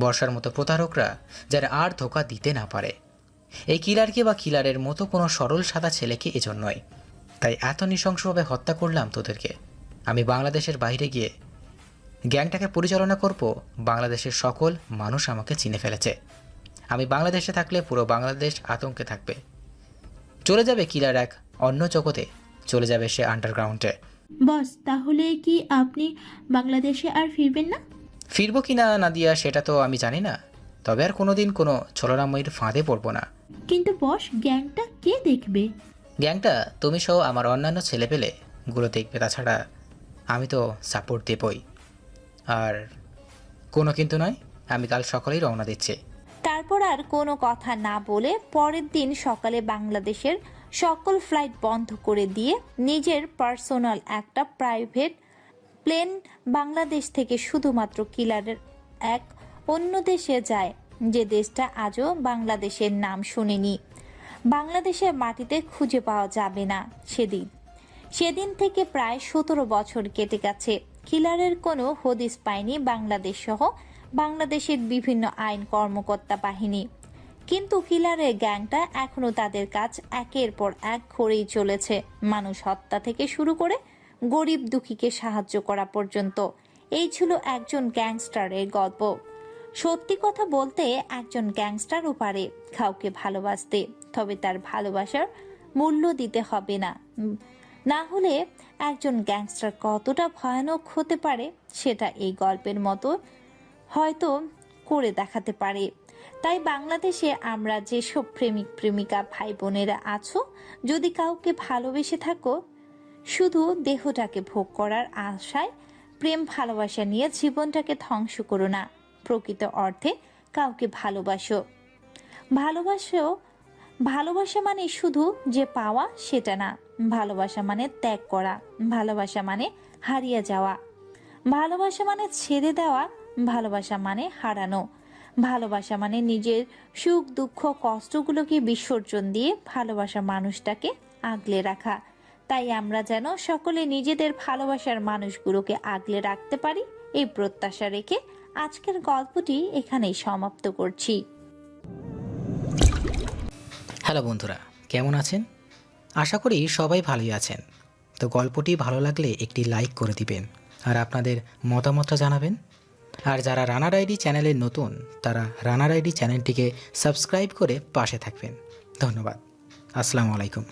বর্ষার মতো প্রতারকরা যারা আর ধোঁকা দিতে না পারে। এই কিলারকে বা কিলারের মতো কোনো সরল সাদা ছেলেকে এজন্যই তাই এত নৃশংসভাবে হত্যা করলাম তোদেরকে। আমি বাংলাদেশের বাইরে গিয়ে গ্যাংটাকে পরিচালনা করব। বাংলাদেশের সকল মানুষ আমাকে চিনে ফেলেছে। আমি বাংলাদেশে থাকলে পুরো বাংলাদেশ আতঙ্কে থাকবে। চলে যাবে কিলার এক অন্য জগতে, চলে যাবে সে আন্ডারগ্রাউন্ডে। বস, তাহলে কি আপনি বাংলাদেশে আর ফিরবেন না? ফিরবো কি না নাদিয়া সেটা তো আমি জানি না, তবে আর কোনোদিন কোনো ছলনাময়ীর ফাঁদে পড়বো না। কিন্তু বস, গ্যাংটা কে দেখবে? গ্যাংটা তুমি সহ আমার অন্যান্য ছেলেপেলে গুলো দেখবে, তাছাড়া আমি তো সাপোর্ট দেবই। আর কোনো কিন্তু নয়, আমি কাল সকালেই রওনা দিচ্ছি। তারপর আর কোনো কথা না বলে পরের দিন সকালে বাংলাদেশের সকল ফ্লাইট বন্ধ করে দিয়ে নিজের পার্সোনাল একটা প্রাইভেট প্লেন বাংলাদেশ থেকে শুধুমাত্র কিলারের এক অন্য দেশে যায়, যে দেশটা আজও বাংলাদেশের নাম শুনেনি, বাংলাদেশের মাটিতে খুঁজে পাওয়া যাবে না। সেদিন থেকে প্রায় 17 বছর কেটে গেছে। কিলারের কোনো হদিস পায়নি বাংলাদেশ সহ বাংলাদেশের বিভিন্ন আইন কর্মকর্তা বাহিনী, কিন্তু কিলারের গ্যাংটা এখনো তাদের কাজ একের পর এক করেই চলেছে। মানুষ হত্যা থেকে শুরু করে গরিব দুঃখীকে সাহায্য করা পর্যন্ত। এই ছিল একজন গ্যাংস্টারের গল্প। সত্যি কথা বলতে একজন গ্যাংস্টারও পারে কাউকে ভালোবাসতে, তবে তার ভালোবাসার মূল্য দিতে হবে না। না হলে একজন গ্যাংস্টার কতটা ভয়ানক হতে পারে সেটা এই গল্পের মতো হয়তো করে দেখাতে পারে। তাই বাংলাদেশে আমরা যেসব প্রেমিক প্রেমিকা ভাই বোনেরা আছো, যদি কাউকে ভালোবেসে থাকো, শুধু দেহটাকে ভোগ করার আশায় প্রেম ভালোবাসা নিয়ে জীবনটাকে ধ্বংস করো না। প্রকৃত অর্থে কাউকে ভালোবাসো। ভালোবাসা মানে শুধু যে পাওয়া সেটা না। ভালোবাসা মানে ত্যাগ করা, ভালোবাসা মানে হারিয়ে যাওয়া, ভালোবাসা মানে ছেড়ে দেওয়া, ভালোবাসা মানে হারানো, ভালোবাসা মানে নিজের সুখ দুঃখ কষ্টগুলোকে বিসর্জন দিয়ে ভালোবাসা মানুষটাকে আগলে রাখা। তাই আমরা যেন সকলে নিজেদের ভালোবাসার মানুষগুলোকে আগলে রাখতে পারি, এই প্রত্যাশা রেখে আজকের গল্পটি এখানেই সমাপ্ত করছি। হ্যালো বন্ধুরা, কেমন আছেন? আশা করি সবাই ভালোই আছেন। তো গল্পটি ভালো লাগলে একটি লাইক করে দিবেন আর আপনাদের মতামতটা জানাবেন। আর যারা রানার আইডি চ্যানেলে নতুন, তারা রানার আইডি চ্যানেলটিকে সাবস্ক্রাইব করে পাশে থাকবেন। ধন্যবাদ। আসসালামু আলাইকুম।